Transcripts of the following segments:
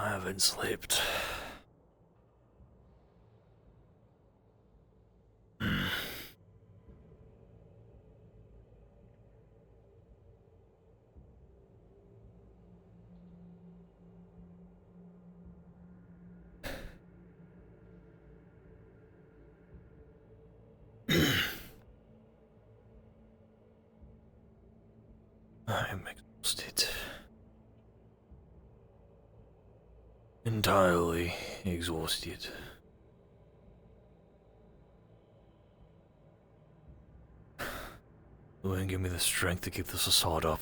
I haven't slept. I'm exhausted. Entirely exhausted. Lucan, give me the strength to keep this assault up.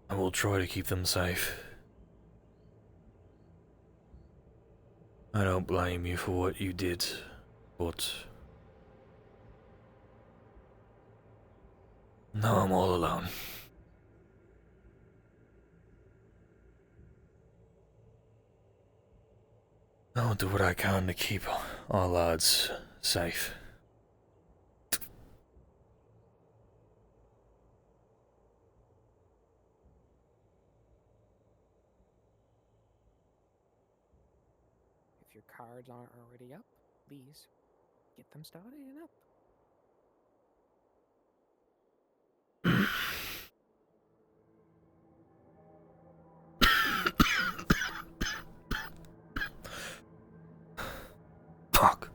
I will try to keep them safe. I don't blame you for what you did, but now I'm all alone. I'll do what I can to keep our lads safe. If your cards aren't already up, please get them started and up. Fuck.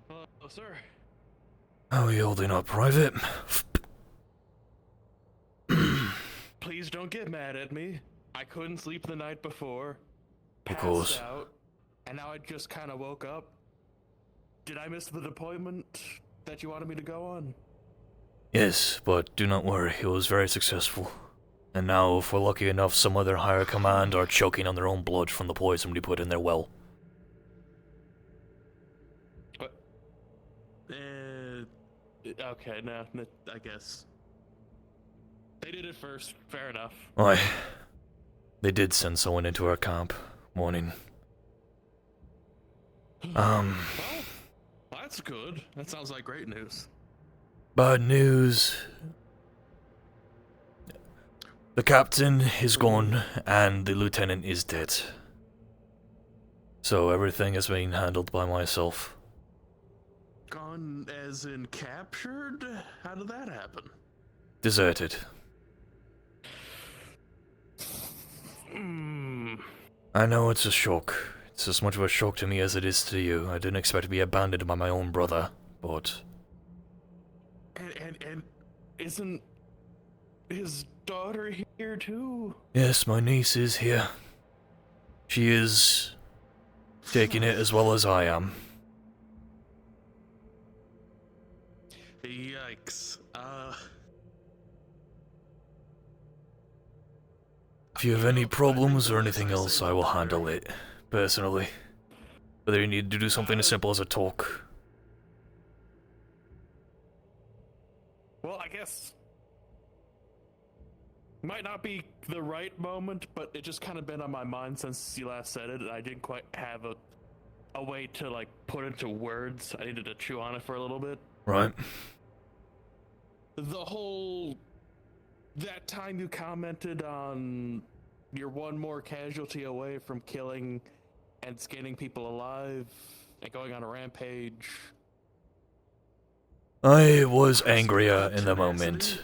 Hello, sir. How are you holding up, Private? Please don't get mad at me. I couldn't sleep the night before. Of course. Passed out, and now I just kind of woke up. Did I miss the appointment that you wanted me to go on? Yes, but do not worry, it was very successful. And now, if we're lucky enough, some other higher command are choking on their own blood from the poison we put in their well. What? Okay, no, I guess. They did it first, fair enough. Why? They did send someone into our camp. Morning. Well, that's good. That sounds like great news. Bad news. The captain is gone, and the lieutenant is dead. So everything is being handled by myself. Gone as in captured? How did that happen? Deserted. Hmm. I know it's a shock. It's as much of a shock to me as it is to you. I didn't expect to be abandoned by my own brother, but... And isn't his daughter here too? Yes, my niece is here. She is taking it as well as I am. Yikes. If you have any problems or anything else, I will handle it, personally. Whether you need to do something as simple as a talk. Well, I guess might not be the right moment, but it just kind of been on my mind since you last said it, and I didn't quite have a way to like put into words. I needed to chew on it for a little bit. Right. The whole that time you commented on you're one more casualty away from killing and skinning people alive and going on a rampage. I was angrier in the moment.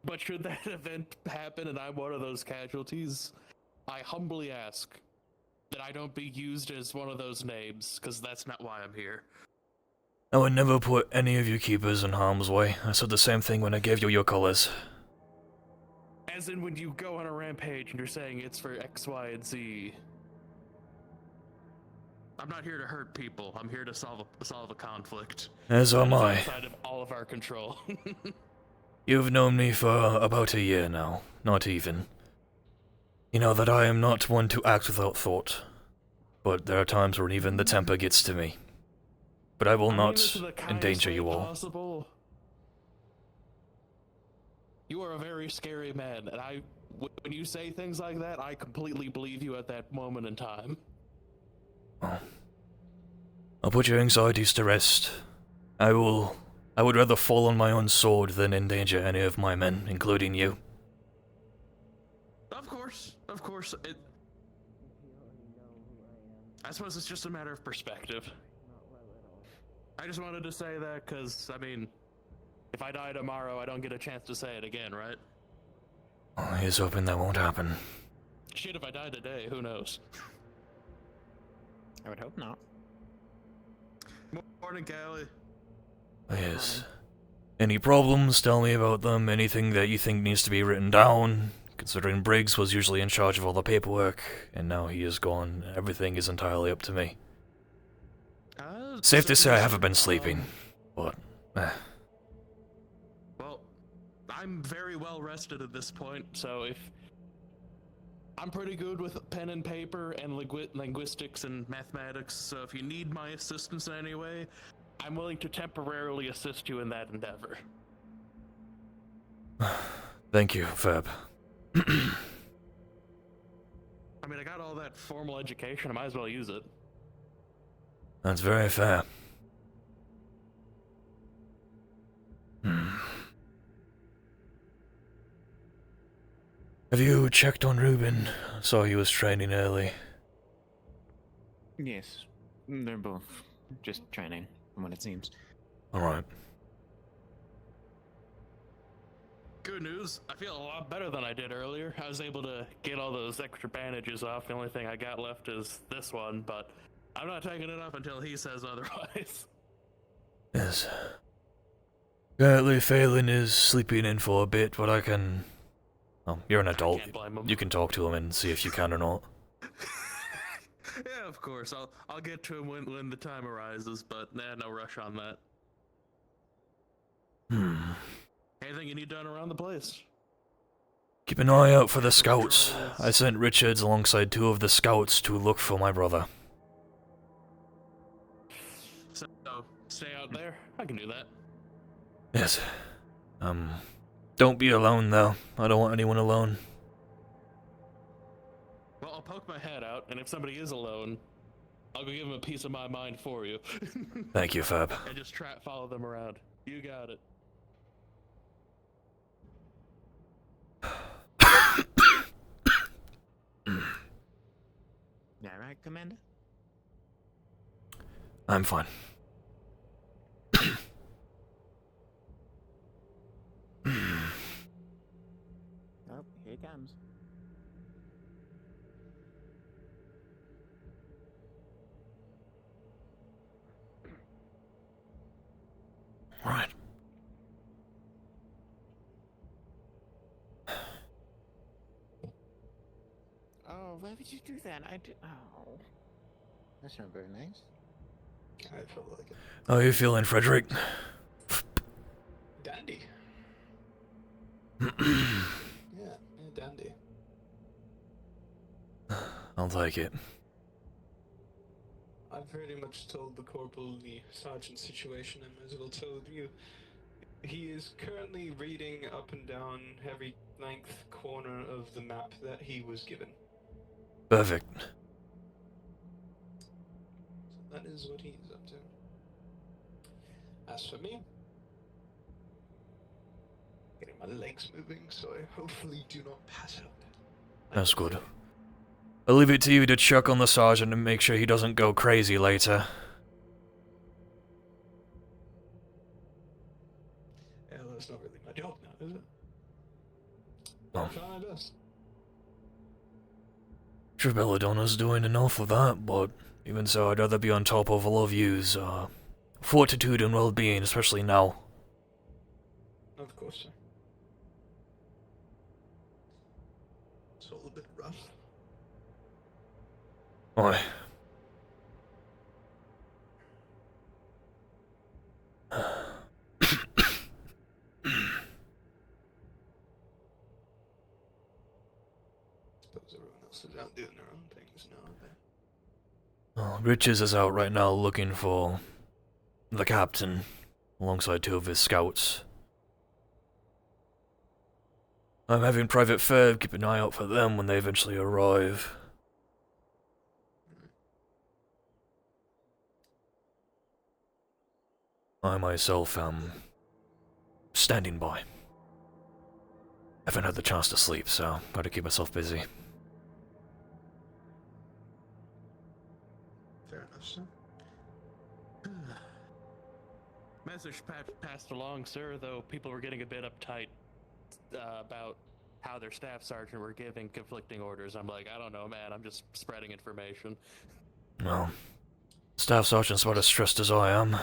But should that event happen and I'm one of those casualties, I humbly ask that I don't be used as one of those names, because that's not why I'm here. I would never put any of you keepers in harm's way. I said the same thing when I gave you your colors. As in when you go on a rampage and you're saying it's for X, Y, and Z. I'm not here to hurt people. I'm here to solve a conflict. As am I. Outside of all of our control. You've known me for about a year now. Not even. You know that I am not one to act without thought. But there are times when even the temper gets to me. But I will not endanger you all. Possible. You are a very scary man, and when you say things like that, I completely believe you at that moment in time. Oh. I'll put your anxieties to rest. I would rather fall on my own sword than endanger any of my men, including you. Of course, I suppose it's just a matter of perspective. I just wanted to say that because, I mean, if I die tomorrow, I don't get a chance to say it again, right? Oh, here's hoping that won't happen. Shit, if I die today, who knows? I would hope not. Morning, Callie. Yes. Any problems, tell me about them. Anything that you think needs to be written down. Considering Briggs was usually in charge of all the paperwork, and now he is gone, everything is entirely up to me. Safe to say I haven't been sleeping, but... Well, I'm very well rested at this point, so if... I'm pretty good with pen and paper and linguistics and mathematics, so if you need my assistance in any way, I'm willing to temporarily assist you in that endeavor. Thank you, Fab. I mean, I got all that formal education, I might as well use it. That's very fair. Have you checked on Ruben? Saw he was training early. Yes, they're both just training, from what it seems. Alright. Good news, I feel a lot better than I did earlier. I was able to get all those extra bandages off. The only thing I got left is this one, but I'm not taking it off until he says otherwise. Yes. Apparently Fayne is sleeping in for a bit, but I can... Oh, you're an adult. Can't blame him. You can talk to him and see if you can or not. Yeah, of course. I'll get to him when the time arises, but no rush on that. Anything you need done around the place? Keep an eye out for the scouts. I sent Richards alongside 2 of the scouts to look for my brother. So, stay out there? I can do that. Yes. Don't be alone though. I don't want anyone alone. Well, I'll poke my head out, and if somebody is alone, I'll go give them a piece of my mind for you. Thank you, Fab. And just follow them around. You got it. That right, Commander? I'm fine. Oh, here it comes. Right. Oh, why would you do that? Oh. That's not very nice. I feel like it. How are you feeling, Frederick? Dandy. Yeah, dandy. I'll take it. I've pretty much told the corporal the sergeant situation. I might as well tell you. He is currently reading up and down every 9th corner of the map that he was given. Perfect. So that is what he's up to. As for me, getting my legs moving, so I hopefully do not pass out. That's good. I'll leave it to you to check on the sergeant and make sure he doesn't go crazy later. job now, is it? Oh. Try my best. Sure, Belladonna's doing enough of that, but even so, I'd rather be on top of all of you's fortitude and well-being, especially now. Of course, sir. It's all a bit rough. Why? Suppose everyone else is out doing their own things now, I bet. Well, Riches is out right now looking for the captain, alongside 2 of his scouts. I'm having Private Ferb keep an eye out for them when they eventually arrive. I myself am standing by. Haven't had the chance to sleep, so gotta keep myself busy. Fair enough, sir. Message passed along, sir, though people were getting a bit uptight about how their staff sergeant were giving conflicting orders. I'm like, I don't know, man, I'm just spreading information. Well, Staff Sergeant's about as stressed as I am.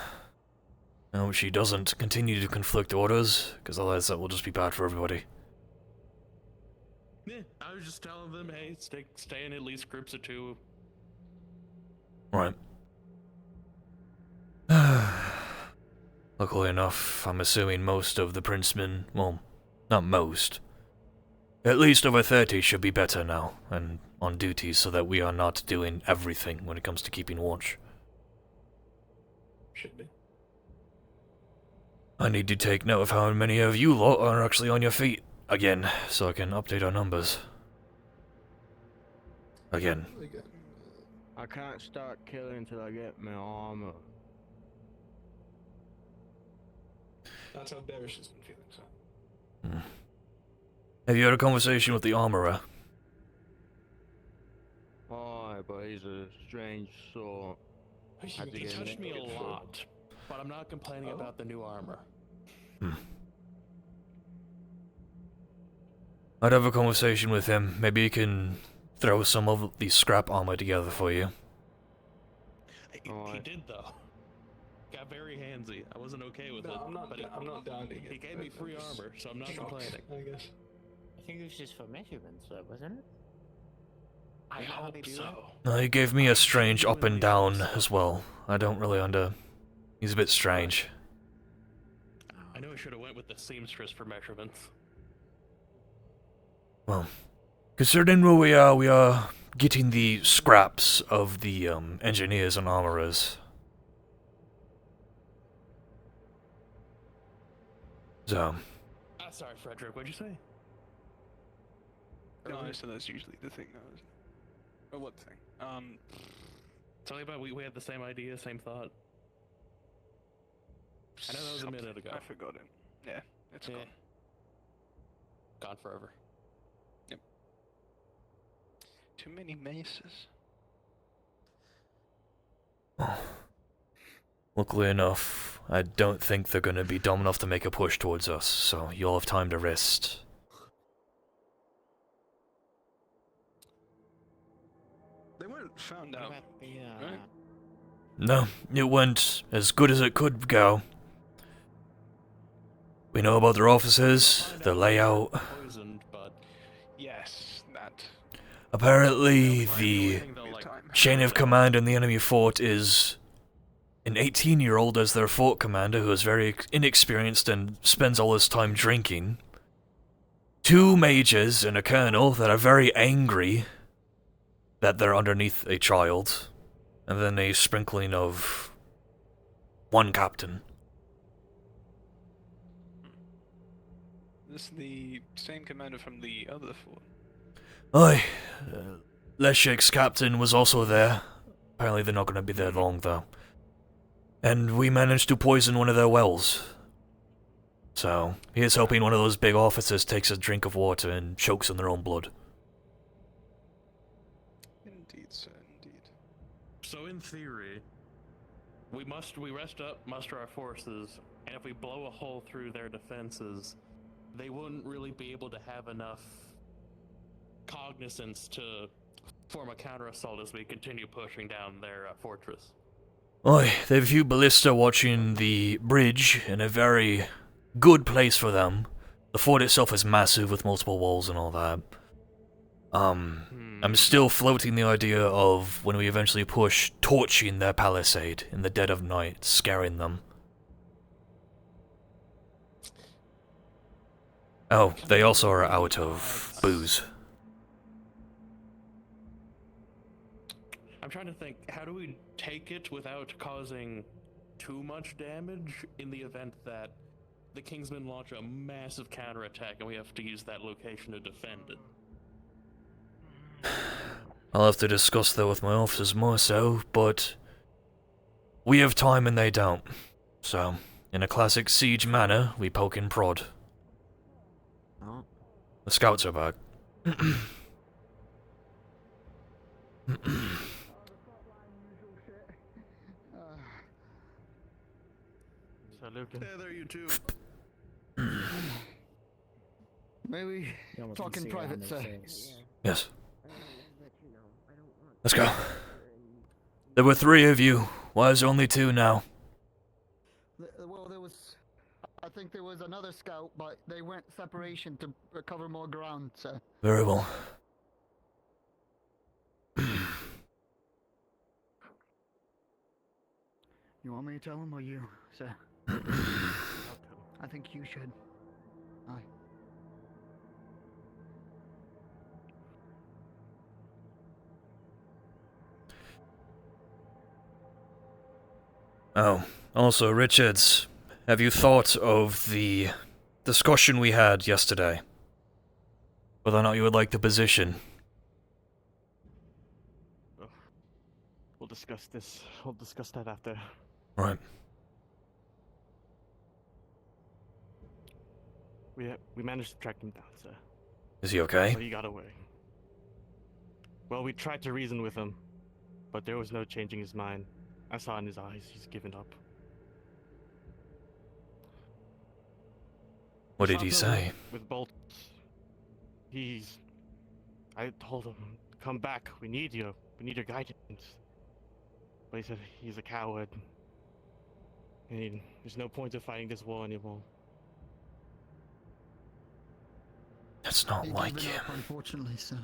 I hope she doesn't continue to conflict orders, because otherwise that will just be bad for everybody. Yeah, I was just telling them, hey, stay in at least groups of 2. Right. Luckily enough, I'm assuming most of the princemen, well, not most, at least over 30 should be better now, and on duty so that we are not doing everything when it comes to keeping watch. Should be. I need to take note of how many of you lot are actually on your feet again, so I can update our numbers. Again. I can't start killing until I get my armor. That's how Bearish has been feeling, so. Have you had a conversation with the armorer? Aye, but he's a strange sort. Had to He get touched me a naked for- lot, but I'm not complaining about the new armor. I'd have a conversation with him. Maybe he can throw some of the scrap armor together for you. He did, though. Got very handsy. I wasn't okay with No, it. I'm not down to get. He gave me free armor, so I'm not shocked, complaining. I guess. I think it was just for measurements, though, wasn't it? I Is that how hope they do so. He gave me a strange up and down as well. I don't really He's a bit strange. I know I should have went with the seamstress for measurements. Well, considering where we are getting the scraps of the engineers and armorers. So, Sorry, Frederick, what'd you say? No, so that's usually the thing, though, isn't it? Or what thing? Tell me about we had the same idea, same thought. I know that was a minute ago. I forgot it. Yeah, it's Yeah. gone. Gone forever. Too many maces. luckily enough, I don't think they're going to be dumb enough to make a push towards us, so you'll have time to rest. They weren't found What out. about the, right? No, it went as good as it could go. We know about their offices, their layout. Poisoned, but Yes, that. Apparently, the they'll, like, Time. chain of command in the enemy fort is an 18-year-old as their fort commander who is very inexperienced and spends all his time drinking. 2 majors and a colonel that are very angry that they're underneath a child. And then a sprinkling of 1 captain. This is the same commander from the other fort. Aye, Leshek's captain was also there. Apparently they're not going to be there long, though. And we managed to poison one of their wells. So, here's hoping one of those big officers takes a drink of water and chokes in their own blood. Indeed, sir, indeed. So in theory, we rest up, muster our forces, and if we blow a hole through their defenses, they wouldn't really be able to have enough cognizance to form a counter-assault as we continue pushing down their fortress. Oi, they've a few ballista watching the bridge in a very good place for them. The fort itself is massive with multiple walls and all that. I'm still floating the idea of, when we eventually push, torching their palisade in the dead of night, scaring them. Oh, they also are out of booze. I'm trying to think, how do we take it without causing too much damage in the event that the Kingsmen launch a massive counterattack and we have to use that location to defend it? I'll have to discuss that with my officers more so, but we have time and they don't. So, in a classic siege manner, we poke and prod. Oh. The scouts are back. So Lucan. Hey there, you two. May we You almost talk can in see it on private, their sir? face. Yes. Let's go. There were 3 of you. Why is there only 2 now? Well, there was... I think there was another scout, but they went separation to recover more ground, sir. Very well. You want me to tell him or you, sir? I think you should. Aye. Oh, also, Richards, have you thought of the discussion we had yesterday? Whether or not you would like the position? We'll discuss this. We'll discuss that after. Right. We managed to track him down, sir. Is he okay? But he got away. Well, we tried to reason with him, but there was no changing his mind. I saw in his eyes he's given up. What did he say? With bolts. I told him, come back. We need you. We need your guidance. But he said he's a coward. And there's no point of fighting this war anymore. That's not He like given him. up, unfortunately, sir.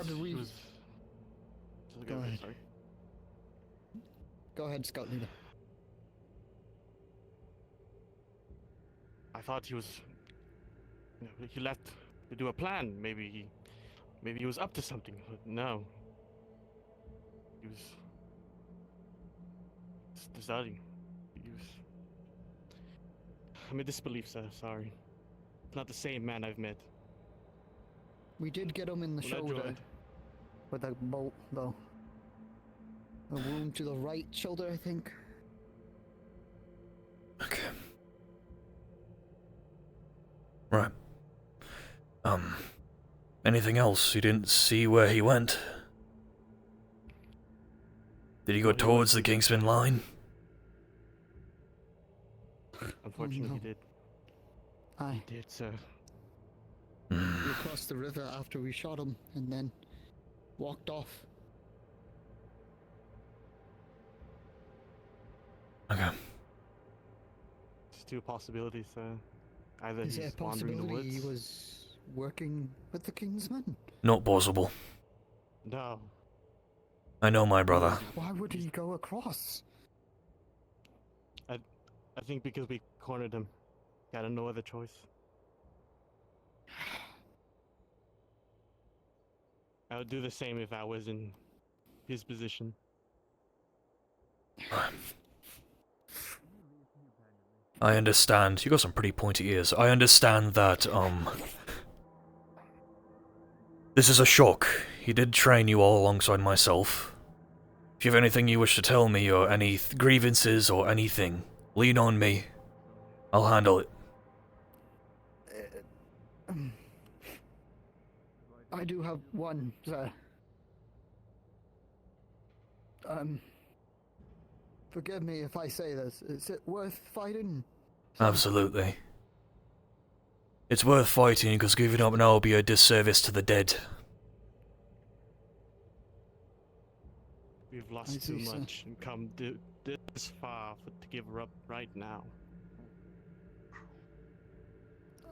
He we... was... Go ahead. Sorry. Go ahead, Scout Leader. I thought he was... he left to do a plan. Maybe he was up to something. But no. He was... deserting. He was... I'm in disbelief, sir. Sorry. It's not the same man I've met. We did get him in the Well, I shoulder. joined. With a bolt, though. A wound to the right shoulder, I think. Okay. Right. Anything else? You didn't see where he went? Did he go towards the Kingsman line? Unfortunately, no. he did. Aye. He did, sir. We crossed the river after we shot him, and then walked off. Okay. There's 2 possibilities, sir. Either Is there he's a wandering the possibility woods. he was working with the Kingsmen? Not possible. No. I know my brother. Why would he go across? I think because we cornered him. Got no other choice. I would do the same if I was in his position. I understand. You got some pretty pointy ears. I understand that, this is a shock. He did train you all alongside myself. If you have anything you wish to tell me, or any grievances or anything, lean on me. I'll handle it. I do have one, sir. Forgive me if I say this. Is it worth fighting So, Absolutely. It's worth fighting, because giving up now will be a disservice to the dead. We've I lost too see, sir. much and come this far to give her up right now.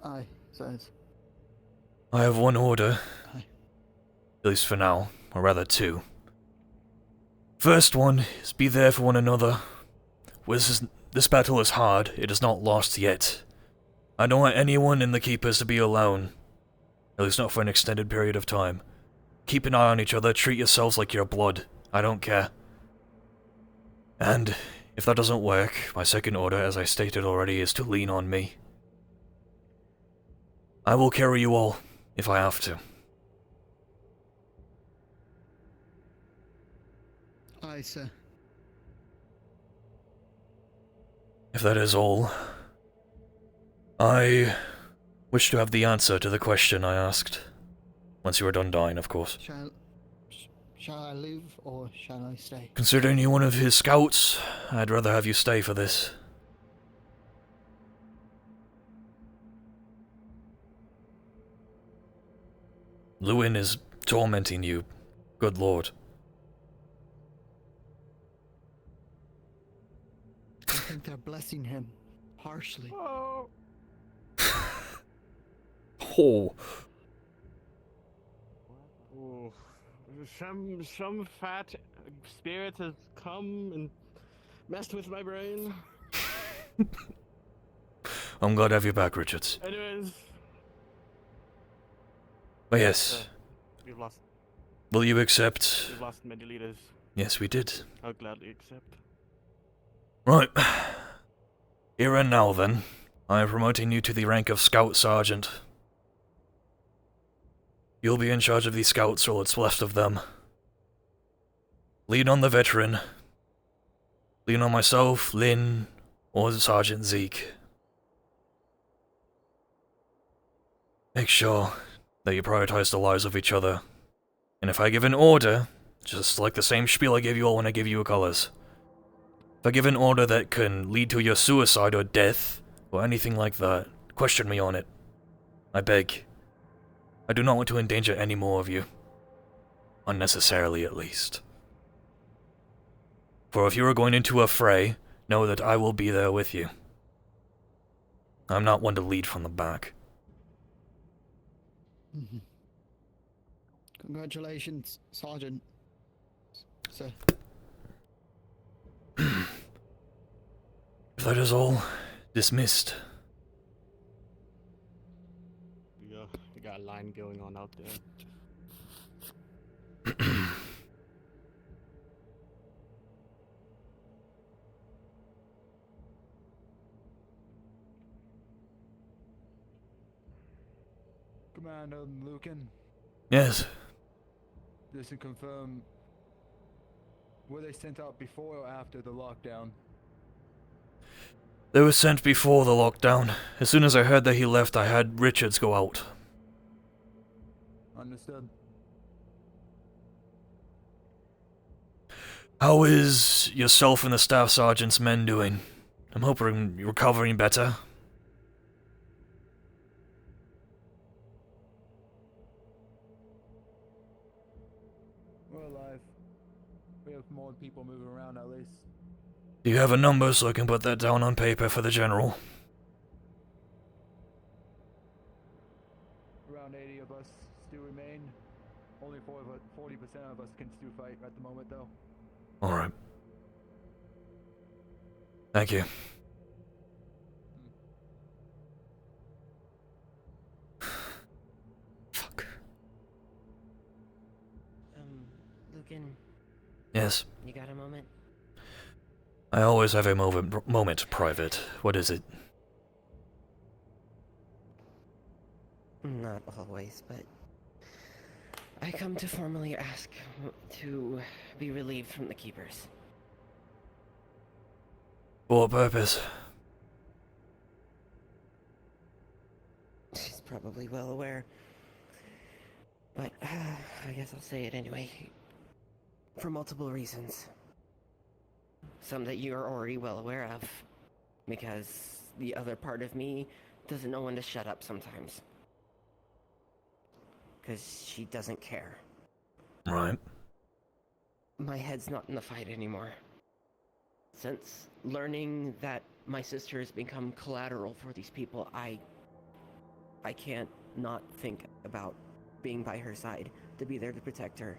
aye, sirs. I have one order. Aye. At least for now, or rather two. First one is be there for one another. This battle is hard, it is not lost yet. I don't want anyone in the Keepers to be alone. At least not for an extended period of time. Keep an eye on each other, treat yourselves like your blood. I don't care. And if that doesn't work, my second order, as I stated already, is to lean on me. I will carry you all, if I have to. Aye, sir. If that is all, I wish to have the answer to the question I asked. Once you are done dying, of course. Shall I leave or shall I stay? Considering you one of his scouts, I'd rather have you stay for this. Lucan is tormenting you. Good lord. I think they're blessing him harshly. Oh. Oh. Oh. Some fat spirit has come and messed with my brain. I'm glad to have you back, Richards. Anyways. But yes, We've lost will you accept? many leaders. Yes, we did. I'll gladly accept. Right. Here and now, then, I am promoting you to the rank of Scout Sergeant. You'll be in charge of these scouts, or what's left of them. Lean on the veteran. Lean on myself, Lynn, or Sergeant Zeke. Make sure that you prioritize the lives of each other. And if I give an order, just like the same spiel I gave you all when I gave you your colors. If I give an order that can lead to your suicide or death, or anything like that, question me on it. I beg. I do not want to endanger any more of you. Unnecessarily, at least. For if you are going into a fray, know that I will be there with you. I'm not one to lead from the back. Congratulations, Sergeant. Sir. If that is all, dismissed. We got a line going on out there. Commander Lucan, Yes, just to confirm, were they sent out before or after the lockdown? they were sent before the lockdown. As soon as I heard that he left, I had Richards go out. Understood. How is yourself and the staff sergeant's men doing? I'm hoping you're recovering better. We're alive. We have more people moving around at least. Do you have a number so I can put that down on paper for the general? Around 80 of us still remain. Only 40% of us can still fight at the moment though. Alright. Thank you. Fuck. Lucan, Yes, you got a moment? I always have a moment private. What is it? Not always, but I come to formally ask to be relieved from the Keepers. For what purpose? She's probably well aware, but I guess I'll say it anyway. For multiple reasons. Some that you're already well aware of, because the other part of me doesn't know when to shut up sometimes. Because she doesn't care. Right. My head's not in the fight anymore. Since learning that my sister has become collateral for these people, I can't not think about being by her side, to be there to protect her.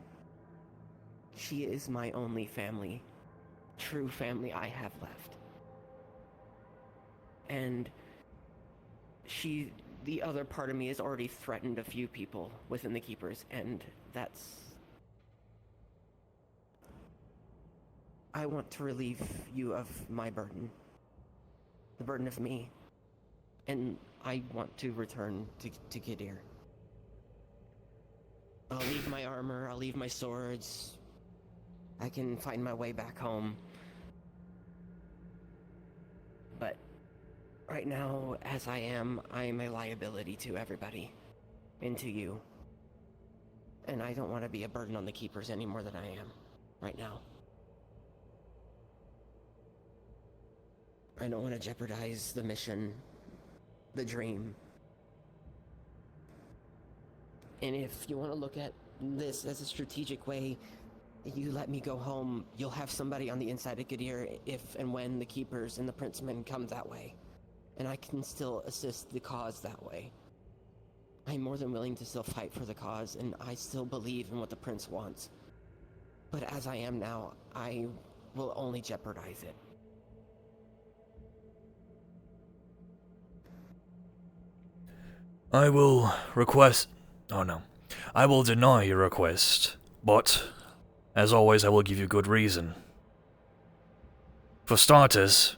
She is my only family, true family I have left. And the other part of me has already threatened a few people within the Keepers, and that's... I want to relieve you of my burden. The burden of me. And I want to return to Kadir. I'll leave my armor, I'll leave my swords. I can find my way back home. But right now, as I am a liability to everybody. And to you. And I don't want to be a burden on the Keepers any more than I am right now. I don't want to jeopardize the mission, the dream. And if you want to look at this as a strategic way, you let me go home, you'll have somebody on the inside of Gadir if and when the Keepers and the Princemen come that way. And I can still assist the cause that way. I'm more than willing to still fight for the cause, and I still believe in what the Prince wants. But as I am now, I will only jeopardize it. I will request... Oh no. I will deny your request, but, as always, I will give you good reason. For starters,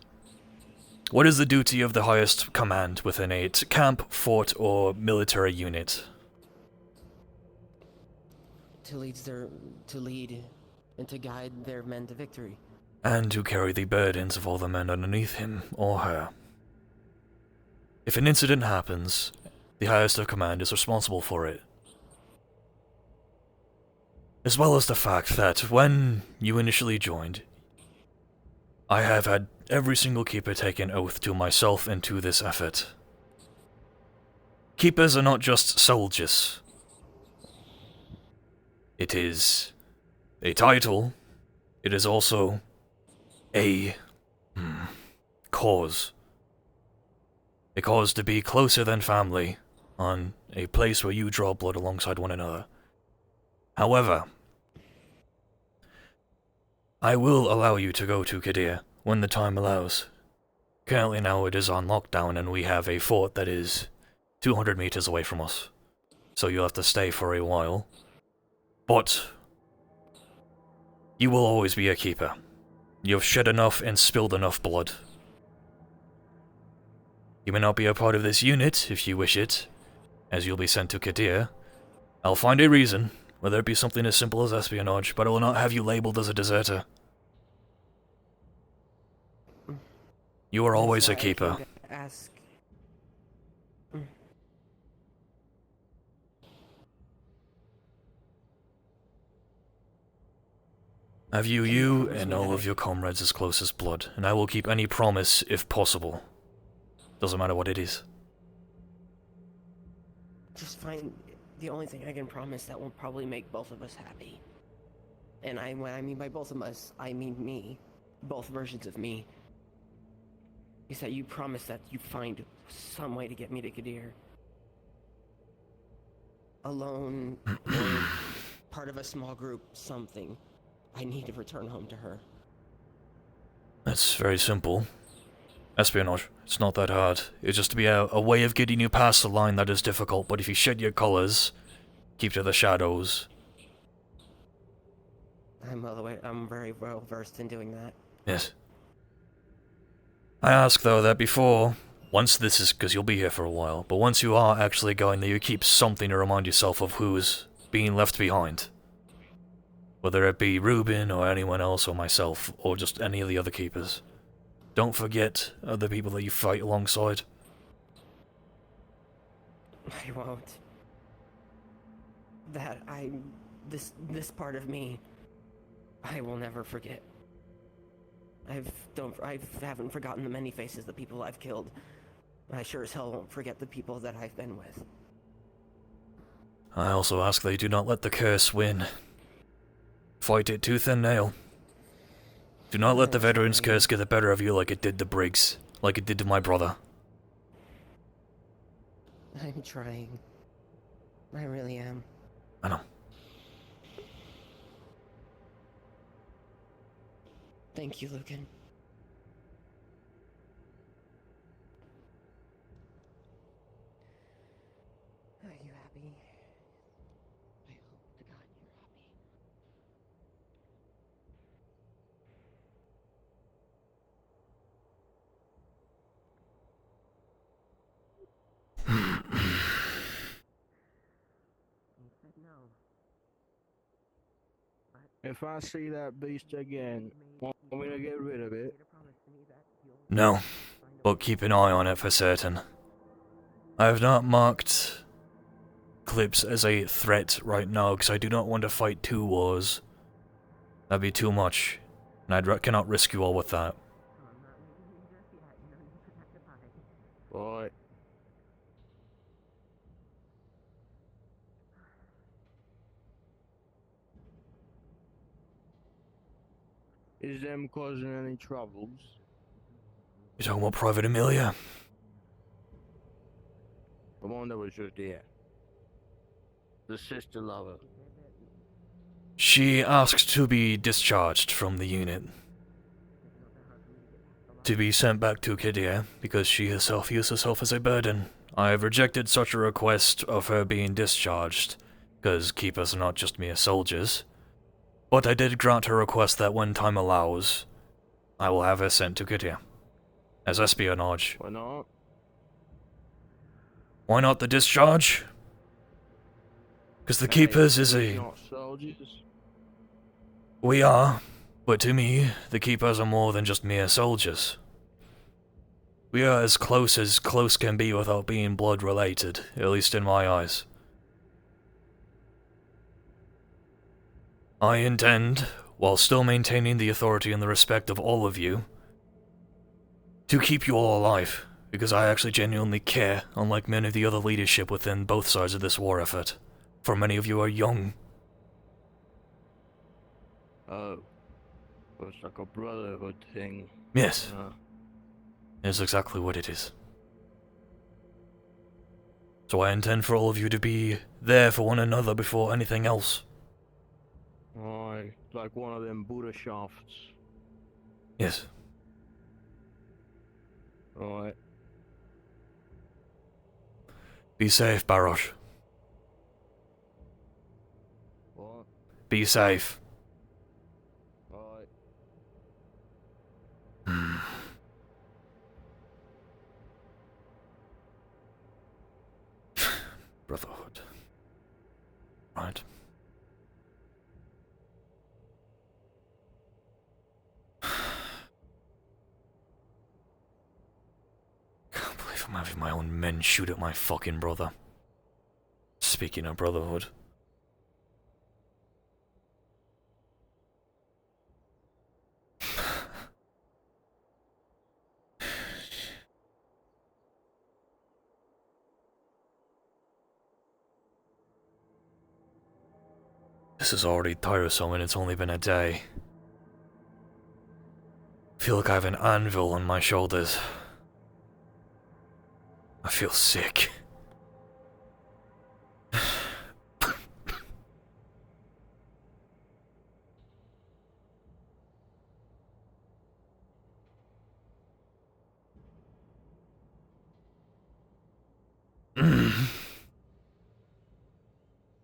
what is the duty of the highest command within a camp, fort, or military unit? To lead and to guide their men to victory. And to carry the burdens of all the men underneath him or her. If an incident happens, the highest of command is responsible for it. As well as the fact that when you initially joined, I have had every single keeper take an oath to myself and to this effort. Keepers are not just soldiers. It is a title. It is also a cause. A cause to be closer than family on a place where you draw blood alongside one another. However, I will allow you to go to Kadir when the time allows. Currently now it is on lockdown and we have a fort that is 200 meters away from us. So you'll have to stay for a while. But you will always be a keeper. You have shed enough and spilled enough blood. You may not be a part of this unit if you wish it, as you'll be sent to Kadir. I'll find a reason, whether it be something as simple as espionage, but I will not have you labeled as a deserter. You are always a keeper. Ask. I view you and all of your comrades as close as blood, and I will keep any promise if possible. Doesn't matter what it is. Just find the only thing I can promise that will probably make both of us happy. And when I mean by both of us, I mean me. Both versions of me. Is that you promise that you find some way to get me to Kadir. Alone, or part of a small group, something. I need to return home to her. That's very simple. Espionage. It's not that hard. It's just to be a way of getting you past the line that is difficult, but if you shed your colors, keep to the shadows. I'm very well versed in doing that. Yes. I ask though that before, once this is, because you'll be here for a while, but once you are actually going there, you keep something to remind yourself of who's being left behind. Whether it be Reuben or anyone else or myself, or just any of the other keepers. Don't forget the people that you fight alongside. I won't. This part of me, I will never forget. I haven't forgotten the many faces, the people I've killed. I sure as hell won't forget the people that I've been with. I also ask that you do not let the curse win. Fight it tooth and nail. Do not let the veteran's curse get the better of you like it did to Briggs, like it did to my brother. I'm trying. I really am. I know. Thank you, Lucan. Are you happy? I hope to God you're happy. He said no. If I see that beast again, want me to get rid of it? No, but keep an eye on it for certain. I have not marked Clips as a threat right now because I do not want to fight 2 wars. That'd be too much, and I cannot risk you all with that. Right. Is them causing any troubles? You talking about Private Amelia? The one that was just here. The sister lover. She asked to be discharged from the unit. To be sent back to Kidia because she herself views herself as a burden. I have rejected such a request of her being discharged, because keepers are not just mere soldiers. But I did grant her request that when time allows, I will have her sent to Kidia. As espionage. Why not? Why not the discharge? Because the Keepers is a... Not soldiers. We are, but to me, the Keepers are more than just mere soldiers. We are as close can be without being blood-related, at least in my eyes. I intend, while still maintaining the authority and the respect of all of you, to keep you all alive, because I actually genuinely care, unlike many of the other leadership within both sides of this war effort. For many of you are young. Oh. It's like a brotherhood thing. Yes. It's exactly what it is. So I intend for all of you to be there for one another before anything else. Aye, like one of them Buddha shafts. Yes. Right. Be safe, Barosh. What? Be safe. Right. Brotherhood. Right. Can't believe I'm having my own men shoot at my fucking brother. Speaking of brotherhood. This is already tiresome and it's only been a day. I feel like I have an anvil on my shoulders. I feel sick.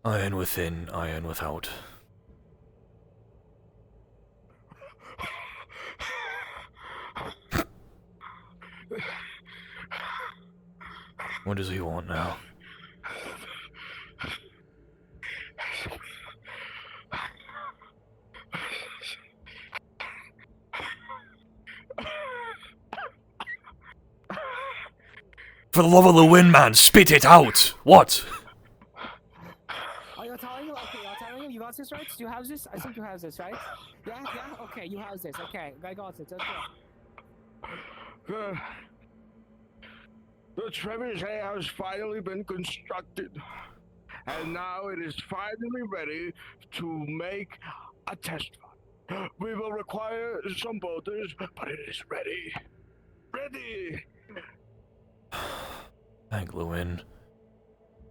Iron within, iron without. What does he want now? For the love of the wind, man, spit it out! What? Are you telling him? Okay, you're telling him? You got this, right? Do you have this? I think you have this, right? Yeah, yeah. Okay, you have this. Okay, I got it. Okay. The trebuchet has finally been constructed, and now it is finally ready to make a test run. We will require some bolters, but it is ready. Ready! Thank Lucan.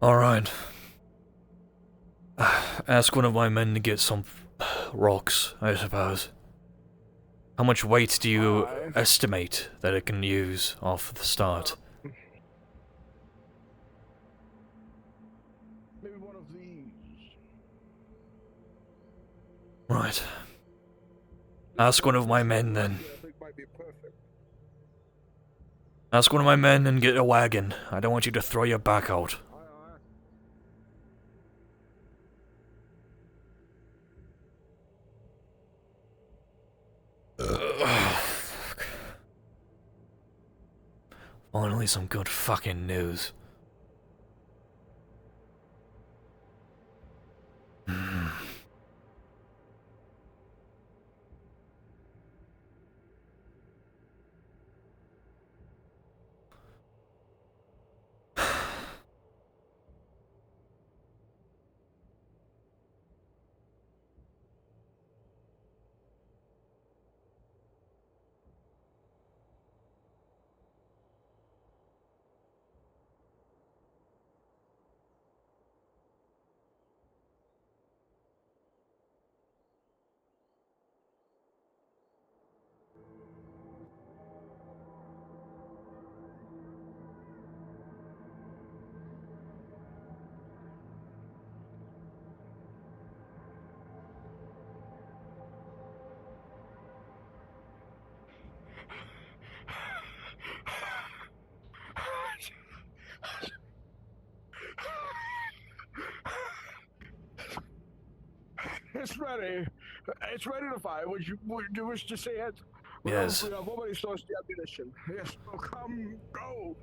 Alright. Ask one of my men to get some rocks, I suppose. How much weight do you estimate that it can use off the start? Maybe one of these. Right. Ask one of my men then. I think might be perfect. Ask one of my men and get a wagon. I don't want you to throw your back out. Finally some good fucking news. It's ready. It's ready to fire. Would you wish to see it? Yes. We have already sourced the ammunition. Yes, so come, go.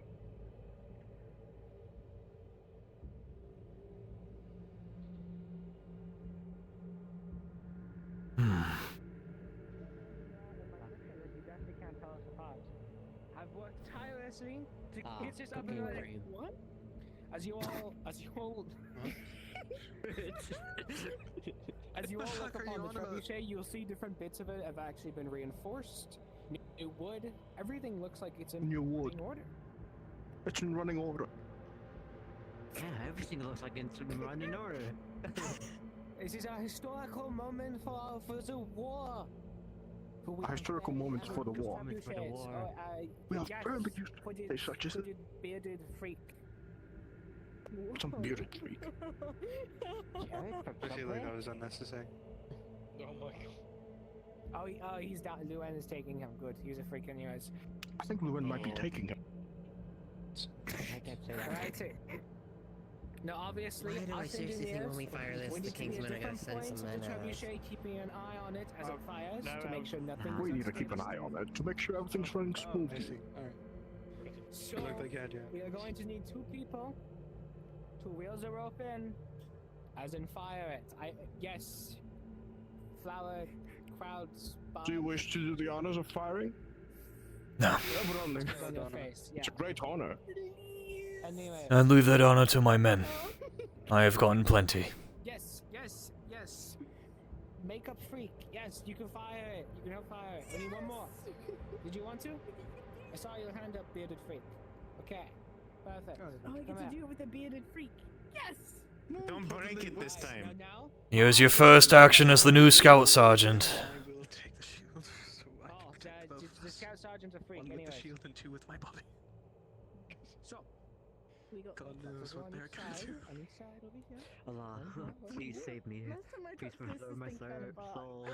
I've worked tirelessly to get this up and cooking running. brain. What? As you all as you all look upon the trebuchet, you'll see different bits of it have actually been reinforced. New wood. Everything looks like it's in New wood. running order. It's in running order. Yeah, everything looks like it's in running order. This is a historical moment for the war. A historical moment for the war. For the war. We have barely used to such as hooded, bearded freak. some bearded freak. I feel like that was unnecessary. Oh my god. Oh, he's down. Lucan is taking him. Good. He's a freak anyways. I think Lucan might be taking him. I can't say that. Right. No, obviously, Why do I us seriously think engineers, when we fire this, we the need to be at Kingsmen are gonna different send points some of the men at us? trebuchet, keeping an eye on it as it fires to make sure nothing. We goes need to off keep an eye on it to make sure everything's running I smoothly. see. Alright. So, You look like you had your we are going to need 2 people to wheel the rope in, as in fire it. Yes. Flower, crowds, Do you wish to do the honors of firing? No. on your face. Yeah. It's a great honor. Anyway. I leave that honor to my men. I have gotten plenty. Yes. Makeup freak. Yes, you can fire it. You can help fire it. I need one more. Did you want to? I saw your hand up, bearded freak. Okay. Perfect. Oh, I get to do it with a bearded freak. Yes! Don't break it this time. Now? Here's your first action as the new scout sergeant. I will take the shield so I can protect both. The scout sergeant's a freak. One with Anyway. the shield and 2 with my body. So, We got God knows what they're gonna do. on each side over here. Allah, please save me. Last time I Please touched this, preserve my this thing fell apart. soul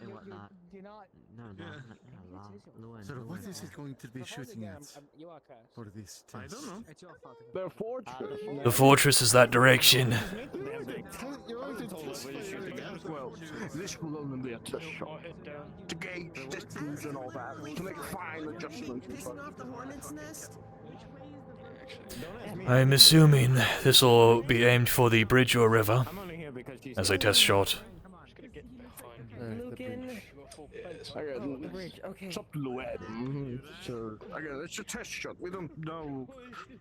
and whatnot. You're not. No, Allah, Luan, So what Luan. is it going to be shooting at You are cursed. for this I test? don't know. It's your fault. Their fortress. The fortress is that direction. Well, this will only be a test shot. To gauge distance and all that. To make fine adjustments. the hornet's nest? I'm assuming this will be aimed for the bridge or river I'm only here because she's as a test shot. bridge. Okay. It's up to Lucan. So again, it's a test shot. We don't know.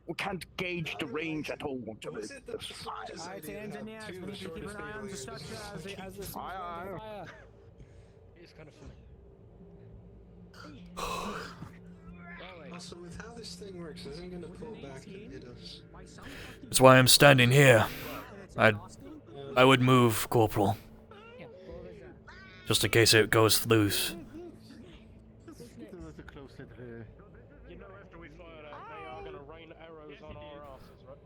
We can't gauge the range at all. Was it that the smartest Alright, idea to have engineers, two we of the need to keep shortest an eye on the aliens structure as the keep- things Aye, on aye. fire. It's kind of funny. Also, with how this thing works, isn't it gonna pull back and hit us? That's why I'm standing here. I would move, Corporal. Just in case it goes loose. You know, after we fire that, they are gonna rain arrows on our asses, right?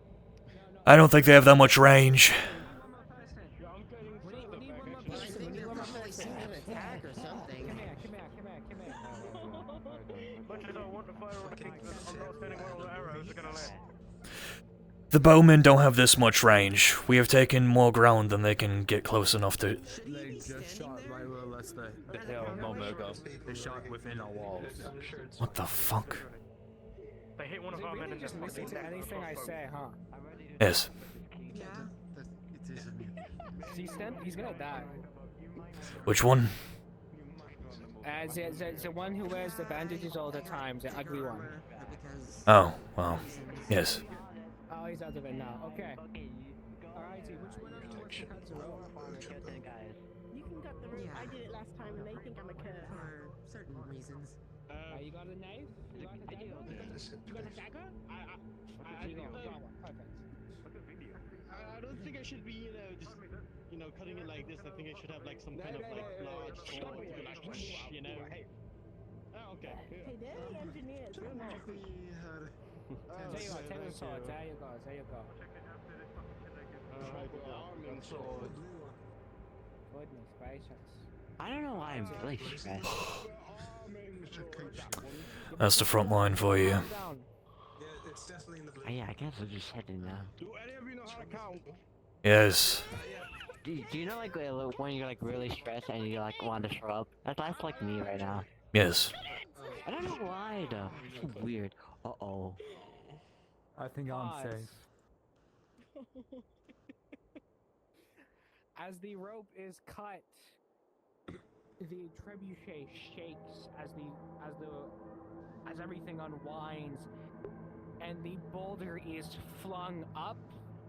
I don't think they have that much range. Yeah, I'm getting further back, actually. They're probably seeing an attack or something. Come here. Much as I want to fire on the Kingsman, I'm not standing where all the arrows are gonna land. The bowmen don't have this much range. We have taken more ground than they can get close enough to. They just shot right where the hill a moment ago. They shot within our walls. What the fuck? They hit one of our men and Just listen to anything I say, huh? Yes. See, Stem? He's gonna die. Which one? The one who wears the bandages all the time, the ugly one. Oh, well. Yes. Oh, he's out of it now. Okay. Alrighty, which one of you wants to cut the rope? You can cut the rope. I did it last time and they think I'm a curse. For certain reasons. You got a knife? You got a dagger? You got a dagger? You got one. Perfect. I don't think I should be, just, cutting it like this. I think I should have, like, some kind of, like, large sword to be like, whoosh, Oh, okay. Hey, they're the engineers. We're not. There you go, take the sword. There you go. Goodness gracious. I don't know why I'm really stressed. That's the front line for you. Yeah, it's definitely in the blue. Yeah, I guess I'll just head in now. Do any of you know how to count? Yes. Do you know like when you're like really stressed and you like want to throw up? That's like me right now. Yes. I don't know why though. It's weird. Uh-oh. I think I'm safe. As the rope is cut, the trebuchet shakes as everything unwinds, and the boulder is flung up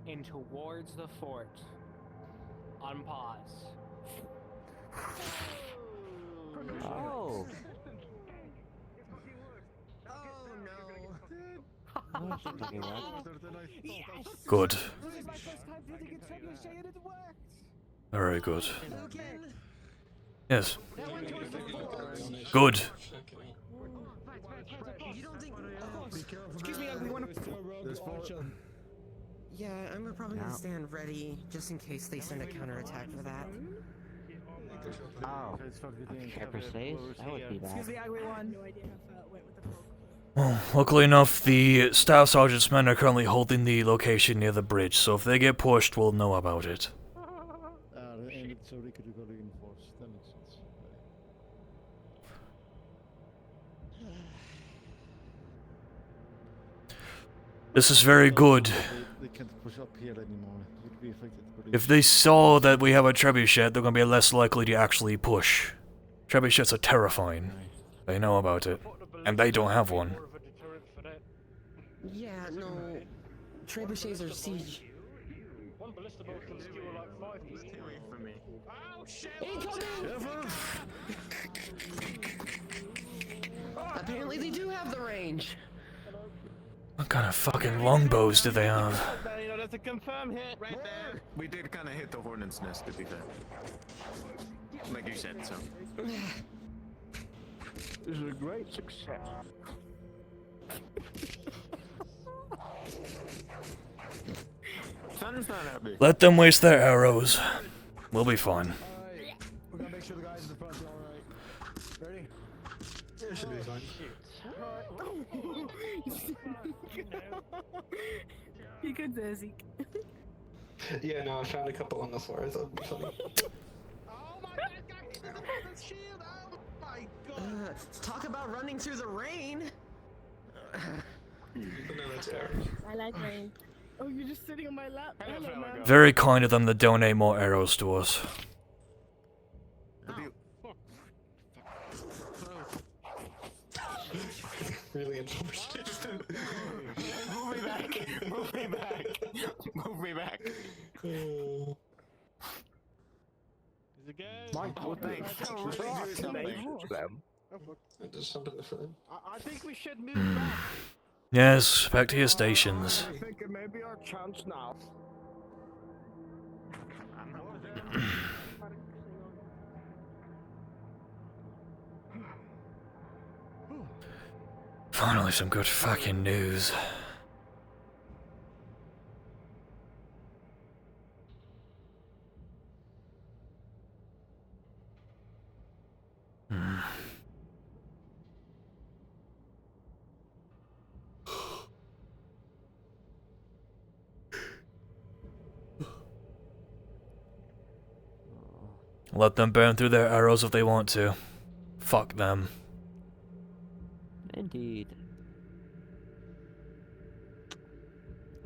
and towards the fort. On pause. Oh. Good. This is my first time building a trebuchet and it worked! Very good. Lucan! Yes. Good. You don't think... Excuse me, we want to... Yeah, I'm probably gonna stand ready, just in case they send a counterattack for that. Oh. Pepper stays? That would be Excuse bad. me, ugly one. No idea how far it went with the fog. Well, luckily enough, the staff sergeant's men are currently holding the location near the bridge, so if they get pushed, we'll know about it. So they could go reinforced. That makes sense. This is very good. They can't push up here anymore. It would be affected. If they saw that we have a trebuchet, they're gonna be less likely to actually push. Trebuchets are terrifying. They know about it. And they don't have one. Yeah, no... Trebuchets are siege. One ballista bolt can skewer like 5 people. Stay away from me. Oh shit! Apparently they do have the range. What kind of fucking longbows do they have? That's a confirm hit right there. We did kind of hit the hornet's nest, to be fair. Like you said, so. This is a great success. Sun's not that big. Let them waste their arrows. We'll be fine. Alright, we're gonna make sure the guys in the front are alright. Ready? Yeah, it should be fine. You good there, Zeke? Yeah, no, I found a couple on the floor. I thought it'd be funny. Oh my god, guys, the shield! Oh my god! Talk about running through the rain! But no, that's arrows. I like rain. Oh, you're just sitting on my lap. Hello, man. Very kind of them to donate more arrows to us. really informative. Move me back! Move me back! Move me back! Is it good? Mike, what thanks? Let me do something. That does something for them. I think we should move back. Yes, back to your stations. I think it may be our chance now. Finally, some good fucking news. Let them burn through their arrows if they want to. Fuck them. Indeed.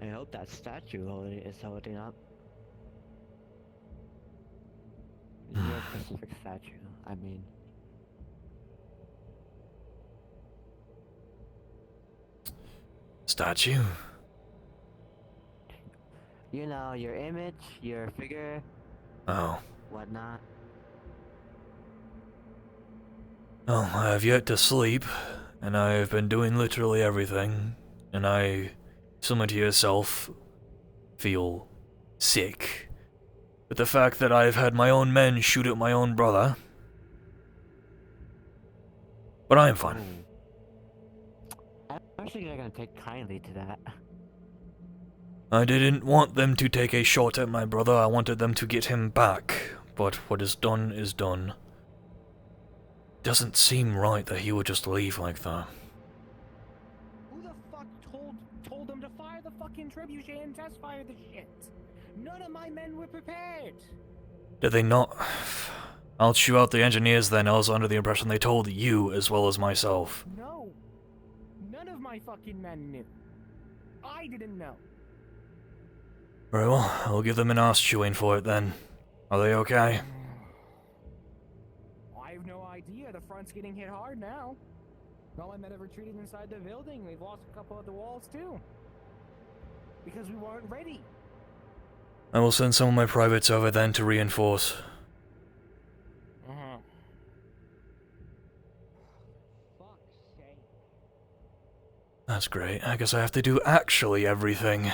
I hope that statue is holding up. Your specific statue, I mean. Statue? You know, your image, your figure, Oh. whatnot. Oh, I have yet to sleep, and I have been doing literally everything, and I, similar to yourself, feel sick. But the fact that I've had my own men shoot at my own brother. But I am fine. I'm actually not gonna take kindly to that. I didn't want them to take a shot at my brother, I wanted them to get him back. But what is done is done. Doesn't seem right that he would just leave like that. Who the fuck told them to fire the fucking trebuchet and test fire the shit? None of my men were prepared. Did they not? I'll chew out the engineers then. I was under the impression they told you as well as myself. No. None of my fucking men knew. I didn't know. Very well, I'll give them an ass chewing for it then. Are they okay? I have no idea. The front's getting hit hard now. All my men have retreated inside the building. We've lost a couple of the walls too. Because we weren't ready. I will send some of my privates over then to reinforce. Fuck's sake. That's great. I guess I have to do actually everything.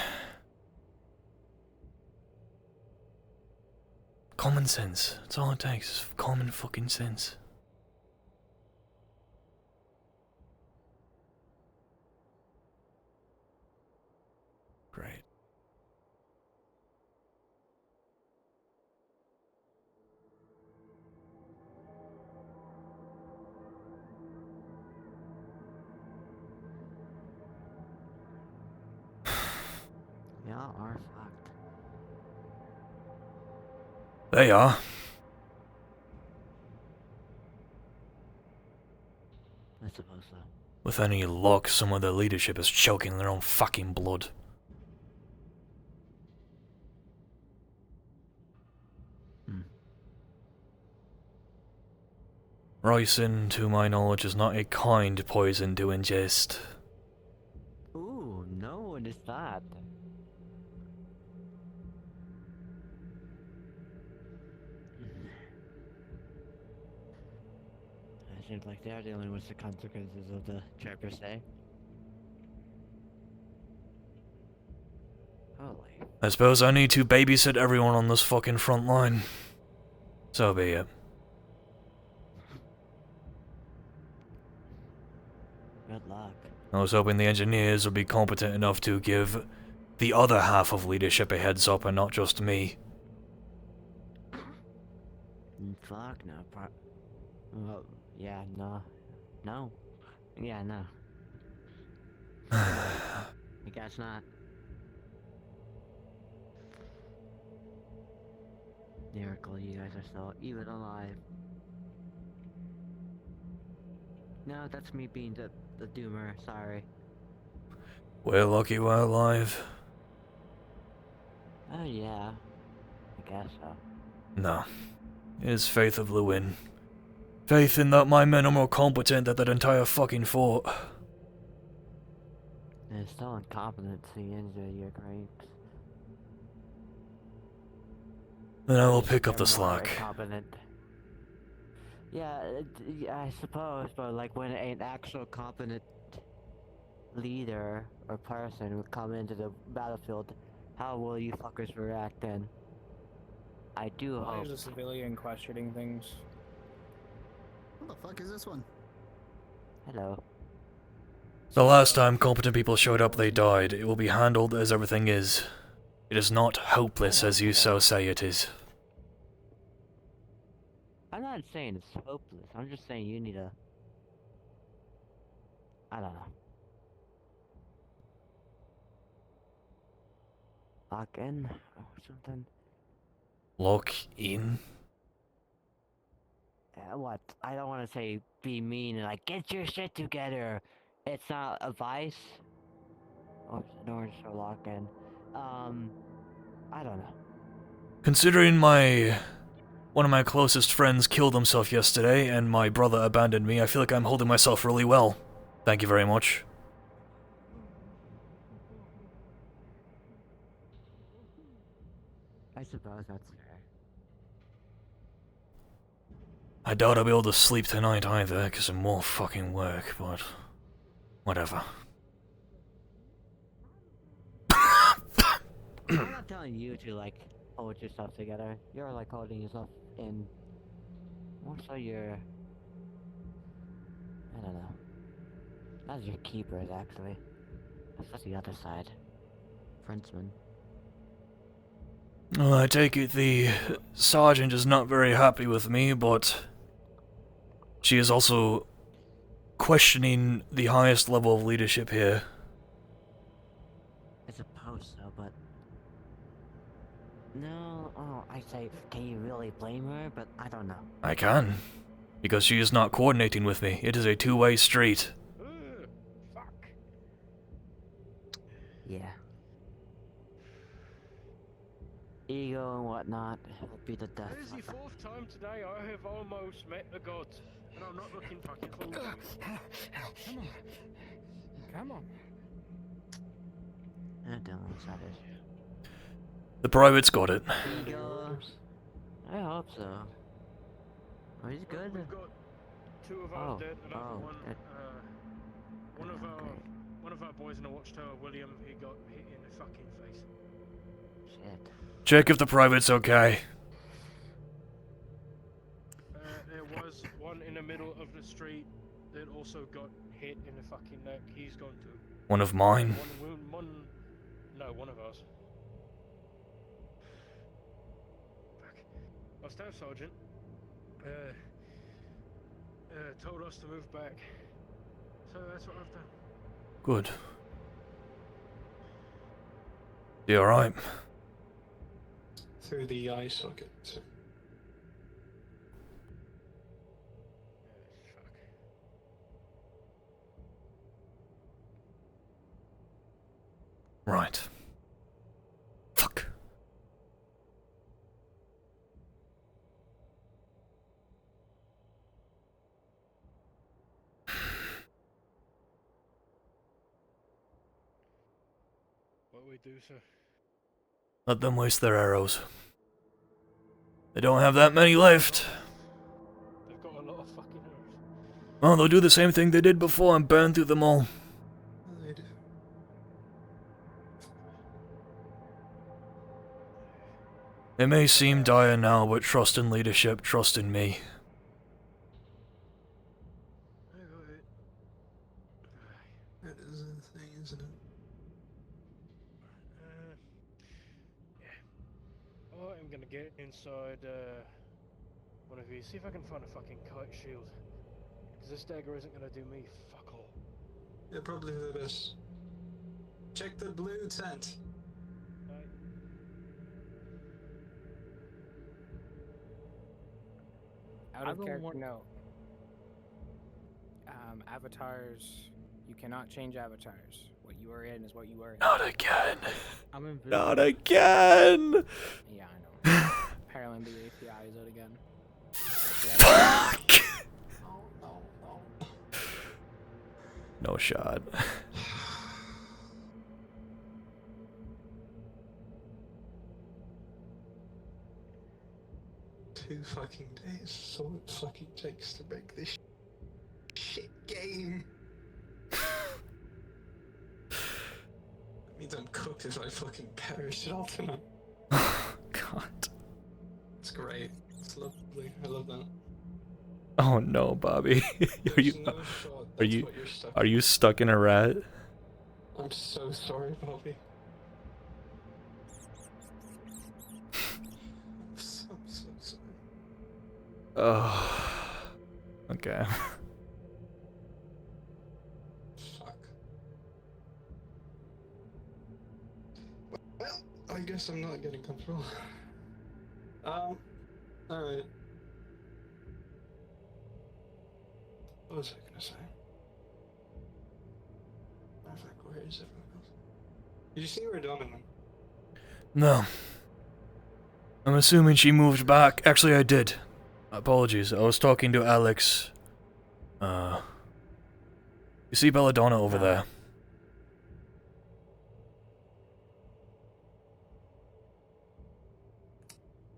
Common sense. That's all it takes. Is common fucking sense. Great. Y'all are fucked. They are. I suppose so. With any luck, some of their leadership is choking in their own fucking blood. Ricin, to my knowledge, is not a kind poison to ingest. Ooh, no, what is that? It seems like they're dealing with the consequences of the chapter say. Holy. I suppose I need to babysit everyone on this fucking front line. So be it. Good luck. I was hoping the engineers would be competent enough to give the other half of leadership a heads up and not just me. Fuck no. Well, yeah, no. No. Yeah, no. I guess not. Miracle, you guys are still even alive. No, that's me being the doomer, sorry. We're lucky we're alive. Oh yeah. I guess so. No. It is faith of Lucan. Faith in that my men are more competent than that entire fucking fort. There's still incompetency into your grapes. Then I will pick up They're the more slack. incompetent. Yeah, yeah, I suppose, but like when an actual competent leader or person would come into the battlefield, how will you fuckers react then? I do Why hope. is a civilian questioning things? What the fuck is this one? Hello. The last time competent people showed up, they died. It will be handled as everything is. It is not hopeless as you so say it is. I'm not saying it's hopeless. I'm just saying you need a. I don't know. Lock in or something. Lock in? What? I don't want to say be mean and like get your shit together. It's not advice. Nor so lock in. I don't know. Considering one of my closest friends killed himself yesterday and my brother abandoned me, I feel like I'm holding myself really well. Thank you very much. I suppose that's fair. I doubt I'll be able to sleep tonight either, because of more fucking work, but whatever. I'm not telling you to like hold yourself together. You're like holding yourself in. More so your. I don't know. Not your keepers actually. That's the other side. Frenchman. Well, I take it the sergeant is not very happy with me, but she is also questioning the highest level of leadership here. I suppose so, but no. Oh, I say, can you really blame her? But I don't know. I can, because she is not coordinating with me. It is a two-way street. Fuck. Yeah. Ego and whatnot will be the death. This is the fourth time today I have almost met the gods, and I'm not looking fucking close. Come on. Come on. I don't know what's that is. The private's got it. Ego. I hope so. Oh, he's good. We've got two of ours dead, another one. Good. One of our boys in the watchtower, William, he got hit in the fucking face. Shit. Check if the private's okay. There was one in the middle of the street that also got hit in the fucking neck. He's gone too. One of mine. One of ours. Fuck. Our staff sergeant told us to move back. So that's what I've done. Good. You alright? Through the eye socket. Right. Fuck. What do we do, sir? Let them waste their arrows. They don't have that many left. They've got a lot of fucking arrows. Well, they'll do the same thing they did before and burn through them all. They do. It may seem dire now, but trust in leadership, trust in me. That is a thing, isn't it? Yeah. I'm gonna get inside one of these. See if I can find a fucking kite shield. Because this dagger isn't gonna do me fuck all. Yeah, probably the best. Check the blue tent. Out of character note. Avatars, you cannot change avatars. What you are in is what you are in. Not again. I'm in. Not again. Yeah, I know. Apparently the API is out again. Fuck. No shot. 2 fucking days. That's all it fucking takes to break this shit game. That means I'm cooked if I fucking perish it all tonight. God. It's great. It's lovely. I love that. Oh no, Bobby. are There's you no shot. are That's you what you're stuck are in. you stuck in a rat? I'm so sorry, Bobby. I'm so sorry. Oh. Okay. Fuck. Well, I guess I'm not getting comfortable. Alright. What was I gonna say? I was like, where is everyone else? Did you see where Domin went? No. I'm assuming she moved back. Actually, I did. Apologies. I was talking to Alex. You see Belladonna over there?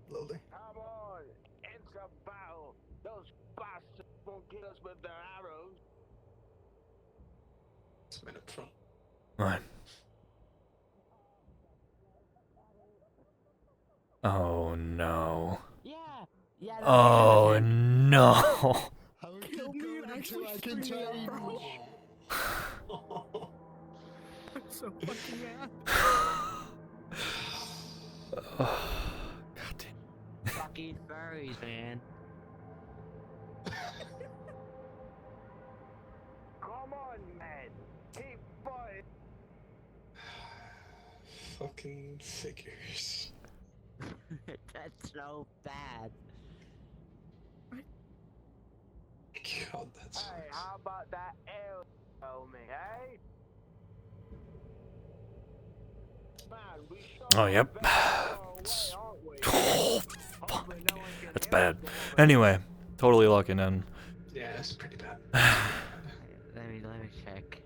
Lovely. Come on, it's a battle. Those bastards won't get us with their arrows. It's a minute front. Right. Oh no. Yeah. Oh no. How kill me and actually I can change. I'm so fucking mad. God damn. Fucking furries, man. Come on, man. Keep fighting. Fucking figures. That's so bad. God, that's. Hey, how about that L? Tell me, eh? Man, we Oh, yep. It's... Oh, fuck. That's bad. Anyway, totally locking in. Yeah, it's pretty bad. Let me check.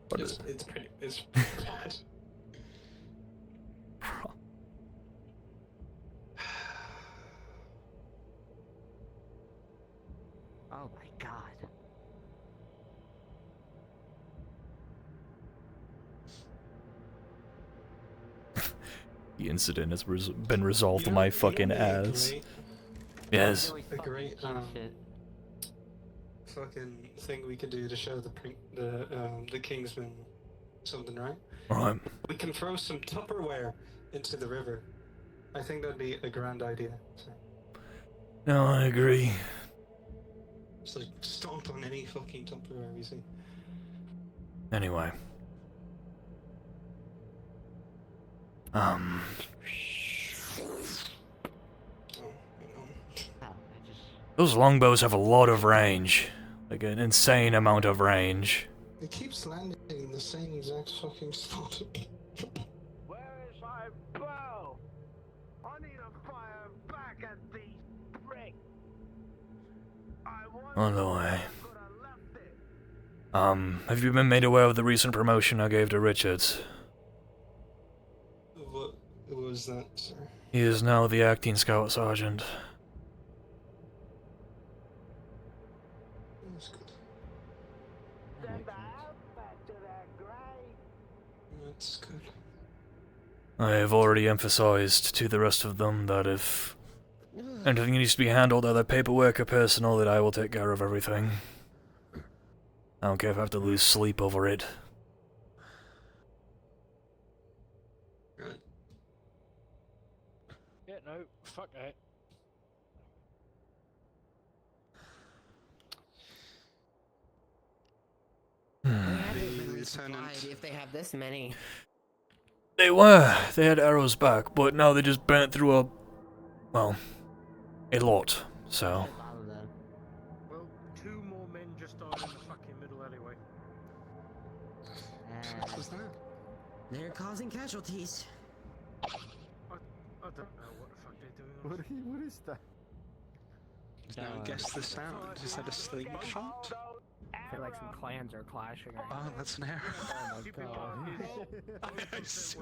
What is it? It's pretty bad. Oh my god. The incident has been resolved my fucking ass. Yes. A great fucking thing we could do to show the Kingsman something, right? Right. We can throw some Tupperware into the river. I think that'd be a grand idea. So. No, I agree. Just like stomp on any fucking Tupperware we see. Anyway. Those longbows have a lot of range. Like an insane amount of range. It keeps landing in the same exact fucking spot. Where is my bow? I need to fire back at these pricks. On the way. Have you been made aware of the recent promotion I gave to Richards? What was that, sir? He is now the acting scout sergeant. That's good. Send the house back to their grave. That's good. I have already emphasized to the rest of them that if anything needs to be handled, either paperwork or personal, that I will take care of everything. I don't care if I have to lose sleep over it. Right. Yeah, no, fuck it. If they have this many. They were. They had arrows back, but now they just burnt through a... well, a lot, so... Well, 2 more men just died in the fucking middle alleyway. What was that? They're causing casualties. I don't know what the fuck they're doing. What is that? Now guess the sound. Is that a slingshot? I feel like some clans are clashing right Oh, that's an arrow. Oh my god. I see.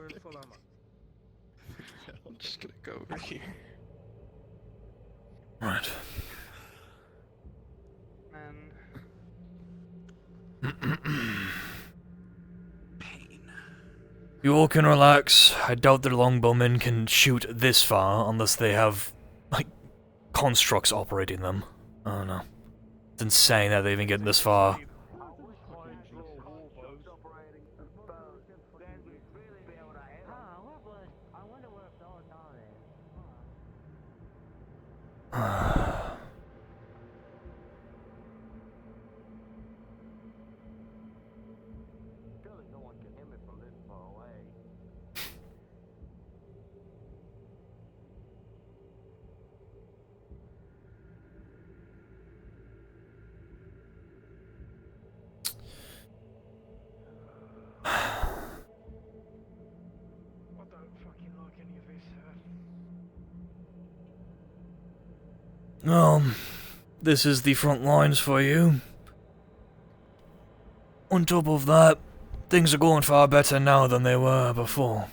I'm just gonna go over here. Right. You all can relax. I doubt their longbowmen can shoot this far unless they have, like, constructs operating them. I don't know. It's insane that they even get this far. This is the front lines for you. On top of that, things are going far better now than they were before.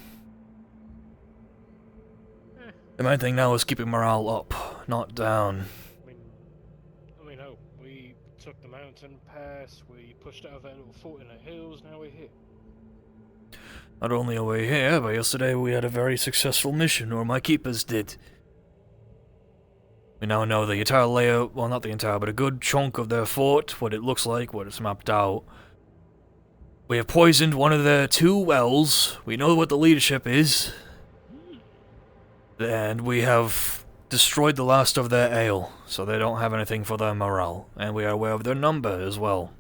The main thing now is keeping morale up, not down. We took the mountain pass, we pushed out of that little fort in the hills, now we're here. Not only are we here, but yesterday we had a very successful mission, or my keepers did. We now know the entire layout, well not the entire, but a good chunk of their fort, what it looks like, what it's mapped out. We have poisoned one of their 2 wells, we know what the leadership is. And we have destroyed the last of their ale, so they don't have anything for their morale, and we are aware of their number as well.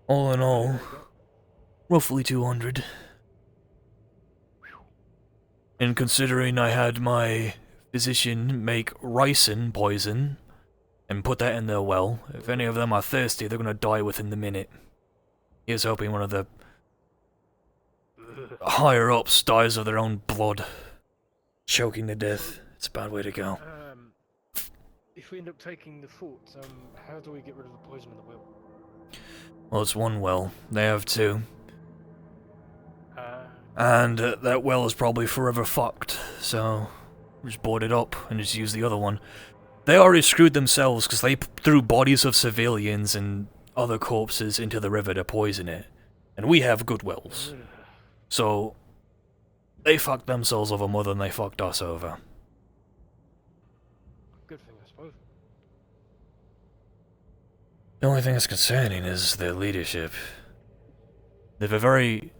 All in all, roughly 200. And considering I had my physician make ricin poison and put that in their well, if any of them are thirsty, they're gonna die within the minute. Here's hoping one of the higher-ups dies of their own blood. Choking to death. It's a bad way to go. If we end up taking the fort, how do we get rid of the poison in the well? Well, it's 1 well. They have 2. And that well is probably forever fucked, so just board it up and just use the other one. They already screwed themselves because they threw bodies of civilians and other corpses into the river to poison it. And we have good wells. So they fucked themselves over more than they fucked us over. Good thing, I suppose. The only thing that's concerning is their leadership. They have a very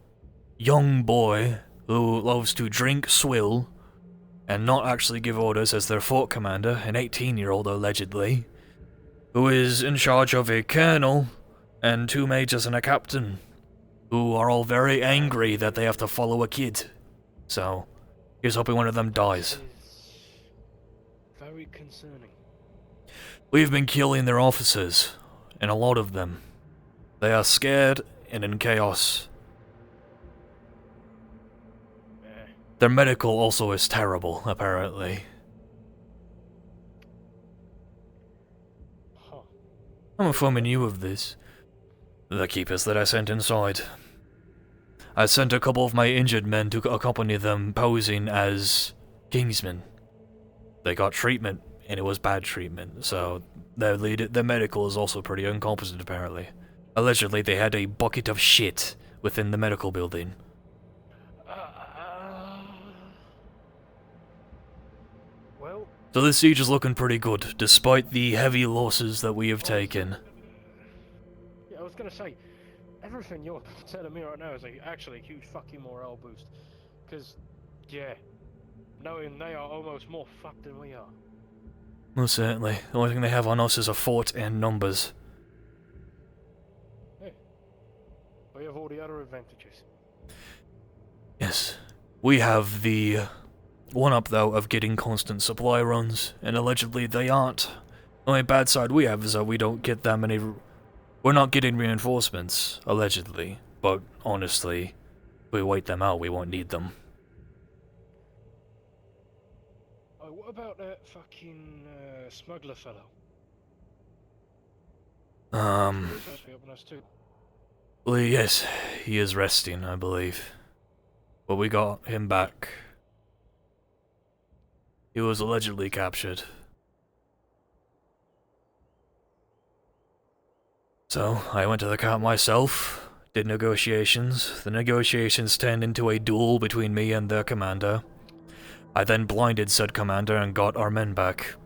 young boy who loves to drink swill and not actually give orders as their fort commander, an 18-year-old allegedly, who is in charge of a colonel and 2 majors and a captain, who are all very angry that they have to follow a kid. So, here's hoping one of them dies. Very concerning. We've been killing their officers, and a lot of them. They are scared and in chaos. Their medical also is terrible, apparently. I'm informing you of this. The keepers that I sent inside. I sent a couple of my injured men to accompany them, posing as Kingsmen. They got treatment, and it was bad treatment, so their medical is also pretty incompetent, apparently. Allegedly, they had a bucket of shit within the medical building. Well... So this siege is looking pretty good, despite the heavy losses that we have taken. Yeah, I was gonna say, everything you're telling me right now is actually a huge fucking morale boost. Because, yeah, knowing they are almost more fucked than we are. Most certainly. The only thing they have on us is a fort and numbers. Yeah. We have all the other advantages. Yes. We have the one-up, though, of getting constant supply runs, and allegedly they aren't. The only bad side we have is that we don't get that many... We're not getting reinforcements, allegedly, but honestly, if we wait them out, we won't need them. Oh, what about that fucking smuggler fellow? He's supposed to be helping us too. Well, yes, he is resting, I believe. But we got him back. He was allegedly captured. So, I went to the camp myself, did negotiations. The negotiations turned into a duel between me and their commander. I then blinded said commander and got our men back.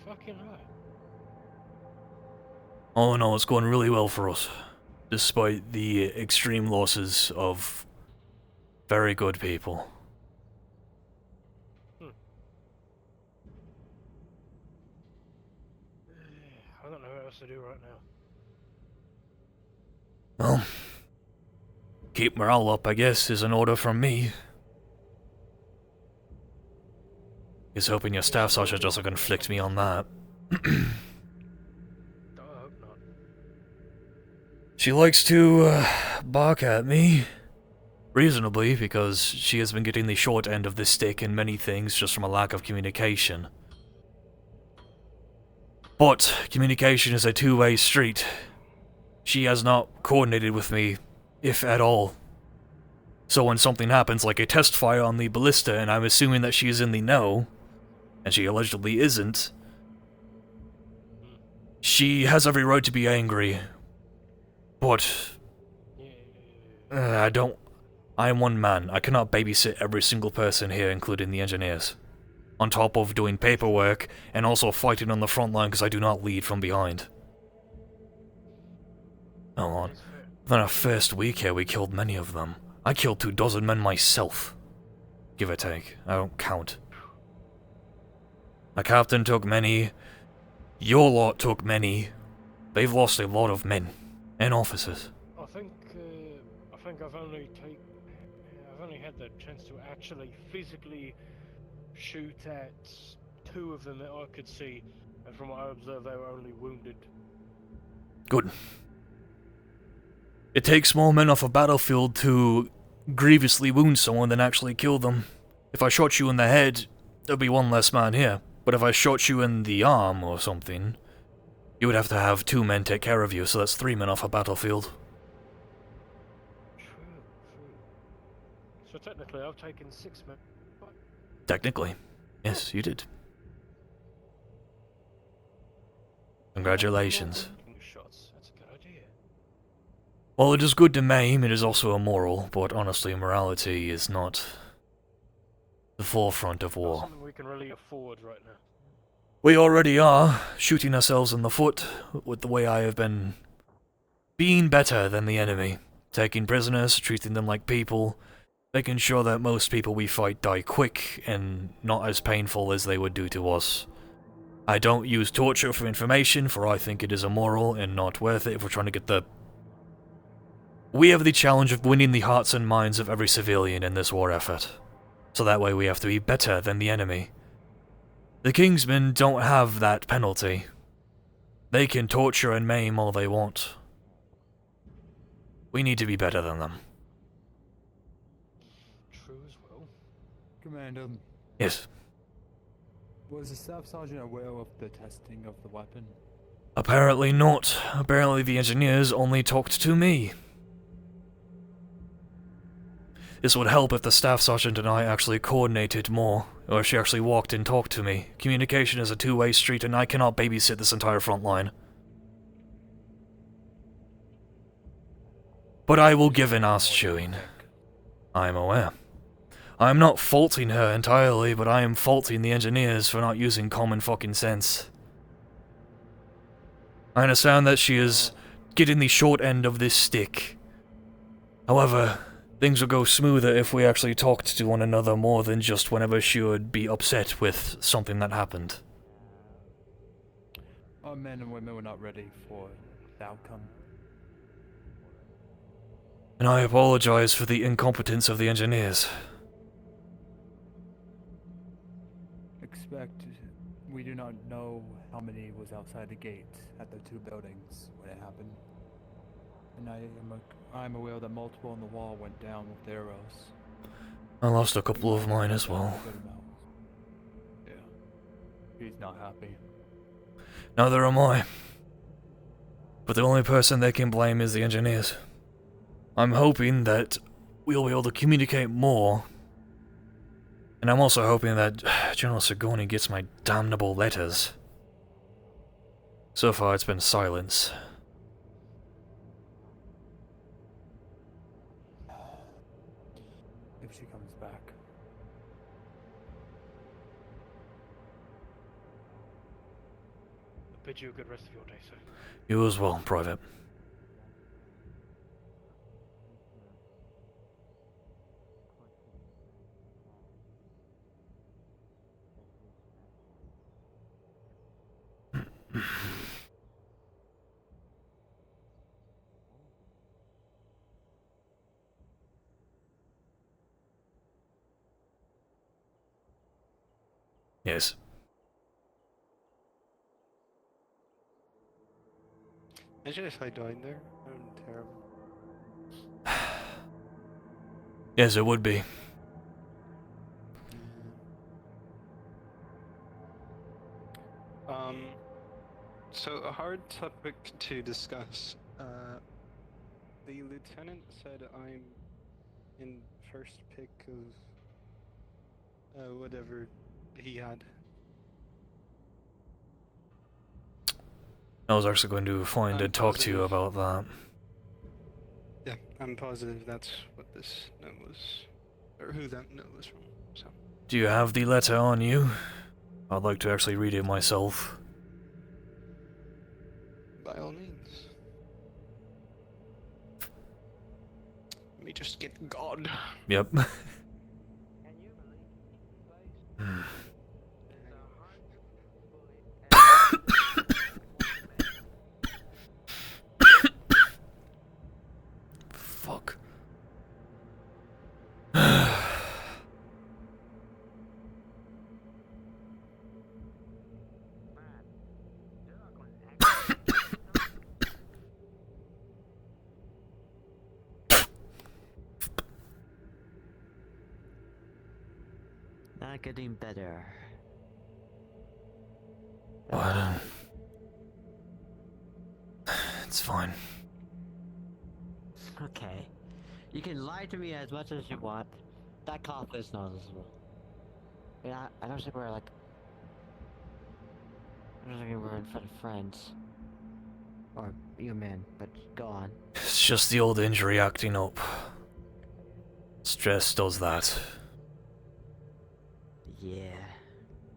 Fucking right. All in all, it's going really well for us, despite the extreme losses of very good people. I don't know what else to do right now. Well, keep morale up, I guess, is an order from me. Is hoping your staff sergeant doesn't conflict me on that. She likes to bark at me. Reasonably, because she has been getting the short end of the stick in many things just from a lack of communication. But communication is a two-way street. She has not coordinated with me, if at all. So when something happens, like a test fire on the ballista, and I'm assuming that she is in the know, and she allegedly isn't, she has every right to be angry. But I'm one man. I cannot babysit every single person here, including the engineers. On top of doing paperwork, and also fighting on the front line because I do not lead from behind. Oh, on. Within our first week here, we killed many of them. I killed 24 men myself. Give or take. I don't count. My captain took many. Your lot took many. They've lost a lot of men. And officers. I think I've only had the chance to actually physically shoot at 2 of them that I could see, and from what I observed, they were only wounded. Good. It takes more men off a battlefield to grievously wound someone than actually kill them. If I shot you in the head, there'd be 1 less man here. But if I shot you in the arm or something, you would have to have 2 men take care of you, so that's 3 men off a battlefield. True. So technically, I've taken 6 men. Technically. Yes, you did. Congratulations. That's a good idea. While it is good to maim, it is also immoral, but honestly, morality is not the forefront of war. Something we can really afford right now. We already are shooting ourselves in the foot with the way I have been being better than the enemy, taking prisoners, treating them like people, making sure that most people we fight die quick and not as painful as they would do to us. I don't use torture for information, for I think it is immoral and not worth it if we're trying to get the... We have the challenge of winning the hearts and minds of every civilian in this war effort. So that way we have to be better than the enemy. The Kingsmen don't have that penalty. They can torture and maim all they want. We need to be better than them. True as well. Commander, Yes. was the staff sergeant aware of the testing of the weapon? Apparently not. Apparently the engineers only talked to me. This would help if the staff sergeant and I actually coordinated more, or if she actually walked and talked to me. Communication is a two-way street and I cannot babysit this entire front line. But I will give an ass chewing. I am aware. I am not faulting her entirely, but I am faulting the engineers for not using common fucking sense. I understand that she is getting the short end of this stick. However, things will go smoother if we actually talked to one another more than just whenever she would be upset with something that happened. Our men and women were not ready for the outcome. And I apologize for the incompetence of the engineers. We do not know how many was outside the gate at the 2 buildings when it happened. And I'm aware that multiple on the wall went down with arrows. I lost a couple of mine as well. Yeah. He's not happy. Neither am I. But the only person they can blame is the engineers. I'm hoping that we'll be able to communicate more. And I'm also hoping that General Sigourney gets my damnable letters. So far, it's been silence. If she comes back. I bid you a good rest of your day, sir. You as well, Private. Yes. Imagine if I died there. I'm terrible. Yes, it would be. So a hard topic to discuss. The lieutenant said I'm in first pick of whatever he had. I was actually going to find I'm and talk to you positive. about that. Yeah, I'm positive that's what this note was, or who that note was from. So. Do you have the letter on you? I'd like to actually read it myself. By all means. Let me just get God. Yep. Fuck. Not getting better. What? It's fine. Okay. You can lie to me as much as you want. That cough is noticeable. Yeah, I don't think we're like... I don't think we're in front of friends. Or you, man, but go on. It's just the old injury acting up. Stress does that. Yeah,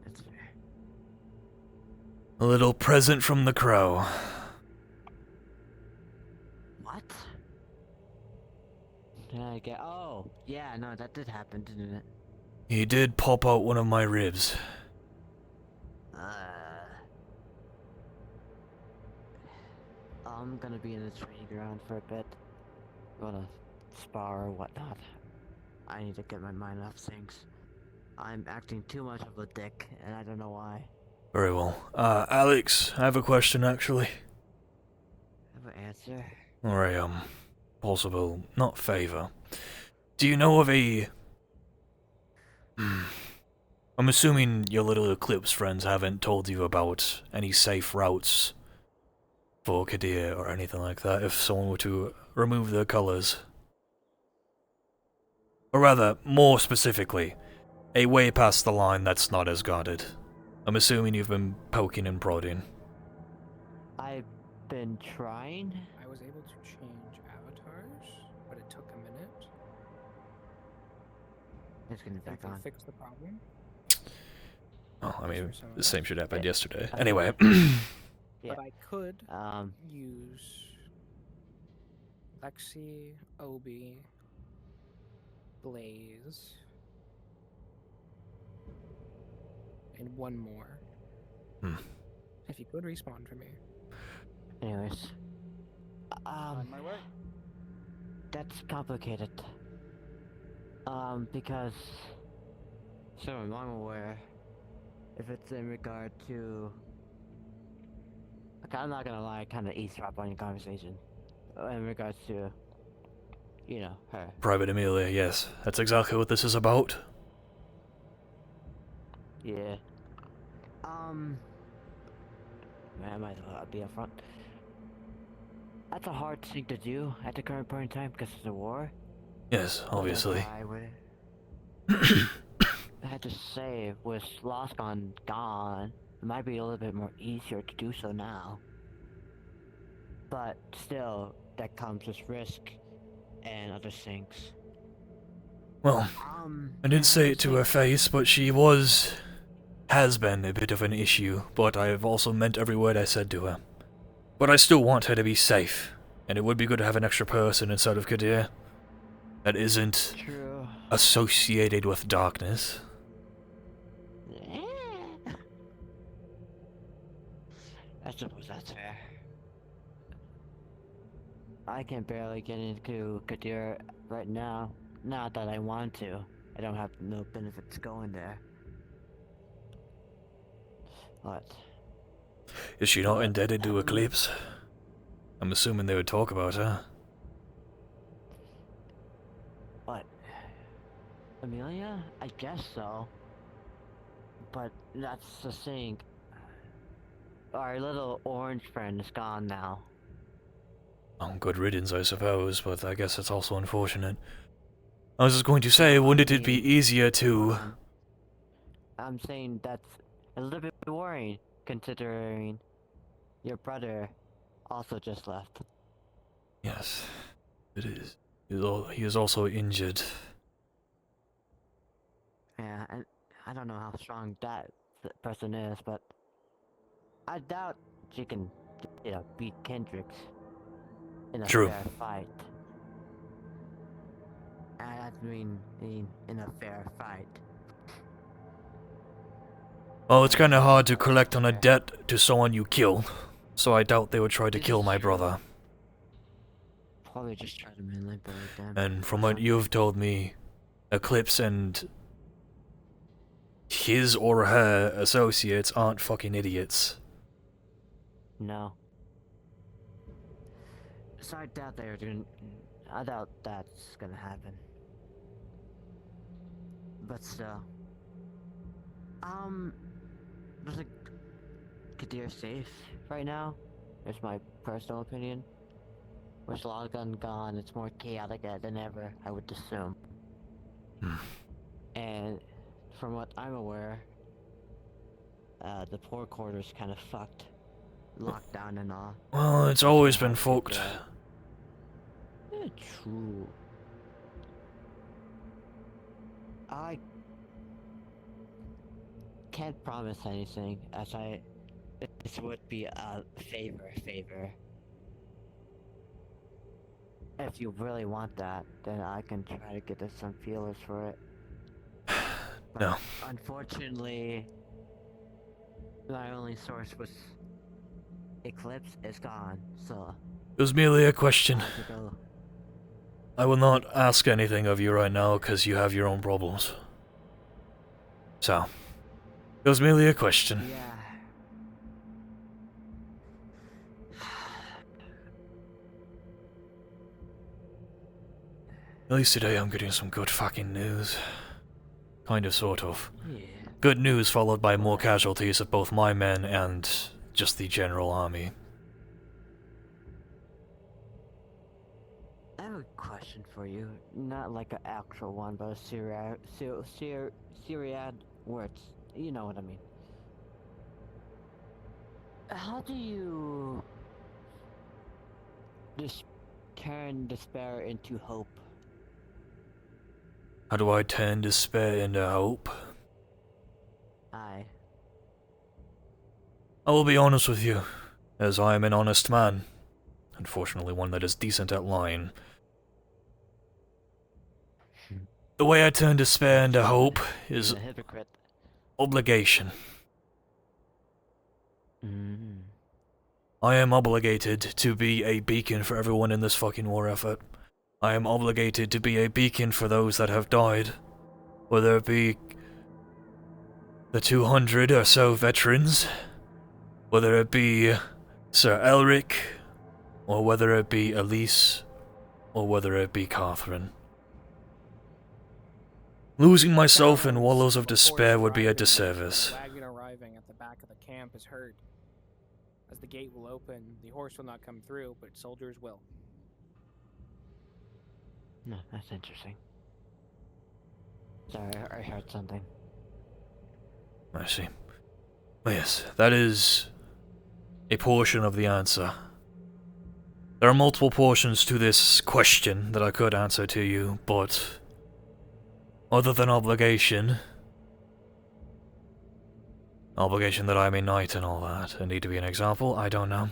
that's fair. A little present from the crow. What? Did I get... Oh, yeah, no, that did happen, didn't it? He did pop out one of my ribs. I'm gonna be in the training ground for a bit. Gonna spar or whatnot. I need to get my mind off things. I'm acting too much of a dick, and I don't know why. Very well. Alex, I have a question actually. Have an answer? Or a, possible, not favor. Do you know of a... I'm assuming your little Eclipse friends haven't told you about any safe routes for Kadir or anything like that if someone were to remove their colors. Or rather, more specifically, a way past the line that's not as guarded. I'm assuming you've been poking and prodding. I've been trying. I was able to change avatars, but it took a minute. It's gonna be back on. Fix the problem. Oh, I mean, the same shit happened Yeah. yesterday. Anyway. Yeah. But I could use Lexi, Obi, Blaze, and one more. If you could respawn for me. Anyways. On my way. That's complicated. Because... So I'm aware. If it's in regard to... Okay, I'm not gonna lie, I kinda eavesdrop on your conversation. In regards to... You know, her. Private Amelia, yes. That's exactly what this is about. Yeah. Man, I might as well be up front. That's a hard thing to do at the current point in time because of the war. Yes, obviously. I had to say, with Lost gone, it might be a little bit more easier to do so now. But still, that comes with risk and other things. Well, I didn't say it to her face, but she has been a bit of an issue, but I have also meant every word I said to her. But I still want her to be safe, and it would be good to have an extra person inside of Kadir that isn't associated with darkness. I suppose that's fair. I can barely get into Kadir right now. Not that I want to. I don't have no benefits going there. What? Is she not indebted to Eclipse? I'm assuming they would talk about her. What? Amelia? I guess so. But that's the thing. Our little orange friend is gone now. Oh, good riddance, I suppose, but I guess it's also unfortunate. I was just going to say, wouldn't it be easier to... I'm saying that's a little bit worrying, considering your brother also just left. Yes, it is. He is also injured. Yeah, and I don't know how strong that person is, but I doubt she can, beat Kendricks in a True. fair fight. I mean, in a fair fight. Well, it's kinda hard to collect on a debt to someone you killed, so I doubt they would try to kill my brother. Probably just try to manipulate them. And from what you've told me, Eclipse and his or her associates aren't fucking idiots. No. So I doubt they're doing. I doubt that's gonna happen. But still. Is Kadir safe right now? It's my personal opinion. With Lucan gone, it's more chaotic than ever, I would assume. And from what I'm aware, the poor quarter's kind of fucked. Locked down and all. Well, it's always been fucked. Yeah, true. I can't promise anything, as this would be a favor. If you really want that, then I can try to get us some feelers for it. But no. Unfortunately, my only source was Eclipse is gone, so... It was merely a question. I will not ask anything of you right now, because you have your own problems. So, it was merely a question. Yeah. At least today I'm getting some good fucking news. Kind of, sort of. Yeah. Good news followed by more casualties of both my men and just the general army. I have a question for you. Not like an actual one, but a Syriad words. You know what I mean. How do you turn despair into hope? How do I turn despair into hope? Aye. I will be honest with you, as I am an honest man. Unfortunately, one that is decent at lying. The way I turn despair into hope is a hypocrite. Obligation. Mm. I am obligated to be a beacon for everyone in this fucking war effort. I am obligated to be a beacon for those that have died. Whether it be the 200 or so veterans, whether it be Sir Elric, or whether it be Elise, or whether it be Catherine. Losing myself in wallows of despair would be a disservice. The wagon arriving at the back of the camp is heard. As the gate will open, the horse will not come through, but soldiers will. No, that's interesting. Sorry, I heard something. I see. Well, yes, that is a portion of the answer. There are multiple portions to this question that I could answer to you, but other than obligation that I'm a knight and all that, and need to be an example, I don't know.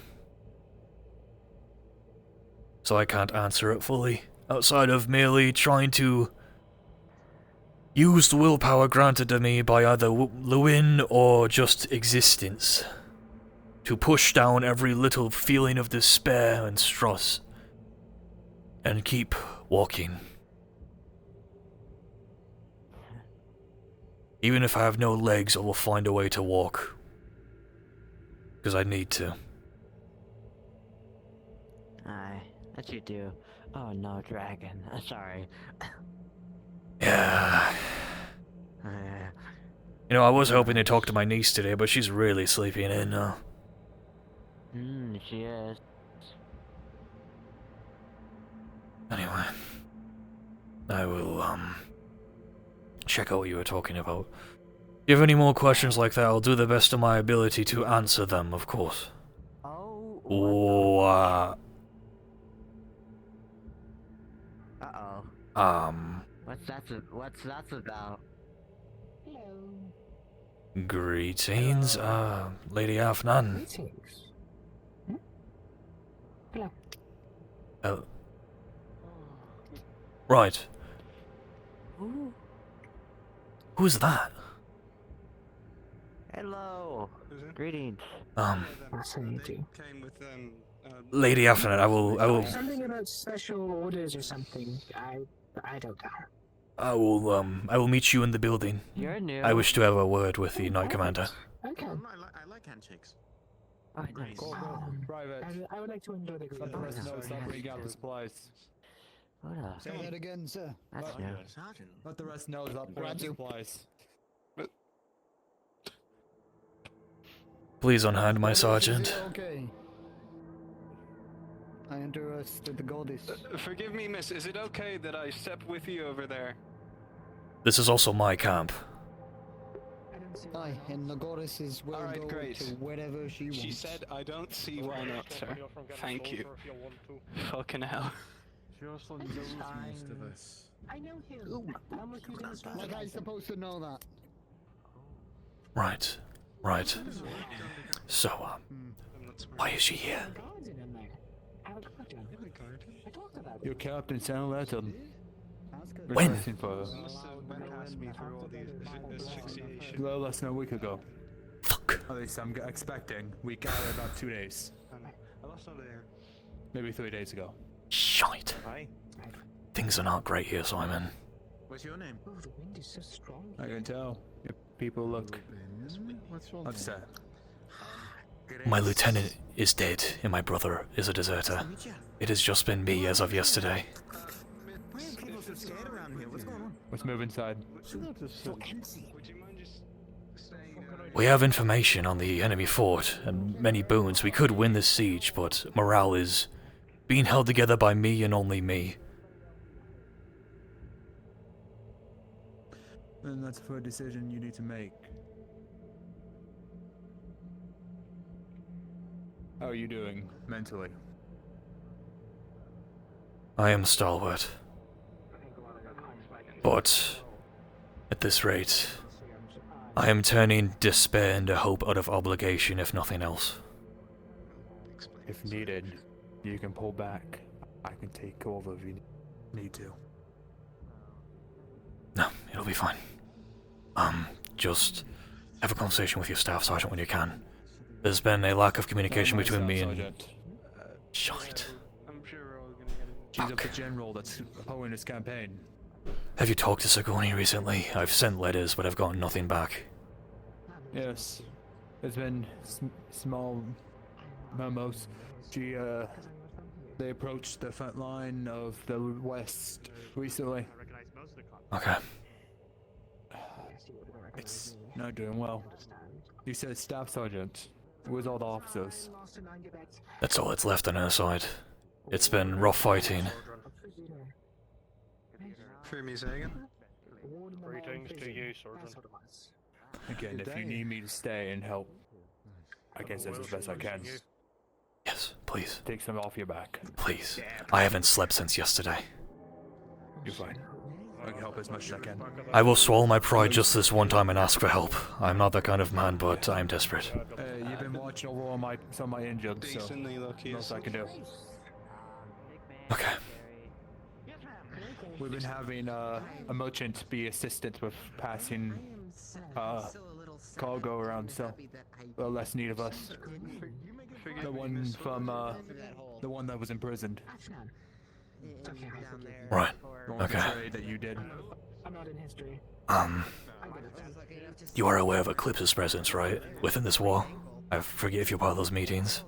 So I can't answer it fully, outside of merely trying to use the willpower granted to me by either Lucan or just existence to push down every little feeling of despair and stress and keep walking. Even if I have no legs, I will find a way to walk. Because I need to. Aye, that you do. Oh no, dragon. Sorry. Yeah. You know, I was hoping to talk to my niece today, but she's really sleeping in now. She is. Anyway. I will, check out what you were talking about. If you have any more questions like that, I'll do the best of my ability to answer them, of course. Oh. Uh-oh. What's that about? Greetings, Lady Afnan. Greetings. Hello. Oh. Right. Who's that? Hello. Greetings. Came with Lady Afnan, I will Something about special orders or something. I don't know. I will meet you in the building. You're new. I wish to have a word with the Knight Commander. Okay. I like handshakes. Oh, nice. Private. I would like to enjoy the Let the rest know stop bringing out the supplies. What up? Say that again, sir. That's new. Sergeant. Let the rest know stop bringing out the supplies. Please unhand my sergeant. Okay. I enter us to the Goldies. Forgive me, miss. Is it okay that I step with you over there? This is also my camp. Aye, and Nagoris will Alright, go great. to wherever she wants. She said, I don't see why not, sir. Thank you. Fucking hell. She also knows most of us. I know him. I'm accusing his Like I'm supposed to know that. Right. Right. So, why is she here? Your captain sent a letter. When? Requesting for her. Well, less than a week ago. Fuck. At least I'm expecting. We got it about 2 days. Maybe 3 days ago. Shite. Hi. Things are not great here, Simon. What's your name? Oh, the wind is so strong. I can tell. Your people look What's your upset. My lieutenant is dead, and my brother is a deserter. It has just been me as of yesterday. Why are people so scared around here? What's going on? Let's move inside. We have information on the enemy fort, and many boons. We could win this siege, but morale is being held together by me and only me. Then that's a decision you need to make. How are you doing mentally? I am Stalwart. But at this rate, I am turning despair into hope out of obligation, if nothing else. If needed, you can pull back. I can take over if you need to. No, it'll be fine. Just have a conversation with your staff sergeant when you can. There's been a lack of communication between me and... Shite. She's up the general that's following this campaign. Have you talked to Sigourney recently? I've sent letters, but I've gotten nothing back. Yes. There's been small memos. They approached the front line of the west recently. Okay. It's not doing well. You said staff sergeant. Where's all the officers? That's all that's left on her side. It's been rough fighting. For me, Sagan? Greetings to you, Sergeant. Again, if you need me to stay and help, I guess that's as best I can. Yes. please. Take some off your back. Please. I haven't slept since yesterday. You're fine. I can help as much as I can. I will swallow my pride just this one time and ask for help. I'm not that kind of man, but I am desperate. You've been watching over all some of my injured, so Decently lucky. what else I can do? Okay. We've been having a merchant be assistant with passing cargo around, so they're less need of us. The one from the one that was imprisoned. Right. The one Okay. betrayed that you did. I'm not in history. You are aware of Eclipse's presence, right? Within this war? I forget if you're part of those meetings.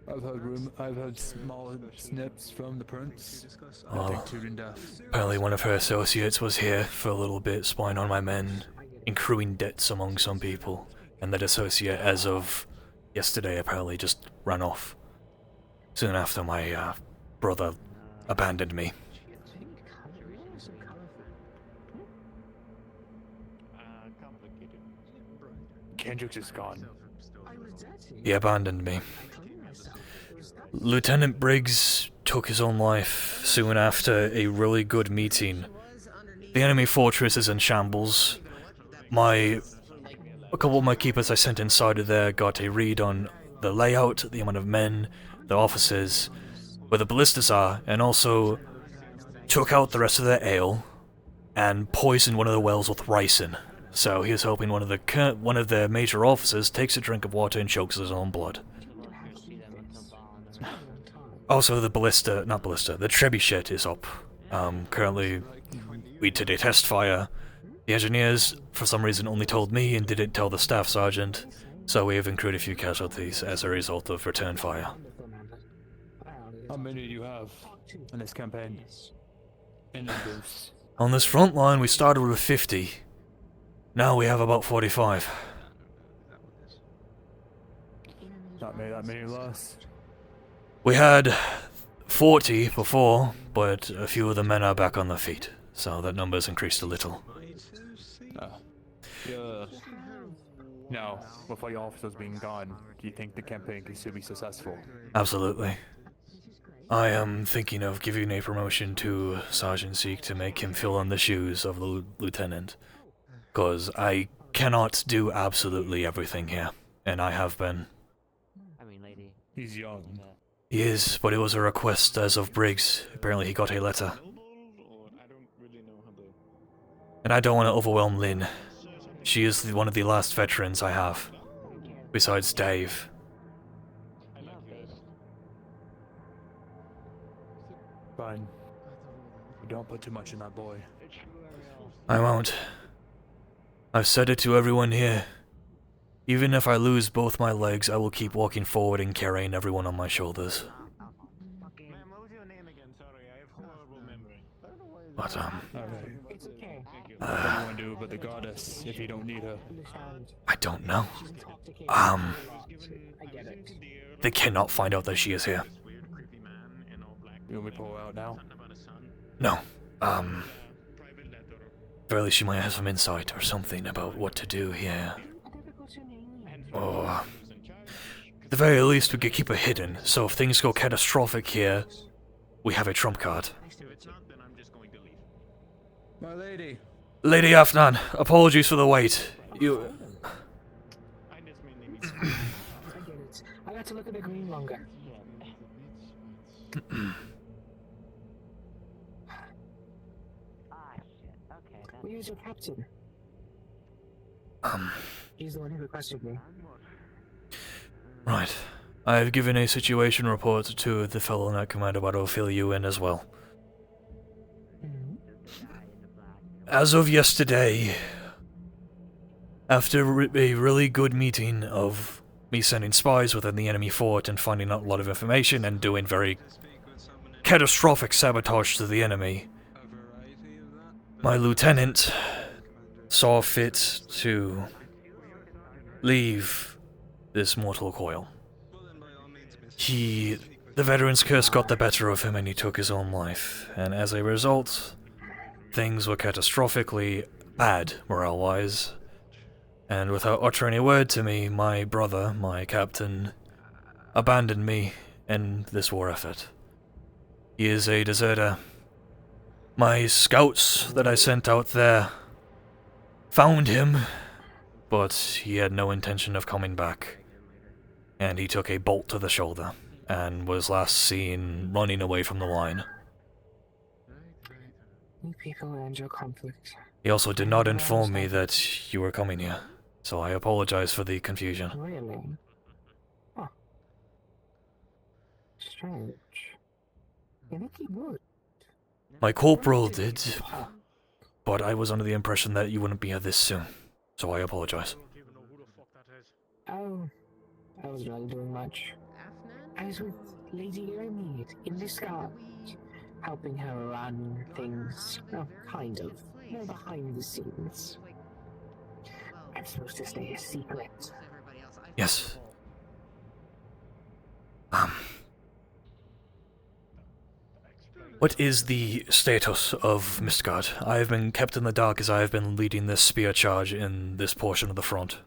I've heard small snips from the prince. I Oh. think two in death. Apparently one of her associates was here for a little bit, spying on my men, accruing debts among some people, and that associate, as of yesterday, apparently just ran off. Soon after my brother abandoned me. Kendrick is gone. He abandoned me. Lieutenant Briggs took his own life soon after a really good meeting. The enemy fortress is in shambles. A couple of my keepers I sent inside of there got a read on the layout, the amount of men, the officers, where the ballistas are, and also took out the rest of their ale and poisoned one of the wells with ricin. So he was hoping one of the major officers takes a drink of water and chokes his own blood. Also, the trebuchet is up. Currently, we did a test fire. The engineers, for some reason, only told me and didn't tell the staff sergeant, so we have incurred a few casualties as a result of return fire. How many do you have in this campaign? In numbers. On this front line, we started with 50. Now we have about 45. Not that many less. We had 40 before, but a few of the men are back on their feet, so that number's increased a little. Yeah. Now, with all your officers being gone, do you think the campaign can still be successful? Absolutely. I am thinking of giving a promotion to Sergeant Zeke to make him fill in the shoes of the lieutenant. Because I cannot do absolutely everything here, and I have been. He's young. He is, but it was a request as of Briggs. Apparently he got a letter. And I don't want to overwhelm Lynn. She is one of the last veterans I have, besides Dave. Fine. Don't put too much in that boy. I won't. I've said it to everyone here. Even if I lose both my legs, I will keep walking forward and carrying everyone on my shoulders. But, What do you want to do about the goddess if you don't need her? I don't know. They cannot find out that she is here. You want me to pull her out now? No. Barely she might have some insight or something about what to do here. Or, at the very least, we could keep her hidden, so if things go catastrophic here, we have a trump card. My lady. Lady Afnan, apologies for the wait. You... I get it. I got to look at the green longer. Where's your captain? He's the one who requested me. Right. I have given a situation report to the fellow Night Commander, but I'll fill you in as well. As of yesterday, after a really good meeting of me sending spies within the enemy fort and finding out a lot of information and doing very catastrophic sabotage to the enemy, my lieutenant saw fit to leave this mortal coil. The veteran's curse got the better of him and he took his own life, and as a result, things were catastrophically bad morale-wise. And without uttering a word to me, my brother, my captain, abandoned me in this war effort. He is a deserter. My scouts that I sent out there found him, but he had no intention of coming back. And he took a bolt to the shoulder, and was last seen running away from the line. You people end your conflict. He also did not inform me that you were coming here, so I apologize for the confusion. Really? Huh. Strange. You think he would? My corporal did, but I was under the impression that you wouldn't be here this soon, so I apologize. Oh, I was really doing much. I was with Lady Ermide in Discard, helping her run things, well, kind of, more behind the scenes. I'm supposed to stay a secret. Yes. What is the status of Mistgard? I have been kept in the dark as I have been leading this spear charge in this portion of the front.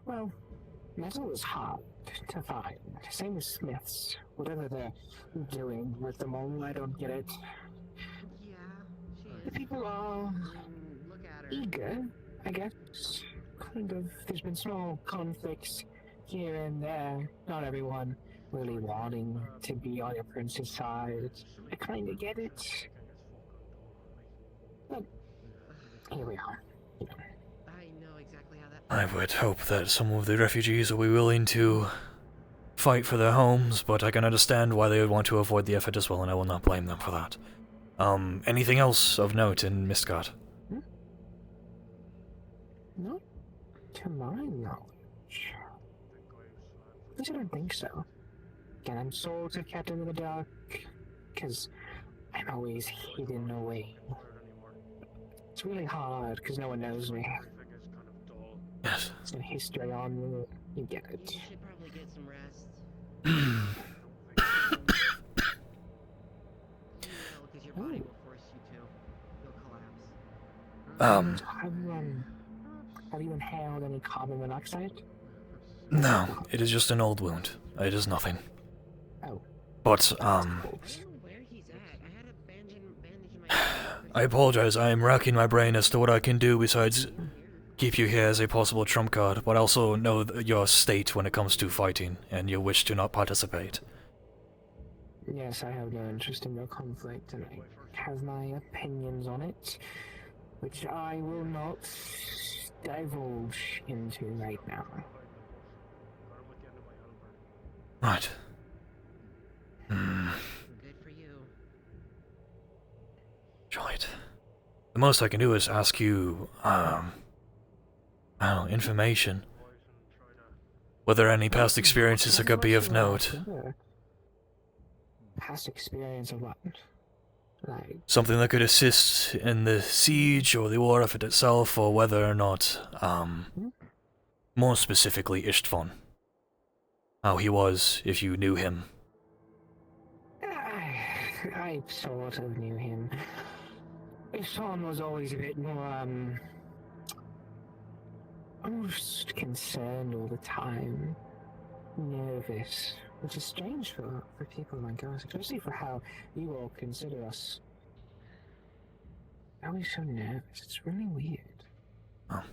Well, metal is hard to find. Same as smiths. Whatever they're doing with them all, I don't get it. The people are eager, I guess. Kind of. There's been small conflicts here and there. Not everyone really wanting to be on your prince's side. I kind of get it. But here we are. I would hope that some of the refugees will be willing to fight for their homes, but I can understand why they would want to avoid the effort as well, and I will not blame them for that. Anything else of note in Mistgard? Not to my knowledge. At least I don't think so. Again, I'm sort of kept in the dark, because I'm always hidden away. It's really hard, because no one knows me. Yes. There's no history on me. You get it. You should probably get some rest. Because your body will force you to. You'll collapse. Have you inhaled any carbon monoxide? No, it is just an old wound. It is nothing. Oh. But, I apologize, I am racking my brain as to what I can do besides keep you here as a possible trump card, but also know your state when it comes to fighting, and your wish to not participate. Yes, I have no interest in your conflict, and I have my opinions on it, which I will not divulge into right now. Right. Good for you. Right. The most I can do is ask you, information. Whether any past experiences that could be of note. Past experience of what? Like... Something that could assist in the siege or the war effort itself, or whether or not, more specifically, Ishtvan. How he was, if you knew him. I sort of knew him. Ishtvan was always a bit more, almost concerned all the time. Nervous. Which is strange for people like us, especially for how you all consider us. Always so nervous. It's really weird. Oh.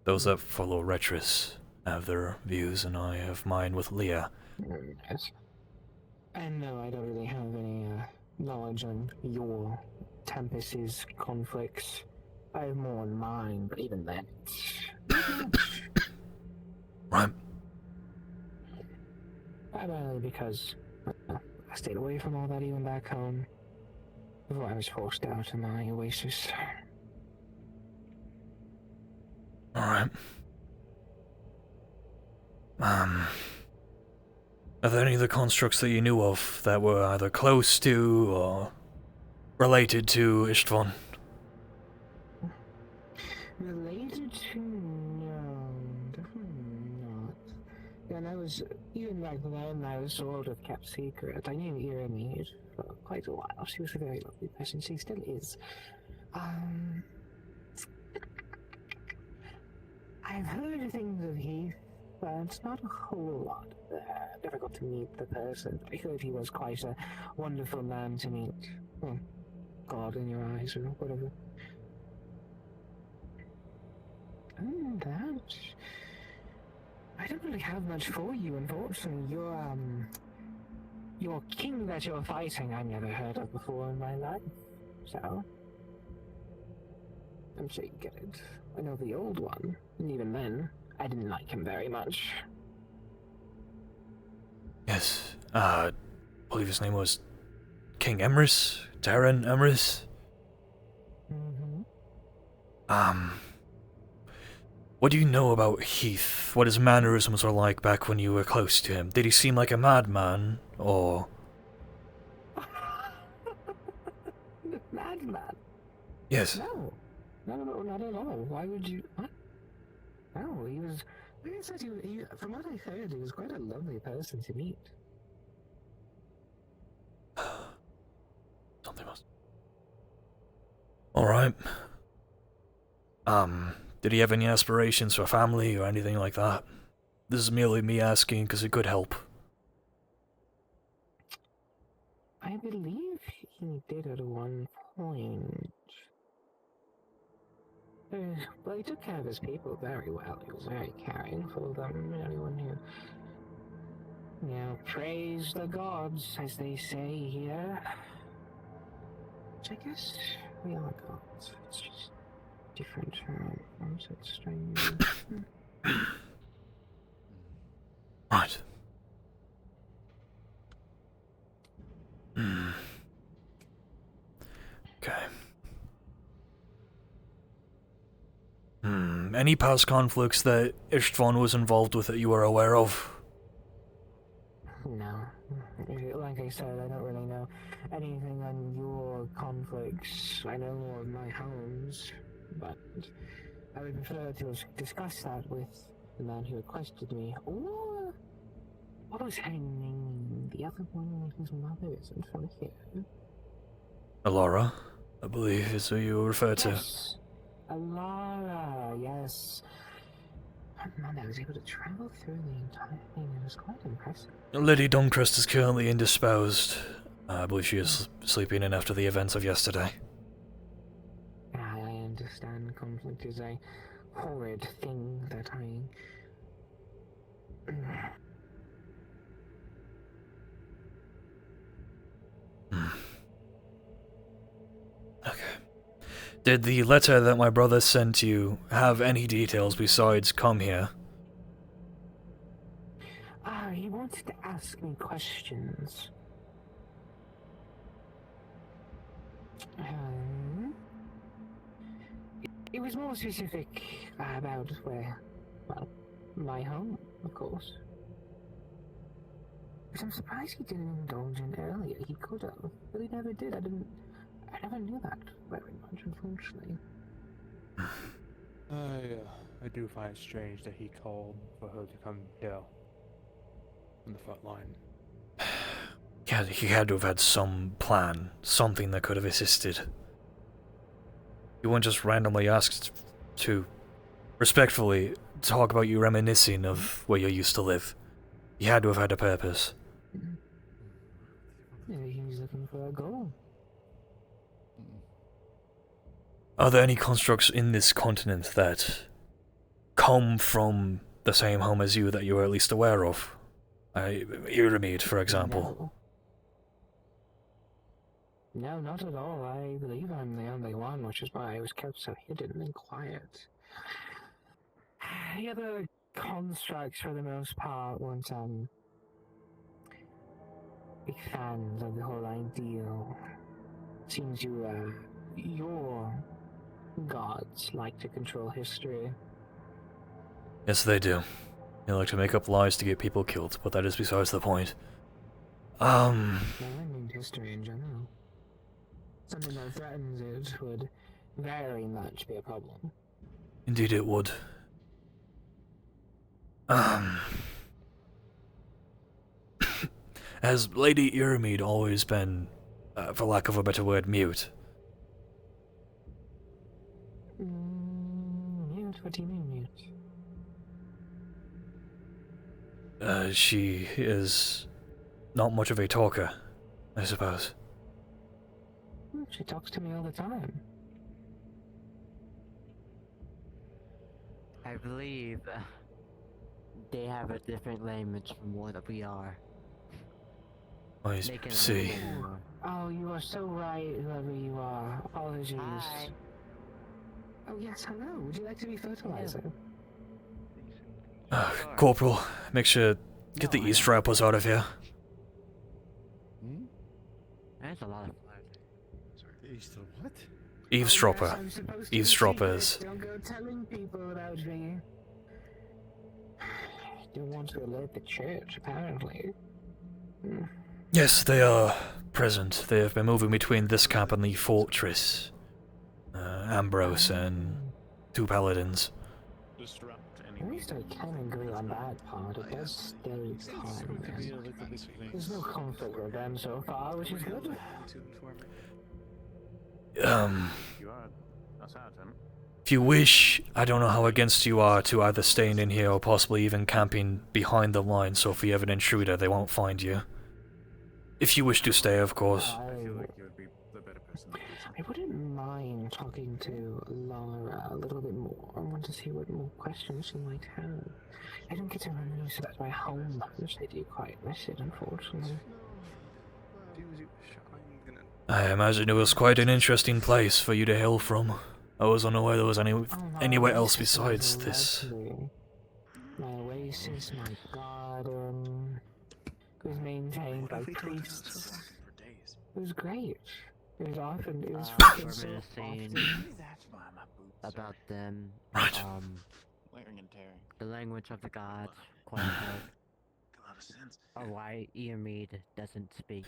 Those that follow Retris have their views, and I have mine with Leah. Yes. And no, I don't really have any knowledge on your Tempest's conflicts. I have more on mine, but even then, right. Primarily because I stayed away from all that even back home before I was forced out of my oasis. Alright. Are there any of the constructs that you knew of that were either close to or related to Ishtvan? Related to? No, definitely not. And I was, even back then, I was sort of kept secret. I knew Ermide for quite a while. She was a very lovely person. She still is. I've heard things of Heath, but it's not a whole lot. Never got to meet the person. I heard he was quite a wonderful man to meet. Well, God in your eyes or whatever. And that... I don't really have much for you, unfortunately. Your king that you're fighting I've never heard of before in my life. So... I'm sure you get it. I know the old one, and even then, I didn't like him very much. Yes, I believe his name was King Emrys? Darren Emrys? What do you know about Heath? What his mannerisms were like back when you were close to him? Did he seem like a madman, or...? Madman? Yes. No, not at all. Why would you... What? No, he was... Like I said, from what I heard, he was quite a lovely person to meet. Something else. Alright. Did he have any aspirations for family or anything like that? This is merely me asking because it could help. I believe he did at one point. Well, he took care of his people very well. He was very caring for them. Anyone who, praise the gods, as they say here. Which I guess we are gods. It's just different terms. It's strange. Right. Okay. Any past conflicts that Ishtvan was involved with that you were aware of? No. Like I said, I don't really know anything on your conflicts. I know more of my home's, but I would prefer to discuss that with the man who requested me, or what was her name? The other one whose mother isn't from here. Alara, I believe is who you refer to. Yes. Alara, yes. Man, I was able to travel through the entire thing. It was quite impressive. Lady Duncrest is currently indisposed. I believe she is sleeping in after the events of yesterday. I understand conflict is a horrid thing that Okay. Did the letter that my brother sent you have any details besides come here? He wanted to ask me questions. It was more specific about my home, of course. But I'm surprised he didn't indulge in earlier. He could have, but he never did. I never knew that very much, unfortunately. I do find it strange that he called for her to come here on the front line. Yeah, he had to have had some plan, something that could have assisted. You weren't just randomly asked to, respectfully, talk about you reminiscing of where you used to live. He had to have had a purpose. Maybe he was looking for a goal. Are there any constructs in this continent that come from the same home as you that you are at least aware of? Iramid, for example. No, not at all. I believe I'm the only one, which is why I was kept so hidden and quiet. The other constructs, for the most part, weren't big fans of the whole ideal. Seems your gods like to control history. Yes, they do. They like to make up lies to get people killed, but that is besides the point. I mean history in general. Something that threatens it would very much be a problem. Indeed it would. Has Lady Iramid always been, for lack of a better word, mute? Mute? What do you mean mute? She is not much of a talker, I suppose. She talks to me all the time. I believe they have a different language from what we are. I They can see. understand more. Oh, you are so right, whoever you are. Apologies. Hi. Oh yes, hello. Would you like to be fertilizer? Corporal, make sure get the eavesdroppers out of here. There's a lot of What? Eavesdropper. Oh, yes, I'm supposed to be Eavesdroppers. secret. Don't go telling people about me. Don't want to alert the church, apparently. Yes, they are present. They have been moving between this camp and the fortress. Ambrose and 2 paladins. At least I can agree on that part. It does stay calm. There's no conflict with them so far, which is good. If you wish, I don't know how against you are to either staying in here or possibly even camping behind the line, so if we have an intruder, they won't find you. If you wish to stay, of course. I wouldn't mind talking to Laura a little bit more. I want to see what more questions she might have. I don't get to run most of that my home, which I do quite miss it, unfortunately. I imagine it was quite an interesting place for you to hail from. I was unaware there was anywhere else besides this. My oasis, my garden, it was maintained by priests. It was great. It was often, it was fucking so often. about them. Right. Wearing and tearing. The language of the gods, quite good. Or why Earmead doesn't speak,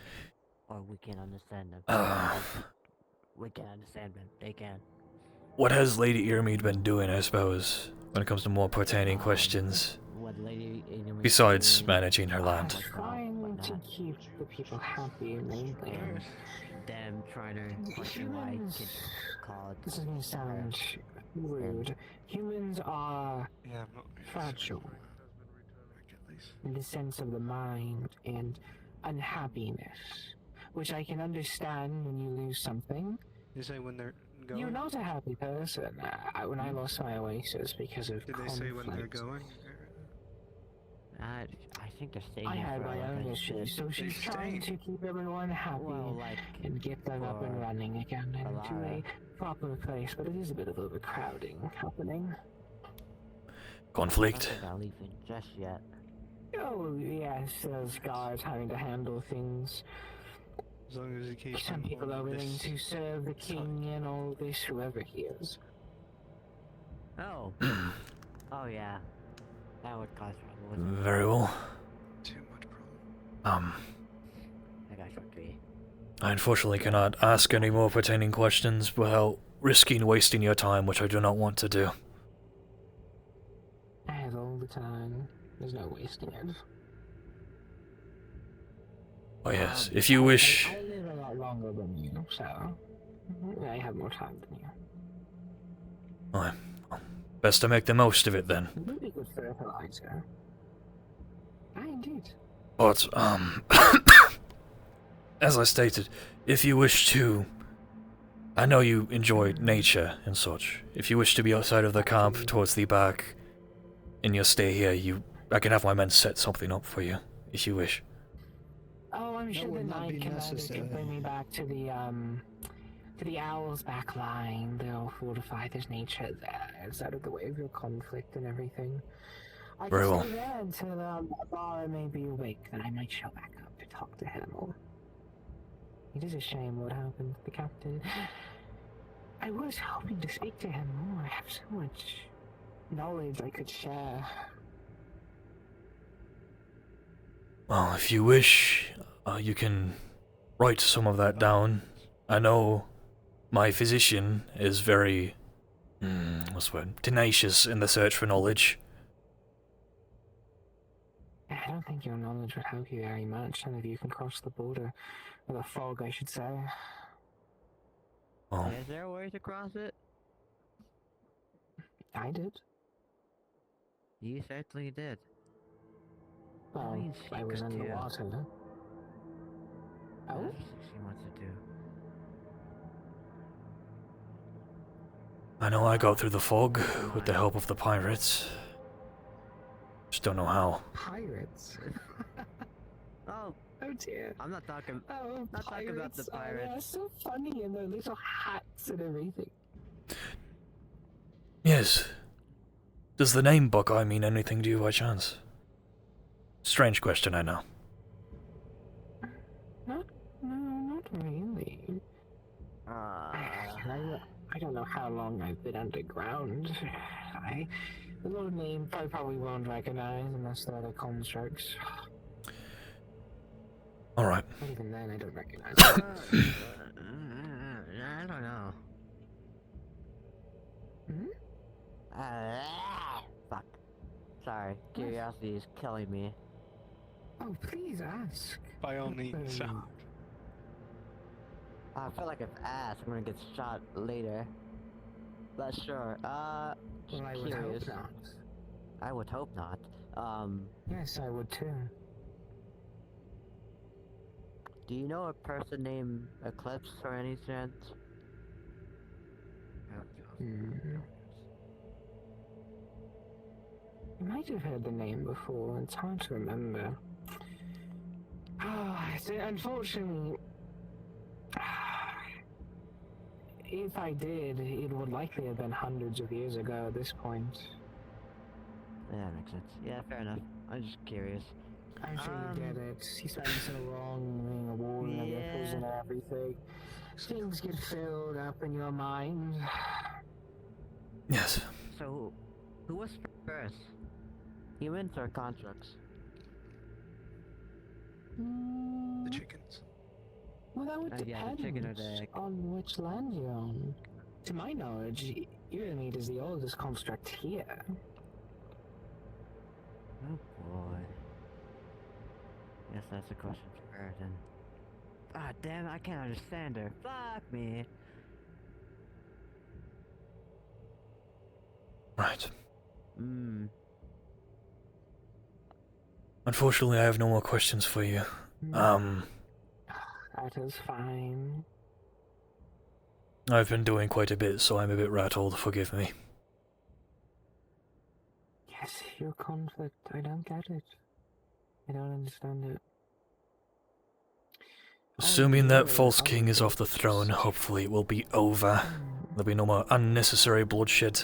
or we can understand them. We can understand them. They can. What has Lady Earmead been doing, I suppose, when it comes to more pertaining questions? What Lady Earmead Besides managing her land. Trying to keep the people happy mainly. Them trying to question why kids called. This is gonna sound rude. Humans are fragile in the sense of the mind and unhappiness, which I can understand when you lose something. You say when they're going? You're not a happy person. When I lost my oasis because of Did conflict, they say when they're going? I think they're staying I here had for my like own a- issues, so she's trying to keep everyone happy Well, like, and get them up and for running again into a proper place, but it is a bit of overcrowding happening. Conflict. I'm not leaving just yet. Oh, yes, those guards having to handle things. As long as you keep Some people are willing to serve the king and all this, whoever he is. Oh. Oh yeah. That would cause trouble. Very well. Too much problem. I got your key. I unfortunately cannot ask any more pertaining questions without risking wasting your time, which I do not want to do. I have all the time. There's no wasting it. Oh yes, if you wish... I live a lot longer than you, so I have more time than you. Well, best to make the most of it then. You would be good fertilizer. Ah, indeed. But, as I stated, if you wish to... I know you enjoy nature and such. If you wish to be outside of the camp towards the back, in your stay here, I can have my men set something up for you, if you wish. Oh, I'm sure the would not be Knight Commander necessary. can bring me back to the Owl's back line. They'll fortify this nature there. It's out of the way of your conflict and everything. I Very can well. stay there until Barra may be awake, then I might show back up to talk to him. Or it is a shame what happened to the captain. I was hoping to speak to him more. I have so much knowledge I could share. Well, if you wish, you can write some of that down. I know my physician is very, what's the word, tenacious in the search for knowledge. I don't think your knowledge would help you very much. None of you can cross the border. Or the fog, I should say. Oh, Is there a way to cross it? I did. You certainly did. Well, means she I was could too. underwater. That's Oh? what she wants to do. I know I got through the fog with the help of the pirates. Just don't know how. Pirates? Oh, Oh dear. I'm not talking. Oh, Not talking about the pirates. Oh, they're pirates. so funny in their little hats and everything. Yes. Does the name Buckeye mean anything to you by chance? Strange question, I know. No, not really. I don't know how long I've been underground. The little name I probably won't recognize unless they're the constructs. Alright. But even then, I don't recognize it. I don't know. Fuck. Sorry, curiosity is killing me. Oh, please ask. By all means. I feel like if I ask, I'm gonna get shot later. But sure, Well, I would curious. hope not. I would hope not. Yes, I would too. Do you know a person named Eclipse or any chance? I might have heard the name before. It's hard to remember. Unfortunately, if I did, it would likely have been hundreds of years ago at this point. Yeah, that makes sense. Yeah, fair enough. I'm just curious. I'm sure you get it. You spend so long being a warrior, you're prison and everything. Things get filled up in your mind. Yes. So, who was first? Humans or constructs? The chickens. Well, that would Yeah, the depend chicken or the egg. on which land you're on. To my knowledge, Uranid is the oldest construct here. Oh boy. Guess that's a question for her then. Ah, damn, I can't understand her. Fuck me. Right. Unfortunately, I have no more questions for you. That is fine. I've been doing quite a bit, so I'm a bit rattled, forgive me. Yes, your conflict. I don't get it. I don't understand it. Assuming that False King is off the throne, hopefully it will be over. There'll be no more unnecessary bloodshed.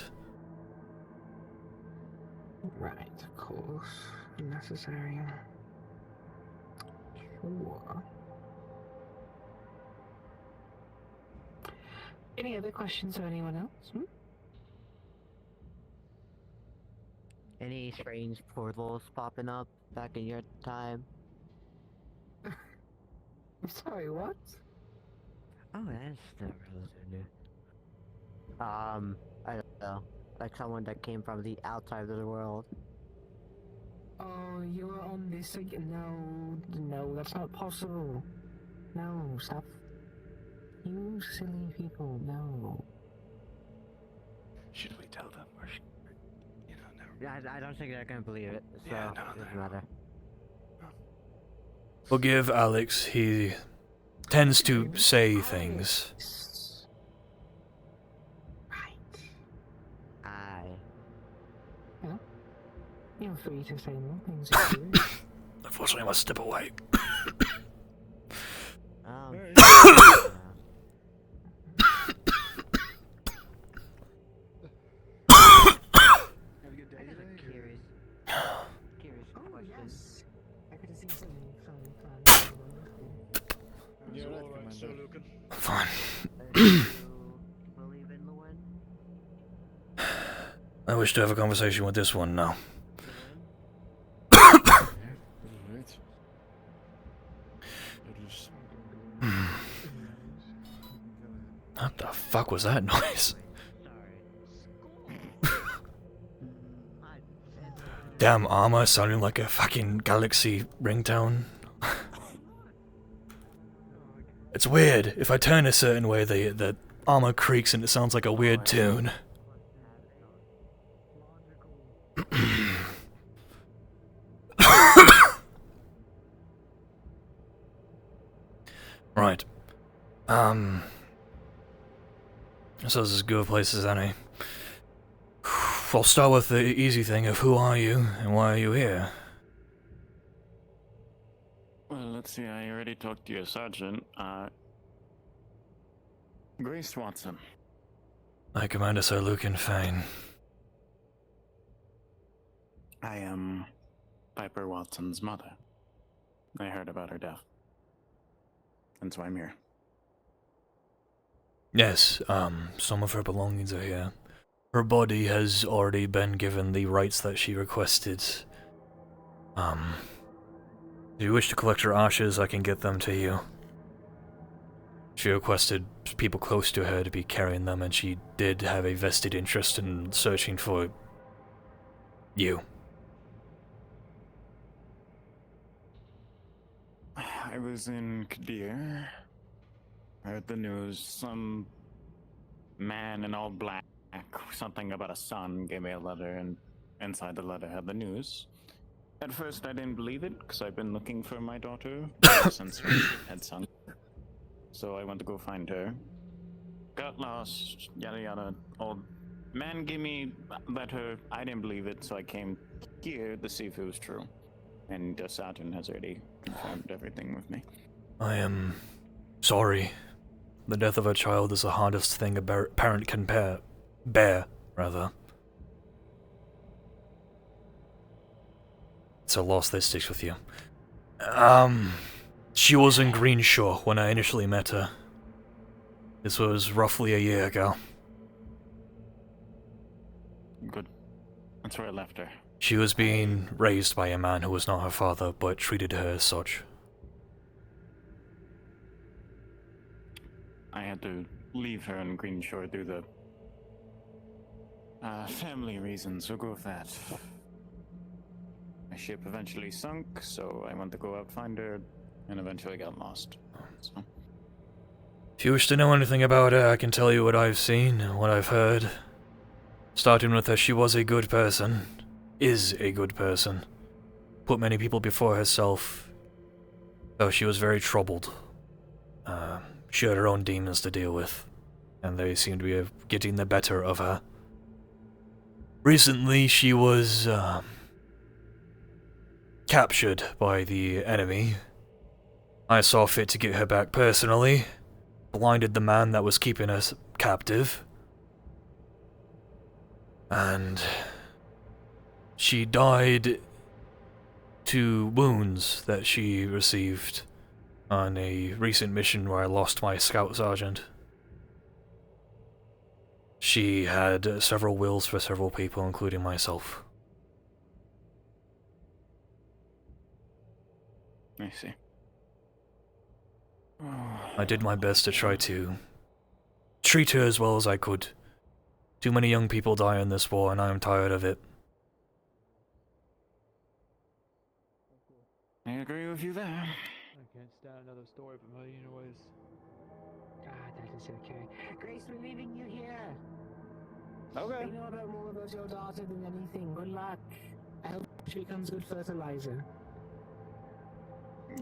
Right, of course. Necessary. Sure. Any other questions of anyone else? Any strange portals popping up back in your time? I'm sorry, what? Oh, that's still relatively new. I don't know. Like someone that came from the outside of the world. Oh, you're on this again? No, that's not possible. No, stop. You silly people, no. Should we tell them or should we, never? Yeah, I don't think they're gonna believe it, so Yeah, it doesn't matter. Forgive Alex, he tends to say things. Yeah. You're free to say more things if you wish. Unfortunately, I must step away. So, Lucan. Fine. I wish to have a conversation with this one now. What the fuck was that noise? Damn armor sounding like a fucking Galaxy ringtone. It's weird. If I turn a certain way, the armor creaks and it sounds like a weird tune. Right. So this is as good a place as any. I'll start with the easy thing of who are you and why are you here? Well, let's see, I already talked to your sergeant. Grace Watson. I Commander Sir Lucan Fayne. I am Piper Watson's mother. I heard about her death. And so I'm here. Yes, some of her belongings are here. Her body has already been given the rites that she requested. If you wish to collect her ashes, I can get them to you. She requested people close to her to be carrying them, and she did have a vested interest in searching for you. I was in Kadir. Heard the news. Some man in all black, something about a son, gave me a letter, and inside the letter had the news. At first I didn't believe it, because I've been looking for my daughter since her ship had sunk. So I went to go find her. Got lost, yada yada. Old man gave me a letter. I didn't believe it, so I came here to see if it was true. And the sergeant has already confirmed everything with me. I am sorry. The death of a child is the hardest thing a parent can bear, rather. It's a loss that sticks with you. She was in Greenshore when I initially met her. This was roughly a year ago. Good. That's where I left her. She was being raised by a man who was not her father, but treated her as such. I had to leave her in Greenshore due to family reasons. We'll go with that. My ship eventually sunk, so I went to go out find her, and eventually got lost. So. If you wish to know anything about her, I can tell you what I've seen, what I've heard. Starting with her, she was a good person. Is a good person. Put many people before herself. Though she was very troubled. She had her own demons to deal with, and they seemed to be getting the better of her. Recently, she was captured by the enemy. I saw fit to get her back personally, blinded the man that was keeping us captive, and she died to wounds that she received on a recent mission where I lost my scout sergeant. She had several wills for several people, including myself. I see. I did my best to try to treat her as well as I could. Too many young people die in this war, and I am tired of it. I agree with you there. I can't stand another story from her, anyways. Ah, that is okay. Grace, we're leaving you here. Okay. We know about more about your daughter than anything. Good luck. I hope she becomes good fertilizer.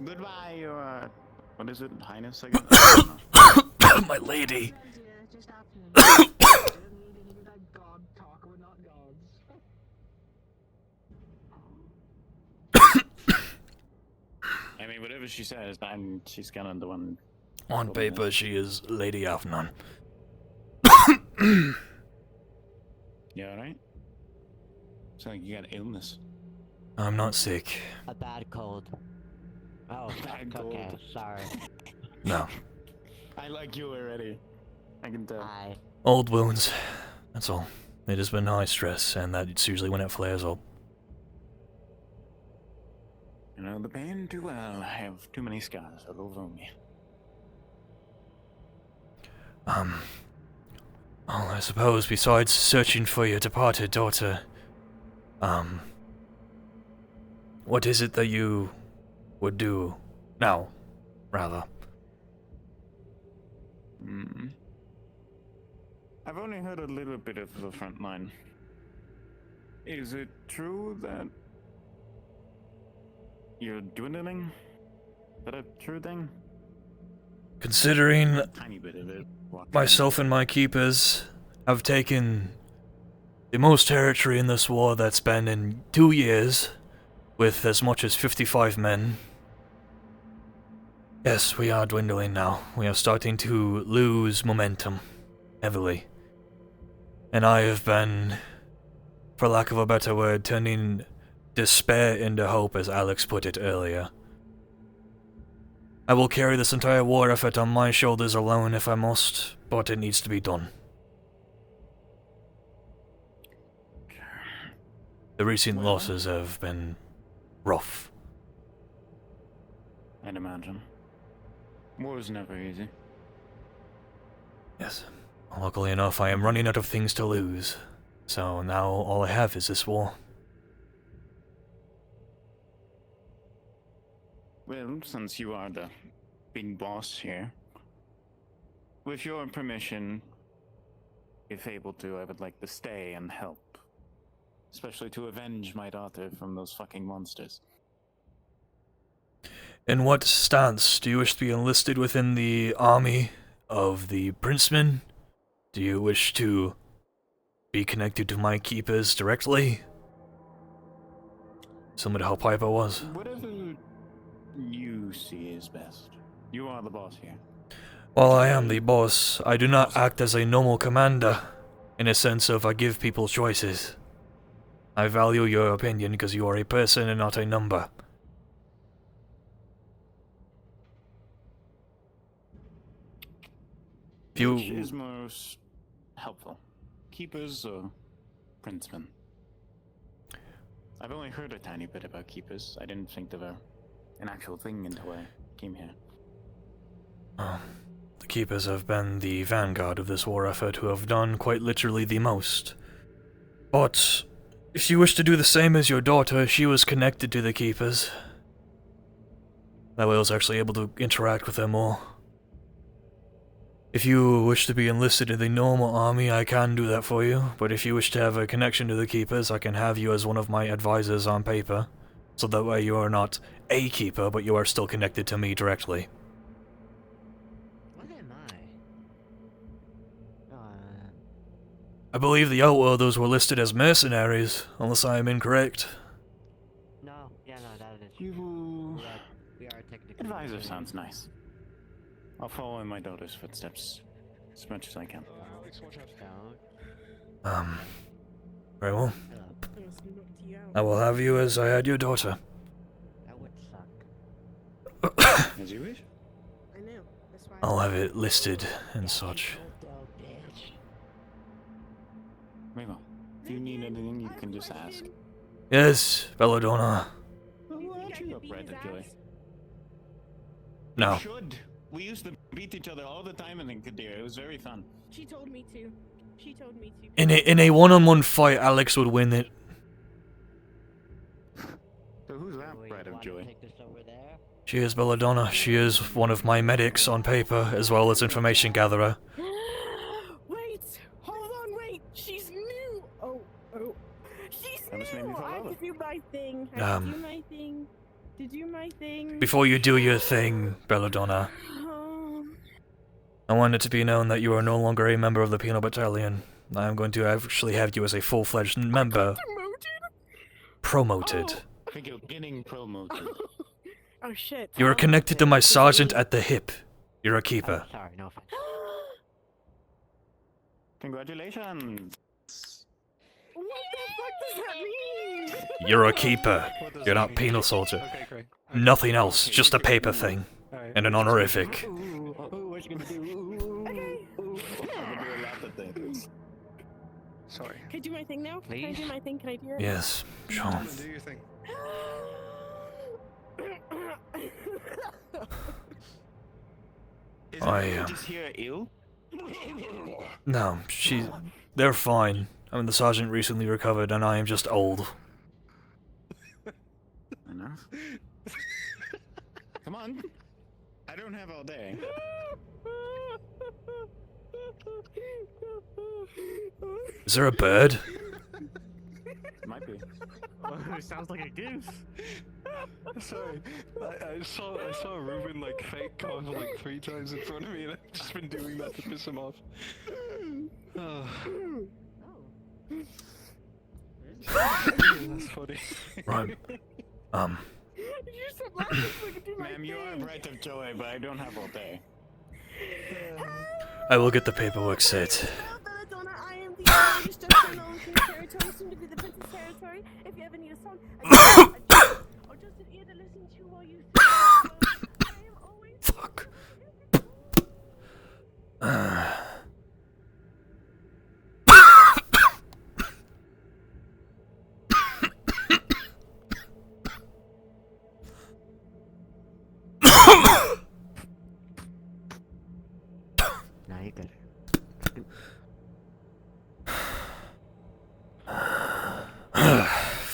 Goodbye, your what is it, Highness again? My lady. I mean, whatever she says, she's kind of the one. On paper, she is Lady Afnan. You alright? Sounds like you got illness. I'm not sick. A bad cold. Oh, Bad that's okay. cold. Sorry. No. I like you already. I can tell. Hi. Old wounds. That's all. It has been high stress, and that's usually when it flares up. You know the pain too well. I have too many scars all over me. Well, I suppose besides searching for your departed daughter, what is it that you would do now, rather? I've only heard a little bit of the front line. Is it true that you're dwindling? Is that a true thing? Considering Tiny bit of it. myself and my keepers have taken the most territory in this war that's been in 2 years, with as much as 55 men. Yes, we are dwindling now. We are starting to lose momentum, heavily. And I have been, for lack of a better word, turning despair into hope, as Alex put it earlier. I will carry this entire war effort on my shoulders alone if I must, but it needs to be done. The recent losses have been rough. I'd imagine. War is never easy. Yes. Luckily enough, I am running out of things to lose. So now all I have is this war. Well, since you are the big boss here, with your permission, if able to, I would like to stay and help. Especially to avenge my daughter from those fucking monsters. In what stance? Do you wish to be enlisted within the army of the princemen? Do you wish to be connected to my keepers directly? Similar to how Piper was. Whatever you see is best. You are the boss here. While I am the boss, I do not act as a normal commander, in a sense of I give people choices. I value your opinion because you are a person and not a number. Which is most helpful? Keepers or princemen? I've only heard a tiny bit about keepers. I didn't think they were an actual thing until I came here. The keepers have been the vanguard of this war effort, who have done quite literally the most. But if you wish to do the same as your daughter, she was connected to the keepers. That way I was actually able to interact with them more. If you wish to be enlisted in the normal army, I can do that for you, but if you wish to have a connection to the keepers, I can have you as one of my advisors on paper, so that way you are not a keeper, but you are still connected to me directly. What am I? I believe the Outworlders were listed as mercenaries, unless I am incorrect. No, yeah, no, that is. You... We are technically. Advisor sounds nice. I'll follow in my daughter's footsteps as much as I can. Very well. I will have you as I had your daughter. That would suck. As you wish. I know. That's why. I'll have it listed and such. Very well. If you need anything, you can just ask. Yes, Belladonna. Upright of joy. No. You should. We used to beat each other all the time in Kadir. It was very fun. She told me to. She told me to. In a one-on-one fight, Alex would win it. So who's that bride of joy? She is Belladonna. She is one of my medics on paper, as well as information gatherer. Wait! Hold on, wait! She's new! Oh. She's new! I have to do my thing. I have to do my thing. To do my thing. Before you do your thing, Belladonna, I want it to be known that you are no longer a member of the Penal Battalion. I am going to actually have you as a full-fledged member. Promoted. I think you're getting promoted. Oh shit. You are connected to my sergeant at the hip. You're a keeper. Sorry, no offense. Congratulations. What the fuck does that mean? You're a keeper. You're not penal soldier. Okay, great. Nothing else, just a paper thing. And an honorific. What you gonna do? Sorry. Can I do my thing now? Can I do my thing? Can I do it? Yes, sure. Do your thing. Just here ill? No, they're fine. I mean, the sergeant recently recovered, and I am just old. Enough. Come on. I don't have all day. Is there a bird? Might be. It sounds like a goose. Sorry, I saw Ruben like fake cough like 3 times in front of me, and I've just been doing that to piss him off. Oh. That's funny. Right. You stop laughing so I can do my Ma'am, you are thing. bright of joy, but I don't have all day. I will get the paperwork set. Belladonna, I am the oldest just in all King's territory, soon to be the Princess territory. If you ever need a song, or just an ear to listen to while you sleep, I am always. Fuck. No, you're good.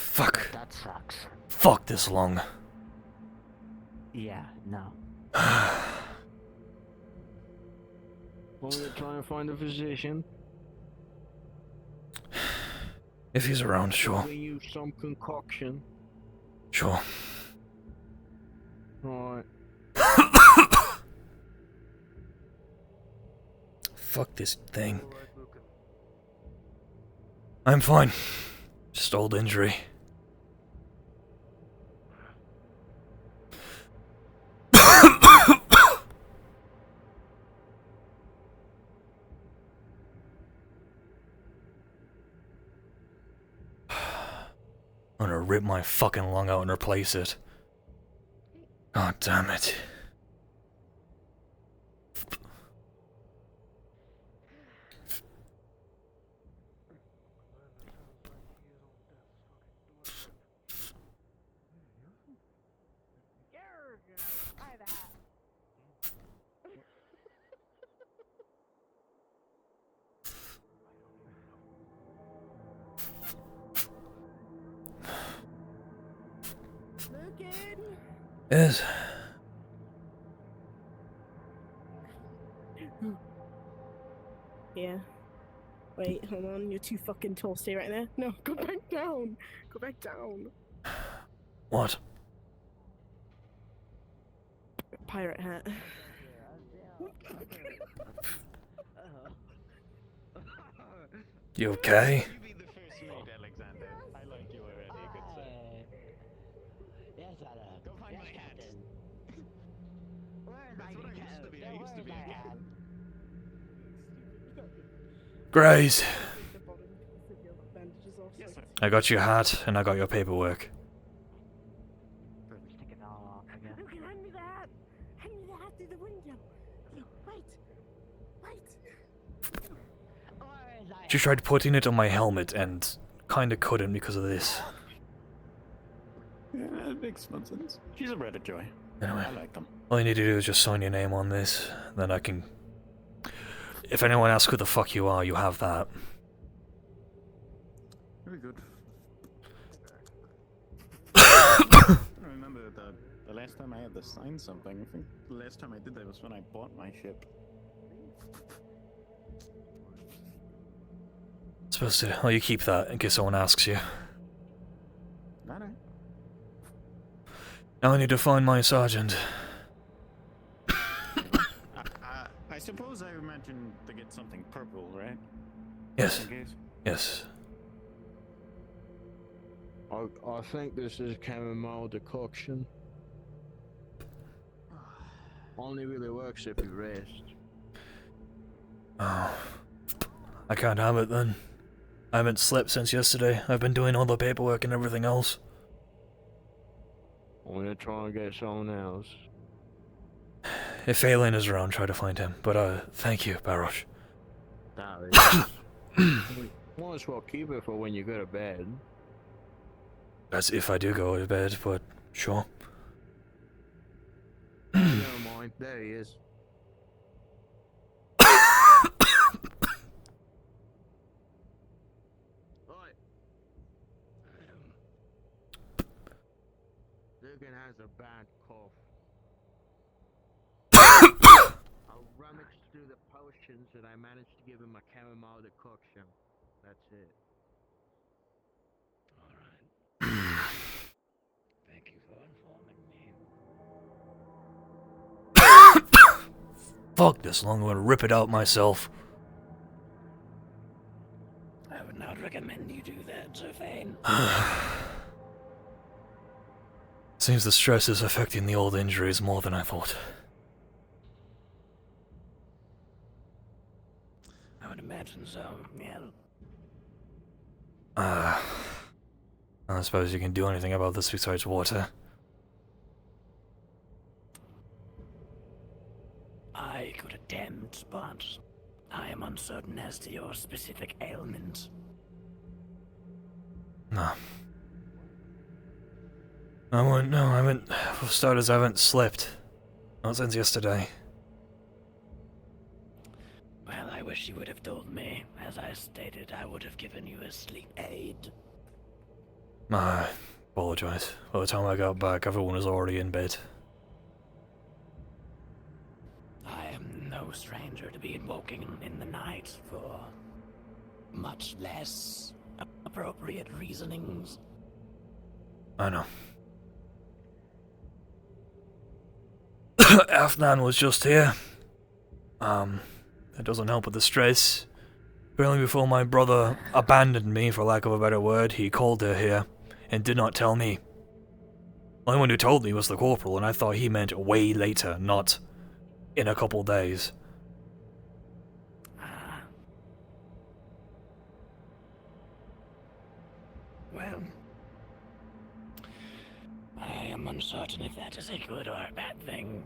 Fuck. That sucks. Fuck this long. Yeah, no. Want me to try and find a physician? If he's around, sure. Giving you some concoction. Sure. Alright. Fuck this thing. I'm fine. Just old injury. I'm gonna rip my fucking lung out and replace it. God damn it. I have a hat. Lucan. Yes. Yeah. Wait, hold on. You're too fucking tall. Stay right there. No, go back down. Go back down. What? Pirate hat. You okay? You be the first mate, Alexander. I like you already, good sir. Yes, Adam. Go find my hat. Where is That's what I used to be. I used to be a cat. Grace, Yes, sir. I got your hat and I got your paperwork. Stick it all off again. Lucan, hand me the hat. Hand me the hat through the window. No, wait. Wait. She tried putting it on my helmet and kinda couldn't because of this. Yeah, that makes fun sense. She's a bread of joy. Anyway, I like them. all you need to do is just sign your name on this, then I can... If anyone asks who the fuck you are, you have that. Very good. I remember the last time I had to sign something. I think the last time I did that was when I bought my ship. Supposed to... Oh, you keep that in case someone asks you. Alright. Now I need to find my sergeant. I suppose I imagine to get something purple, right? Yes. In case. Yes. I think this is chamomile decoction. Only really works if you rest. Oh. I can't have it then. I haven't slept since yesterday. I've been doing all the paperwork and everything else. I'm gonna try and get someone else. If Fayne is around, try to find him. But, thank you, Barosh. That is. Might as well keep it for when you go to bed. That's if I do go to bed, but sure. Never mind. There he is. Right. Lucan has a bad cough. I'll rummage through the potions and I managed to give him a chamomile decoction. That's it. Thank you for informing me. Fuck this long, I'm gonna rip it out myself. I would not recommend you do that, Sir Fayne. Seems the stress is affecting the old injuries more than I thought. I would imagine so, yeah. I suppose you can do anything about this besides water. I could attempt, but I am uncertain as to your specific ailment. No. I haven't, for starters, I haven't slept. Not since yesterday. Well, I wish you would have told me. As I stated, I would have given you a sleep aid. I apologize. By the time I got back, everyone was already in bed. I am no stranger to being woken in the night for much less appropriate reasonings. I know. Afnan was just here. That doesn't help with the stress. Apparently before my brother abandoned me, for lack of a better word, he called her here and did not tell me. The only one who told me was the corporal, and I thought he meant way later, not in a couple days. Well, I am uncertain if that is a good or a bad thing.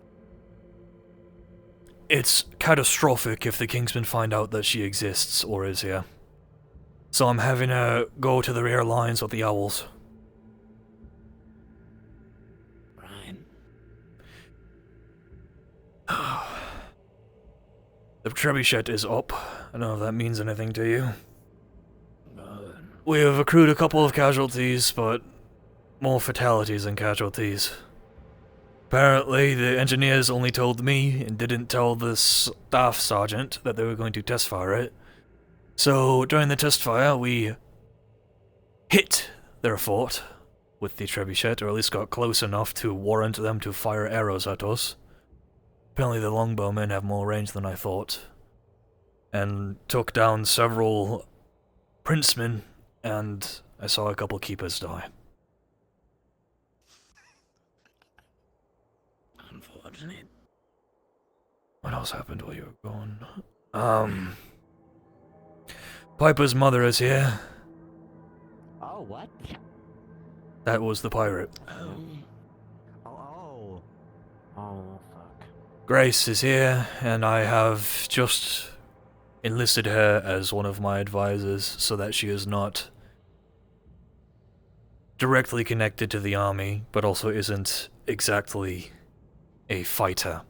It's catastrophic if the Kingsmen find out that she exists or is here. So I'm having to go to the rear lines with the owls. Ryan. The trebuchet is up. I don't know if that means anything to you. We have accrued a couple of casualties, but more fatalities than casualties. Apparently, the engineers only told me and didn't tell the staff sergeant that they were going to test fire it. So, during the test fire, we hit their fort with the trebuchet, or at least got close enough to warrant them to fire arrows at us. Apparently the longbowmen have more range than I thought. And took down several princemen, and I saw a couple keepers die. Unfortunate. What else happened while you were gone? Piper's mother is here. Oh, what? That was the pirate. Oh, fuck. Grace is here, and I have just enlisted her as one of my advisors so that she is not directly connected to the army, but also isn't exactly a fighter.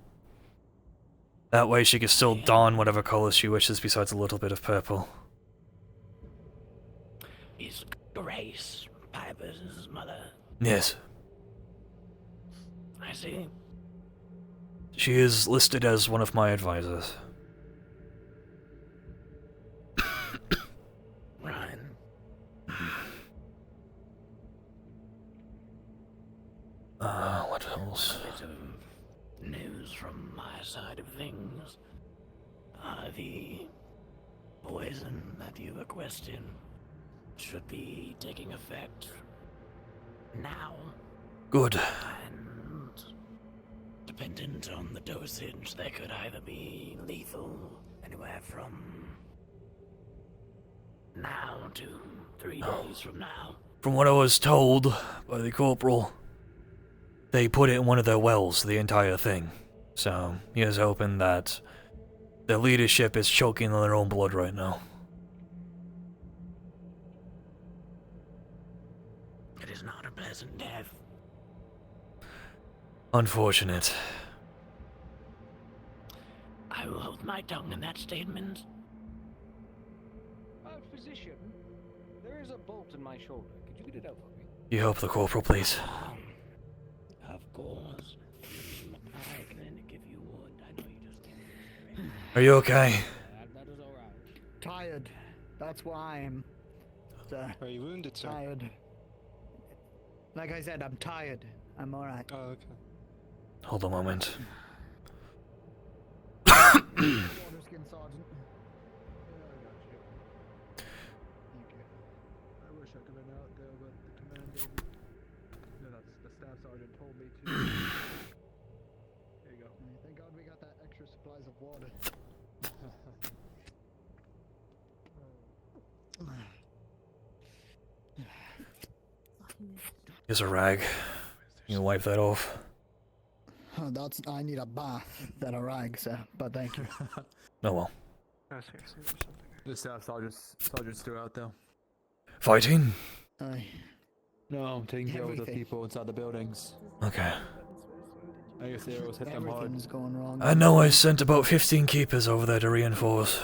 That way she can still don whatever colors she wishes besides a little bit of purple. Is Grace Piper's mother? Yes. I see. She is listed as one of my advisors. Ryan. What else? A bit of news from my side of things. The poison that you requested should be taking effect now. Good. And dependent on the dosage, they could either be lethal anywhere from now to 3 days from now. From what I was told by the corporal, they put it in one of their wells, the entire thing. So, he is hoping that the leadership is choking on their own blood right now. It is not a pleasant death. Unfortunate. I will hold my tongue in that statement. Physician, there is a bolt in my shoulder. Could you get it out for me? You help the corporal, please. Of course. I can give you wood. I know you just can't. Are you okay? That is alright. Tired. That's why I'm. Are you wounded, sir? Tired. Like I said, I'm tired. I'm alright. Oh, okay. Hold a moment. Waterskin Sergeant. I wish I could have been out there, but the commander, no, that's the staff sergeant told me to. There you go. Thank God we got that extra supplies of water. Here's a rag. You can wipe that off. Oh, I need a bath, then a rag, sir. But thank you. Oh well. The staff sergeant's still out there. Fighting? Aye. No, I'm taking care of the Everything. people inside the buildings. Okay. I guess the arrows hit them hard. Everything's going wrong. I know I sent about 15 keepers over there to reinforce.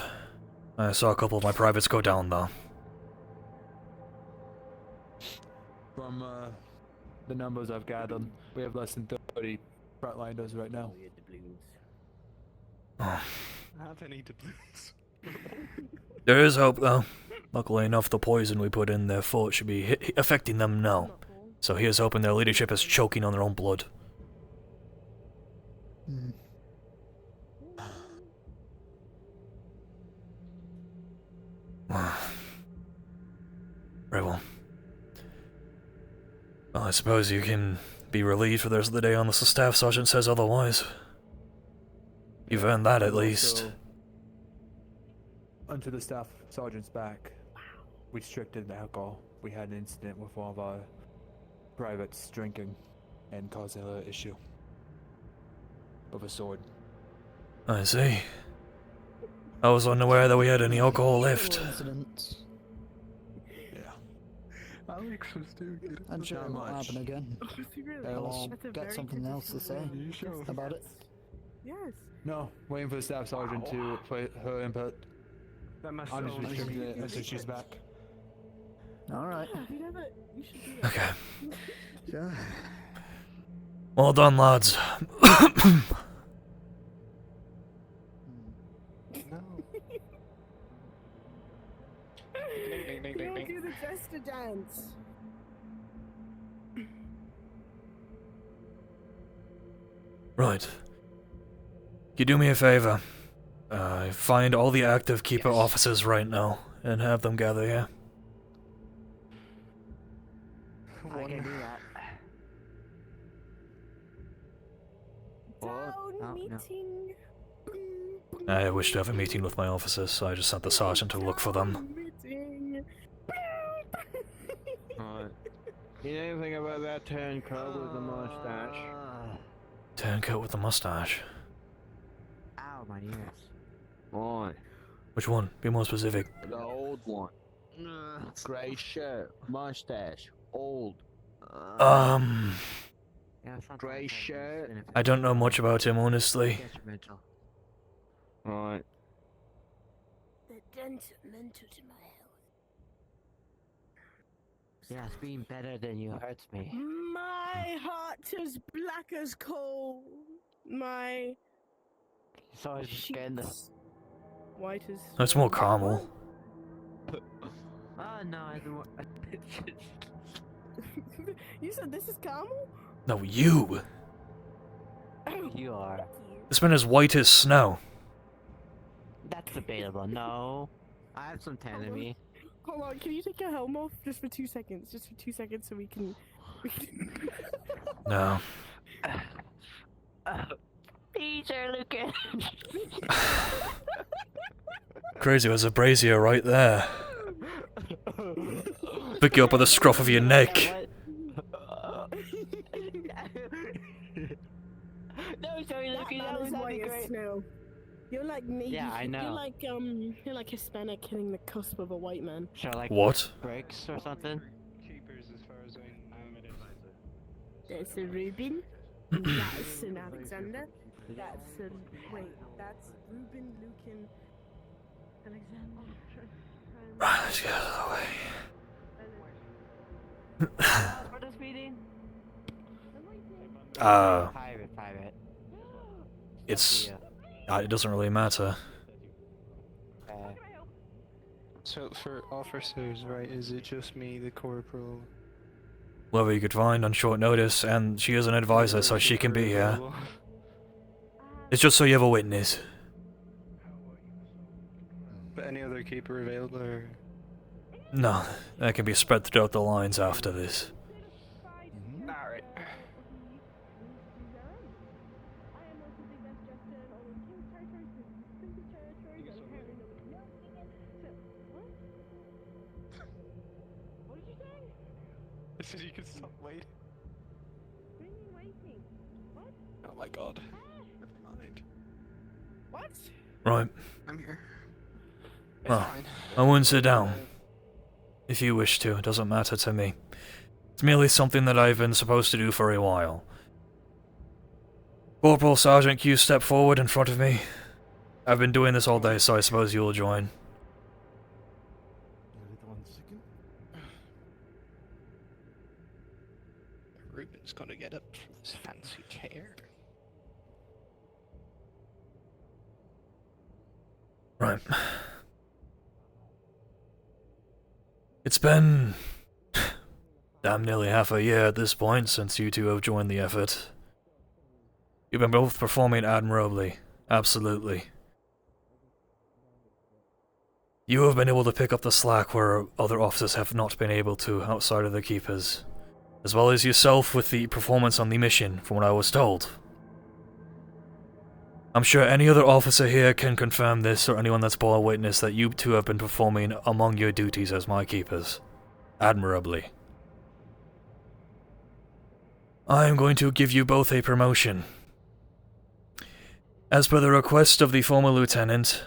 I saw a couple of my privates go down though. From the numbers I've gathered, we have less than 30 frontliners right now. Oh. Have any doubloons? There is hope though. Luckily enough, the poison we put in their fort should be affecting them now. So here's hoping their leadership is choking on their own blood. Very well. Well, I suppose you can be relieved for the rest of the day unless the staff sergeant says otherwise. You've earned that at least. Onto the staff sergeant's back, we restricted the alcohol. We had an incident with one of our privates drinking and caused an issue of a sword. I see. I was unaware that we had any alcohol left. Alex was doing it. I'm sure it won't happen again. I'll get something else to say about it. Yes. No, waiting for the staff sergeant for her input. That must I'm just only restricting be it until she's back. Alright. Okay. Yeah. Well done, lads. Don't do the jester dance. Right. You do me a favor. Find all the active keeper officers right now and have them gather here. I can do that. Town meeting. I wish to have a meeting with my officers, so I just sent the sergeant to look for them. Meeting. Alright. You know anything about that turncoat with the mustache? Turncoat with the mustache. Ow, my ears. Why? Which one? Be more specific. The old one. Gray shirt, mustache, old. Gray shirt. I don't know much about him, honestly. Right. Detrimental to my health. Yeah, being better than you hurts me. My heart is black as coal. My So I just getting this. white as. That's more caramel. Oh no, I don't want. You said this is caramel? No, you! You are. It's been as white as snow. That's debatable. No. I have some tan in me. Hold on, can you take your helm off just for 2 seconds? Just for 2 seconds so we can. No. Teacher, Lucan. Crazy, there's a brazier right there. Pick you up by the scruff of your neck. No, sorry, Lucan. That was white as snow. You're like maybe. Yeah, I know. You're like Hispanic hitting the cusp of a white man. Sure, like What? Breaks or something. Keepers, as far as I know, it is. That's a Reuben. That's an Alexander. That's a wait. That's Reuben, Lucan, Alexander. Right, let's get out of the way. For this meeting. Private. It doesn't really matter. So for officers, right? Is it just me, the corporal, whoever you could find on short notice, and she is an advisor, so she can be here. It's just so you have a witness. But any other keeper available, or? No, that can be spread throughout the lines after this. Alright. I said you could stop waiting. Oh my god. Never mind. What? Right. I'm here. Well, I won't sit down. If you wish to, it doesn't matter to me. It's merely something that I've been supposed to do for a while. Corporal Sergeant Q, step forward in front of me. I've been doing this all day, so I suppose you'll join. Ruben's gonna get up from this fancy chair. Right. It's been damn nearly half a year at this point since you two have joined the effort. You've been both performing admirably, absolutely. You have been able to pick up the slack where other officers have not been able to outside of the Keepers, as well as yourself with the performance on the mission, from what I was told. I'm sure any other officer here can confirm this, or anyone that's bore witness that you two have been performing among your duties as my keepers. Admirably. I am going to give you both a promotion. As per the request of the former lieutenant,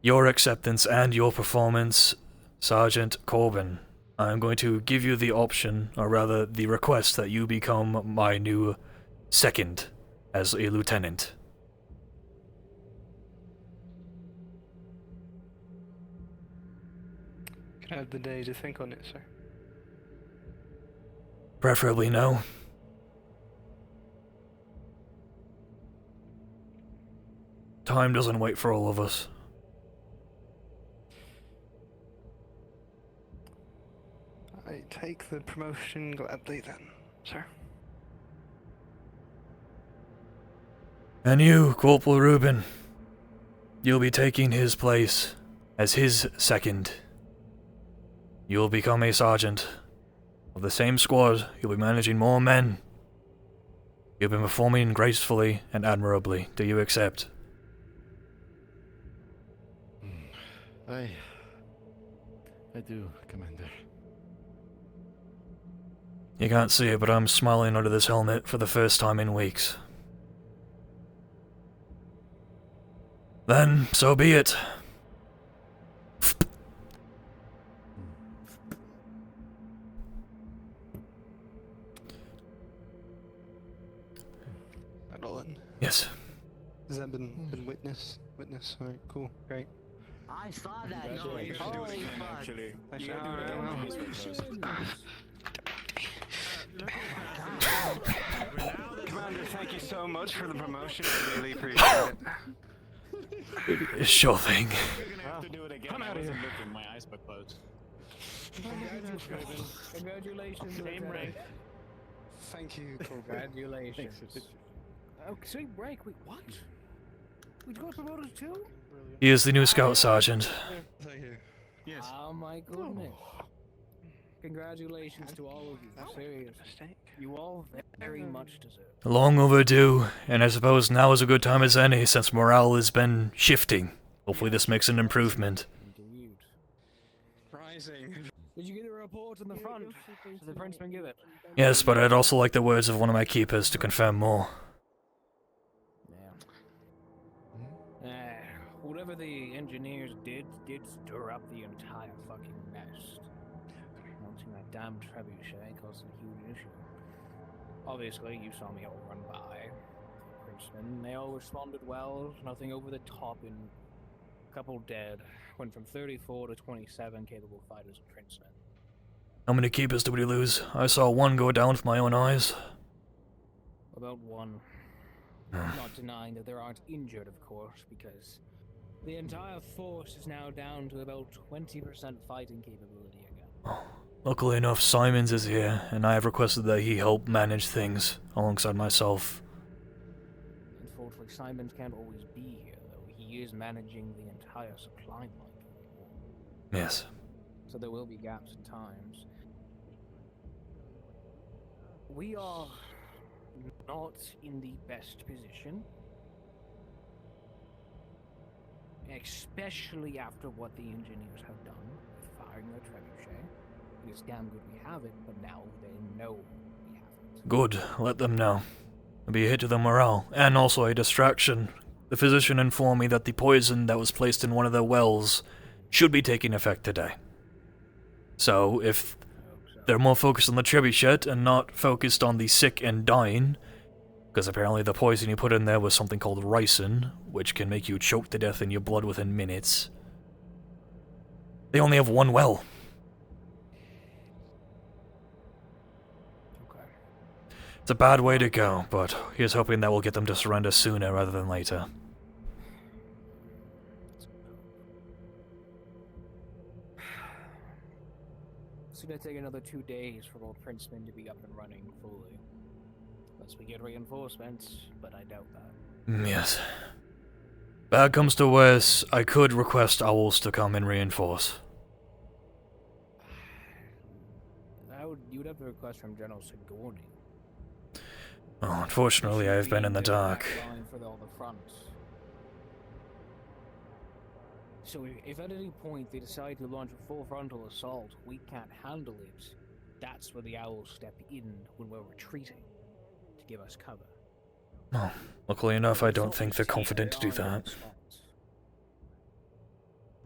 your acceptance and your performance, Sergeant Corbin, I am going to give you the option, or rather the request, that you become my new second as a lieutenant. Can I have the day to think on it, sir? Preferably no. Time doesn't wait for all of us. I take the promotion gladly then, sir. And you, Corporal Reuben, you'll be taking his place as his second. You'll become a sergeant of the same squad. You'll be managing more men. You've been performing gracefully and admirably. Do you accept? I do, Commander. You can't see it, but I'm smiling under this helmet for the first time in weeks. Then, so be it. Nolan. Yes. Has that been witnessed? Witness? Alright, cool, great. I saw that. No, you should do it again, actually. Commander, thank you so much for the promotion. I really appreciate it. Sure thing. Have to do it again. I wasn't looking. My eyes were closed. Congratulations. Same rank. Thank you, Congratulations. Oh, same rank. Wait, what? We got promoted too? He is the new scout sergeant. Yes. Oh my goodness. Congratulations to all of you. Seriously. You all very much deserve. Long overdue, and I suppose now is a good time as any since morale has been shifting. Hopefully this makes an improvement. Rising. Did you get a report in the front? Did the Frenchman give it? Yes, but I'd also like the words of one of my keepers to confirm more. Whatever the engineers did stir up the entire fucking nest. Launching that damn trebuchet caused a huge issue. Obviously, you saw me all run by. Princeton, they all responded well, nothing over the top, and a couple dead. Went from 34 to 27 capable fighters in Princeton. How many keepers did we lose? I saw one go down with my own eyes. About one. Not denying that there aren't injured, of course, because the entire force is now down to about 20% fighting capability again. Luckily enough, Simons is here, and I have requested that he help manage things alongside myself. Unfortunately, Simons can't always be here, though. He is managing the entire supply line. Yes. So there will be gaps in times. We are not in the best position. Especially after what the engineers have done, firing their trebuchet. It is damn good we have it, but now they know we have it. Good, let them know. It'll be a hit to their morale, and also a distraction. The physician informed me that the poison that was placed in one of their wells should be taking effect today. So, if they're more focused on the trebuchet and not focused on the sick and dying, because apparently the poison you put in there was something called ricin, which can make you choke to death in your blood within minutes. They only have one well. Okay. It's a bad way to go, but here's hoping that will get them to surrender sooner rather than later. It's gonna take another 2 days for Lord Princeman to be up and running fully. Unless we get reinforcements, but I doubt that. Yes. Bad comes to worse, I could request owls to come and reinforce. You'd have to request from General Sigourney. Well, unfortunately, I've been in the dark. For all the fronts. So if at any point they decide to launch a full frontal assault, we can't handle it. That's where the owls step in when we're retreating, to give us cover. Well, luckily enough, I don't think they're confident to do that.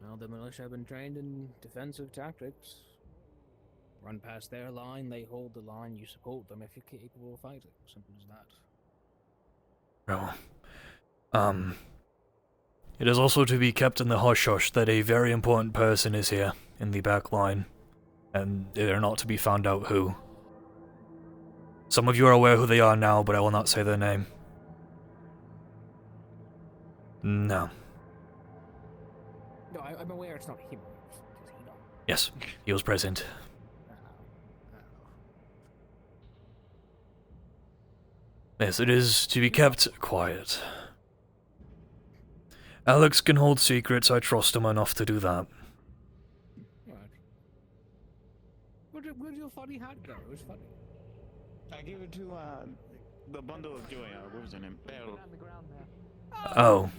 Well, the militia have been trained in defensive tactics. Run past their line, they hold the line, you support them if you're capable of fighting. Simple as that. Well, it is also to be kept in the hush-hush that a very important person is here, in the back line, and they are not to be found out who. Some of you are aware who they are now, but I will not say their name. No. No, I'm aware it's not him. Yes, he was present. Yes, it is to be kept quiet. Alex can hold secrets, I trust him enough to do that. Where'd your funny hat go? It was funny. I gave it to, the bundle of joy, what was her name? Belle. Oh.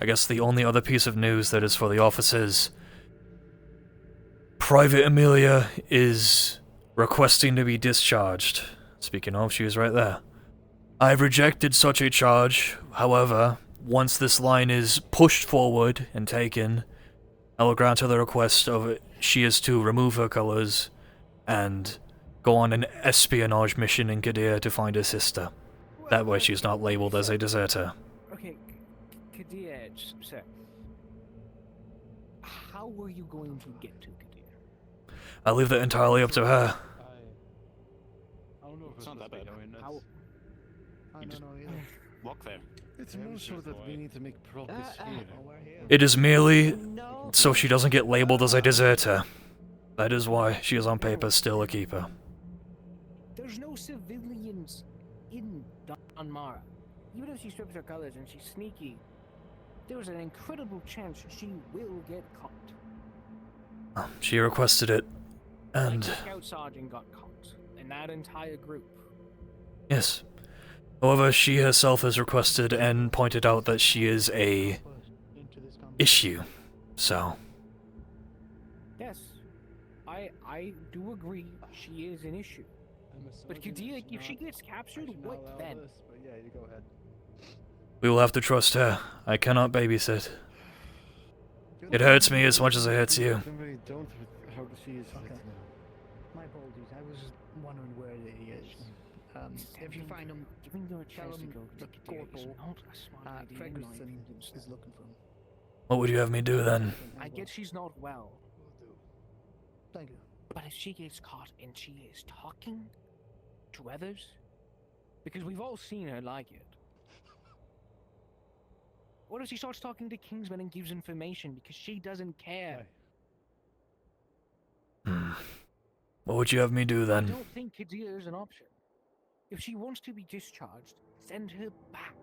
I guess the only other piece of news that is for the officers. Private Amelia is requesting to be discharged. Speaking of, she is right there. I've rejected such a charge, however, once this line is pushed forward and taken, I will grant her the request of she is to remove her colors and go on an espionage mission in Kadir to find her sister. That way she's not labeled as a deserter. Okay, Kadir, sir. How were you going to get to Kadir? I leave that entirely up to her. I don't know if it's not that bad. How? I don't know either. Walk there. It's more so that we need to make progress here. It is merely so she doesn't get labeled as a deserter. That is why she is on paper still a keeper. There's no civilians in Dunmara. Even if she strips her colors and she's sneaky, there's an incredible chance she will get caught. She requested it, and... The scout sergeant got caught, and that entire group. Yes. However, she herself has requested and pointed out that she is a issue, so... Yes, I do agree she is an issue. But Kadir, if she gets captured, what then? Yeah, you go ahead. We will have to trust her. I cannot babysit. It hurts me as much as it hurts you. Don't how she is right now. My apologies. I was wondering where he is. If you find him, tell him the corporal Ferguson is looking for him. What would you have me do then? I get she's not well. Thank you. But if she gets caught and she is talking to others, because we've all seen her like it. What if she starts talking to Kingsman and gives information because she doesn't care? What would you have me do I then? don't think Kadir is an option. If she wants to be discharged, send her back.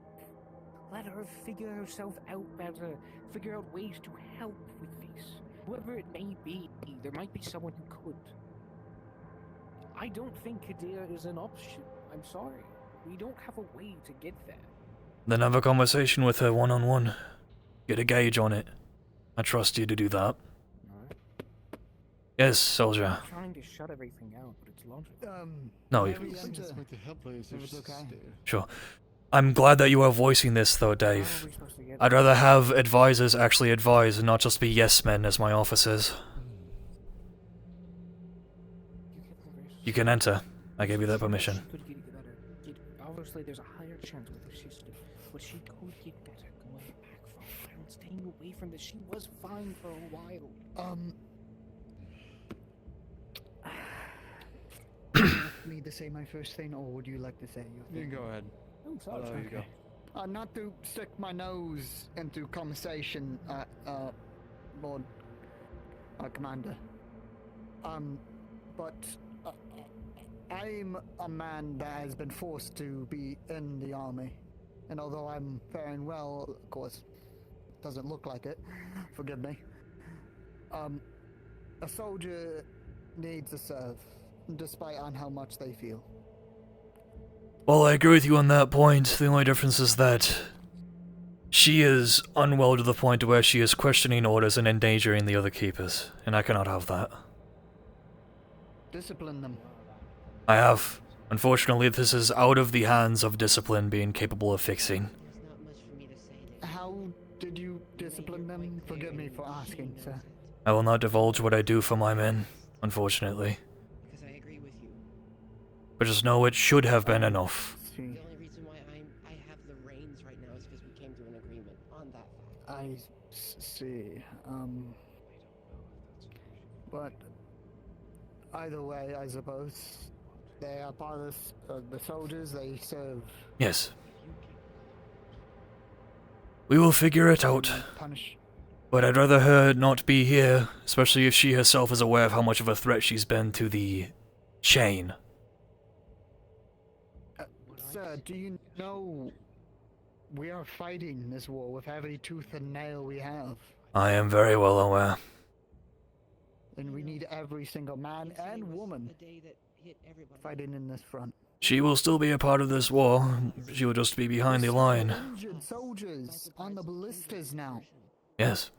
Let her figure herself out better, figure out ways to help with this. Whoever it may be, there might be someone who could. I don't think Kadir is an option. I'm sorry. We don't have a way to get there. Then have a conversation with her one-on-one. Get a gauge on it. I trust you to do that. Yes, soldier. I'm trying to shut everything out, but it's logical. No, sure. I'm glad that you are voicing this, though, Dave. I'd rather have advisors actually advise and not just be yes men as my officers. You can enter. I gave you that permission. Obviously, there's a higher chance with her sister, but she could get better going back from there and staying away from this. She was fine for a while. Me to say my first thing, or would you like to say your thing? You can go ahead. Oh, sorry. There you go. Not to stick my nose into conversation, Lord Commander. But I'm a man that has been forced to be in the army, and although I'm faring well, of course, doesn't look like it. Forgive me. A soldier needs to serve, despite on how much they feel. Well, I agree with you on that point. The only difference is that she is unwell to the point where she is questioning orders and endangering the other keepers, and I cannot have that. Discipline them. I have. Unfortunately, this is out of the hands of discipline being capable of fixing. How did you discipline them? Forgive me for asking, sir. I will not divulge what I do for my men, unfortunately. But just know it should have been enough. The only reason why I have the reins right now is because we came to an agreement on that fact. I see. But either way, I suppose they are part of the soldiers. They serve. Yes. We will figure it out. Punish. But I'd rather her not be here, especially if she herself is aware of how much of a threat she's been to the chain. Sir, do you know we are fighting this war with every tooth and nail we have? I am very well aware. And we need every single man and woman fighting in this front. She will still be a part of this war. She will just be behind the line. Injured soldiers on the ballistas now. Yes.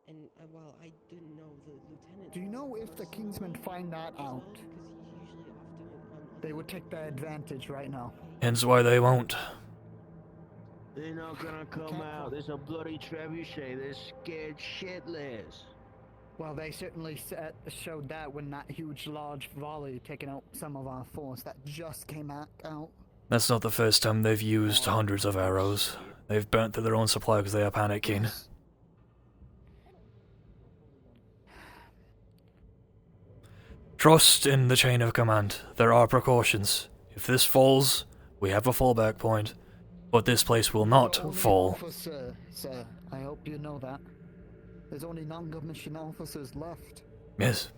And while I didn't know the lieutenant... Do you know if the Kingsmen find that out, they would take their advantage right now? Hence why they won't. They're not gonna come out. There's a bloody trebuchet. They're scared shitless. Well, they certainly showed that when that huge, large volley taking out some of our force that just came out. That's not the first time they've used hundreds of arrows. They've burnt through their own supply because they are panicking. Yes. Trust in the chain of command. There are precautions. If this falls, we have a fallback point. But this place will not fall. Officer, sir, I hope you know that. There's only non-commissioned officers left. Yes.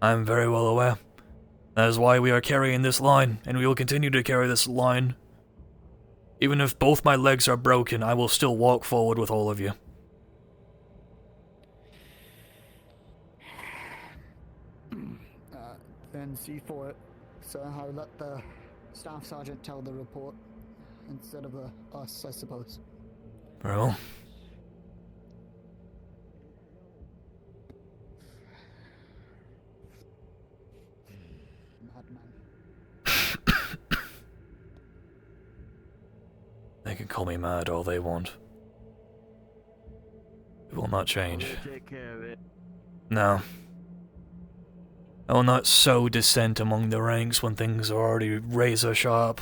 I am very well aware. That is why we are carrying this line, and we will continue to carry this line. Even if both my legs are broken, I will still walk forward with all of you. Then see for it. So I'll let the staff sergeant tell the report instead of us, I suppose. Very well. They can call me mad all they want. It will not change. Take care of it. No. I will not sow dissent among the ranks when things are already razor sharp.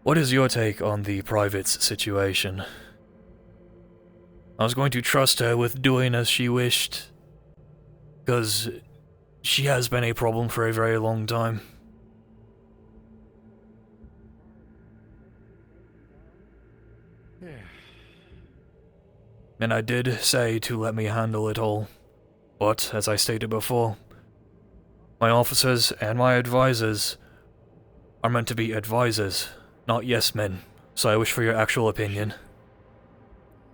What is your take on the private's situation? I was going to trust her with doing as she wished, because she has been a problem for a very long time. and I did say to let me handle it all. But, as I stated before, my officers and my advisors are meant to be advisors, not yes men, so I wish for your actual opinion.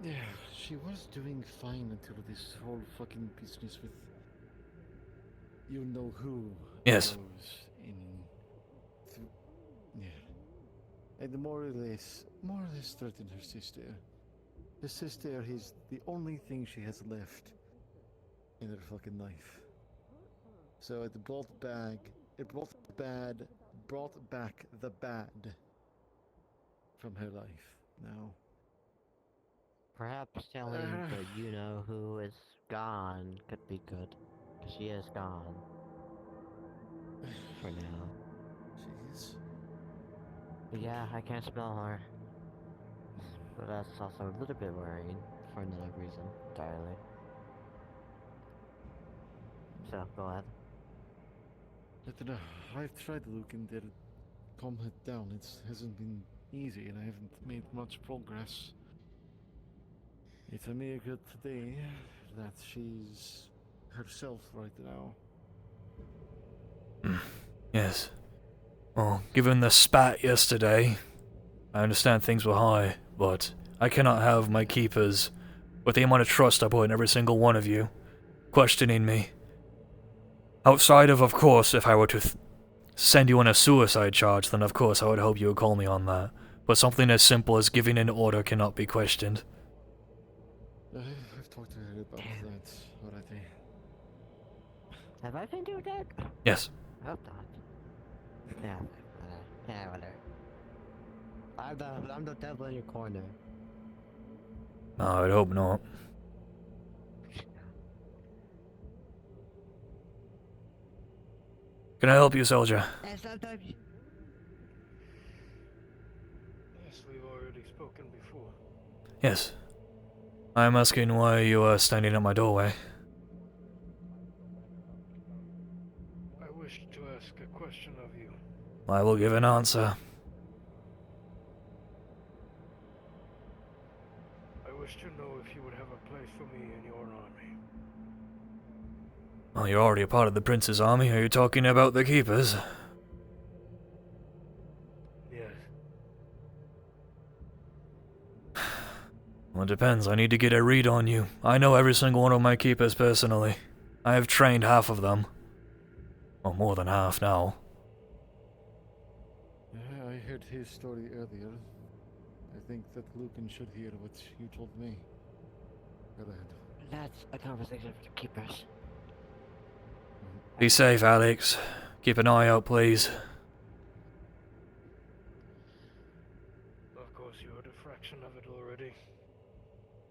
Yeah, she was doing fine until this whole fucking business with you know who. Yes. arose in yeah. And more or less threatened her sister. Her sister is the only thing she has left in her fucking life. So it brought back the bad from her life. Now, Perhaps telling the you-know-who is gone could be good. 'Cause she is gone. For now. Jeez. Yeah, I can't spell her. But that's also a little bit worrying, for another reason, entirely. So, go ahead. I don't know. I've tried Lucan to calm her down. It hasn't been easy, and I haven't made much progress. It's a miracle today that she's herself right now. Yes. Well, given the spat yesterday, I understand things were high, but I cannot have my keepers, with the amount of trust I put in every single one of you, questioning me. Outside of course, if I were to send you on a suicide charge, then of course I would hope you would call me on that. But something as simple as giving an order cannot be questioned. I've talked to her about that already. Have I been doing that? Yes. I hope not. Yeah, whatever. I'm the devil in your corner. No, I would hope not. Can I help you, soldier? And sometimes Yes, we've already spoken before. Yes. I am asking why you are standing at my doorway. I wish to ask a question of you. I will give an answer. I wish to know if you would have a place for me in your army. Oh, you're already a part of the Prince's army. Are you talking about the Keepers? Yes. Well, it depends. I need to get a read on you. I know every single one of my Keepers personally. I have trained half of them. Well, more than half now. Yeah, I heard his story earlier. I think that Lucan should hear what you told me. Go ahead. that's a conversation for the keepers. Be safe, Alex. Keep an eye out, please. Of course, you heard a fraction of it already.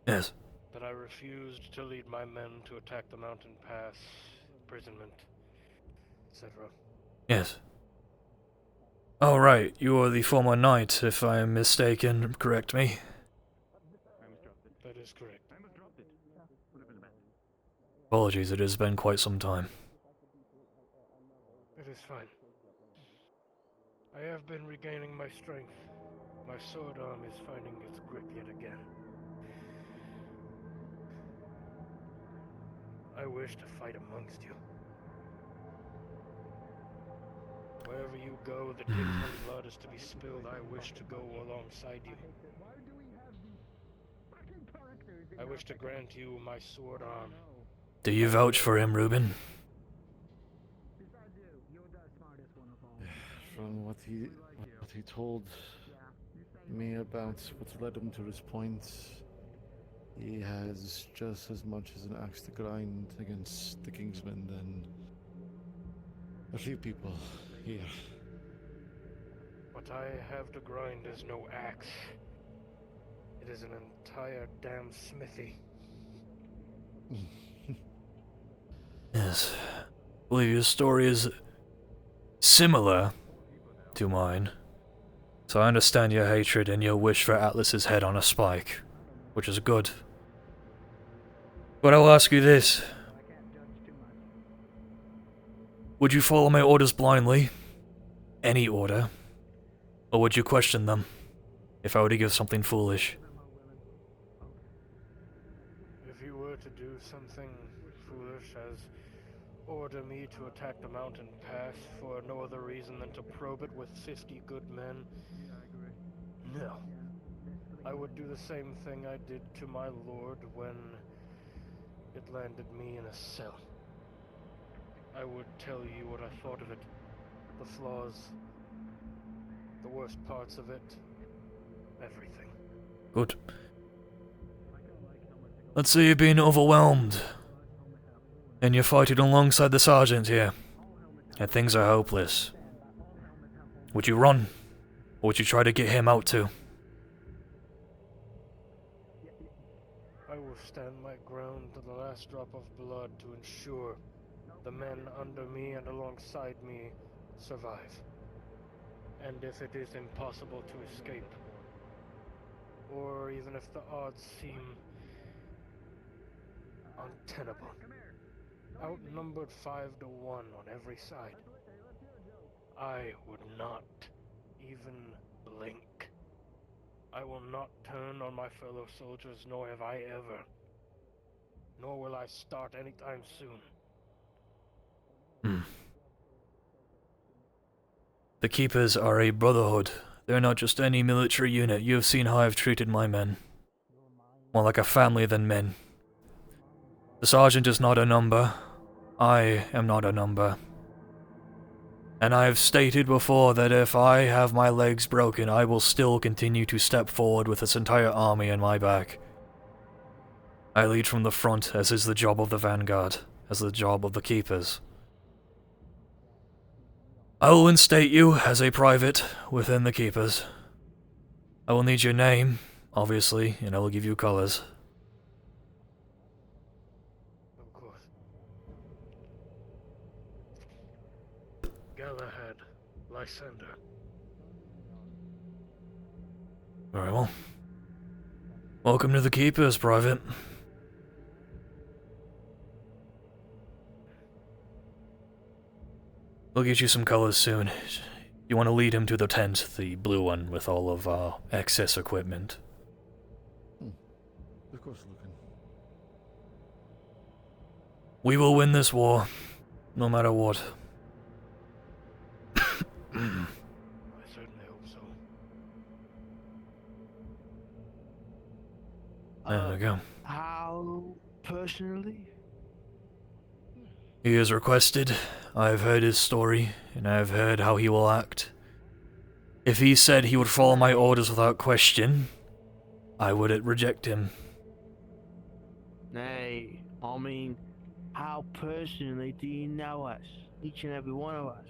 Yes. That I refused to lead my men to attack the mountain pass, imprisonment, etc. Yes. Oh, right. You are the former knight, if I am mistaken. Correct me. That is correct. Apologies, it has been quite some time. It is fine. I have been regaining my strength. My sword arm is finding its grip yet again. I wish to fight amongst you. Wherever you go, the Kingsman blood is to be spilled. I wish to go alongside you. I wish to grant you my sword arm. Do you vouch for him, Reuben? From what he told me about what led him to this point, he has just as much as an axe to grind against the Kingsmen than a few people here. What I have to grind is no axe. It is an entire damn smithy. Yes. I believe your story is similar to mine. So I understand your hatred and your wish for Atlas's head on a spike, which is good. But I will ask you this. Would you follow my orders blindly? Any order? Or would you question them, if I were to give something foolish? something foolish as order me to attack the mountain pass for no other reason than to probe it with 50 good men? No. I would do the same thing I did to my lord when it landed me in a cell. I would tell you what I thought of it, the flaws, the worst parts of it, everything. Good. Let's say you're being overwhelmed, and you're fighting alongside the sergeant here, and things are hopeless. Would you run, or would you try to get him out too? I will stand my ground to the last drop of blood to ensure the men under me and alongside me survive. And if it is impossible to escape, or even if the odds seem untenable, outnumbered 5 to 1 on every side, I would not even blink. I will not turn on my fellow soldiers, nor have I ever. Nor will I start anytime soon. The Keepers are a brotherhood. They're not just any military unit. You have seen how I've treated my men. More like a family than men. The sergeant is not a number. I am not a number. And I have stated before that if I have my legs broken, I will still continue to step forward with this entire army in my back. I lead from the front, as is the job of the Vanguard, as the job of the Keepers. I will instate you as a private within the Keepers. I will need your name, obviously, and I will give you colors. Of course. Galahad, Lysander. Very well. Welcome to the Keepers, Private. We'll get you some colors soon. You want to lead him to the tent, the blue one with all of our excess equipment. Of course, Lucan. We will win this war, no matter what. I certainly hope so. There we go. How personally? He has requested. I have heard his story, and I have heard how he will act. If he said he would follow my orders without question, I would reject him. Nay, I mean, how personally do you know us? Each and every one of us.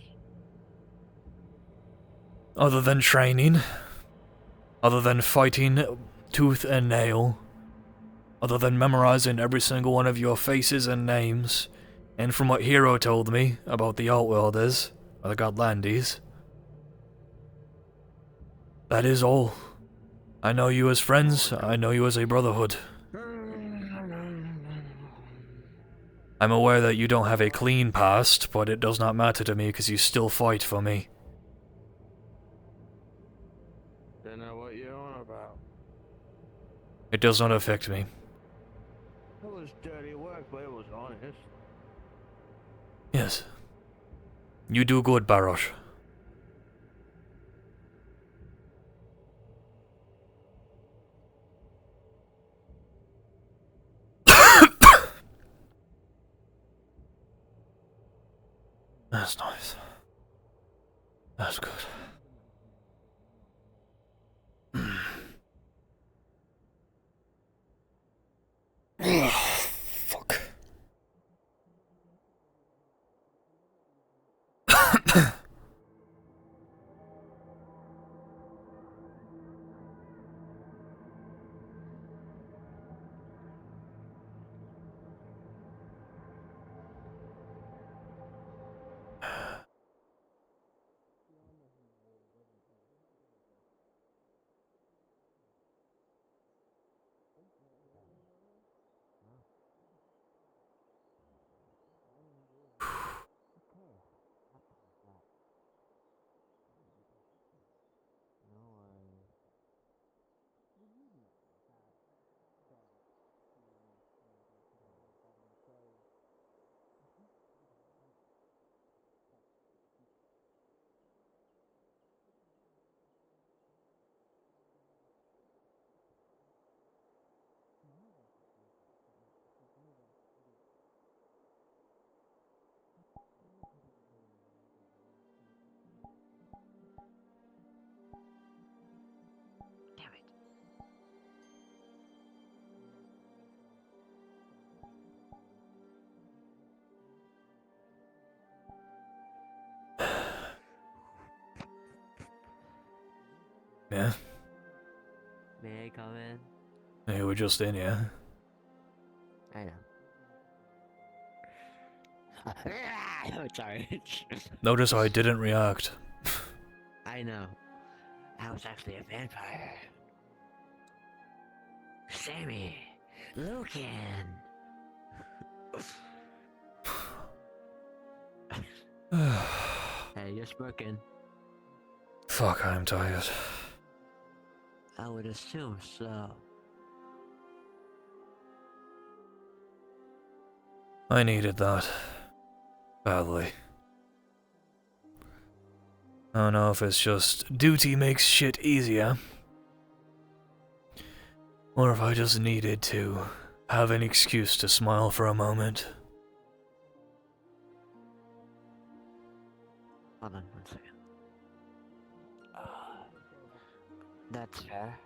Other than training, other than fighting tooth and nail, other than memorizing every single one of your faces and names, and from what Hero told me about the Outworlders, or the Godlandies, that is all. I know you as friends, I know you as a brotherhood. I'm aware that you don't have a clean past, but it does not matter to me because you still fight for me. Don't know what you're on about. It does not affect me. It was dirty work, but it was honest. Yes. You do good, Barosh. That's nice. That's good. Fuck. Yeah? May I come in? You were just in, yeah? I know. Oh, sorry. Notice I didn't react. I know. I was actually a vampire. Sammy! Lucan! Hey, you're smirking. Fuck, I'm tired. I would assume so. I needed that. Badly. I don't know if it's just duty makes shit easier, or if I just needed to have an excuse to smile for a moment. Hold on 1 second. That's fair.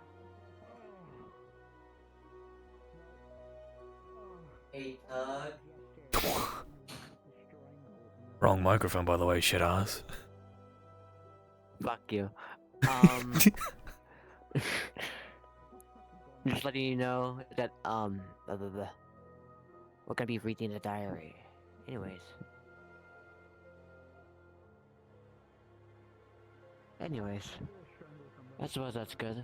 Hey, Wrong microphone, by the way, shit ass. Fuck you. Just letting you know that, we're gonna be reading the diary. Anyways. I suppose that's good.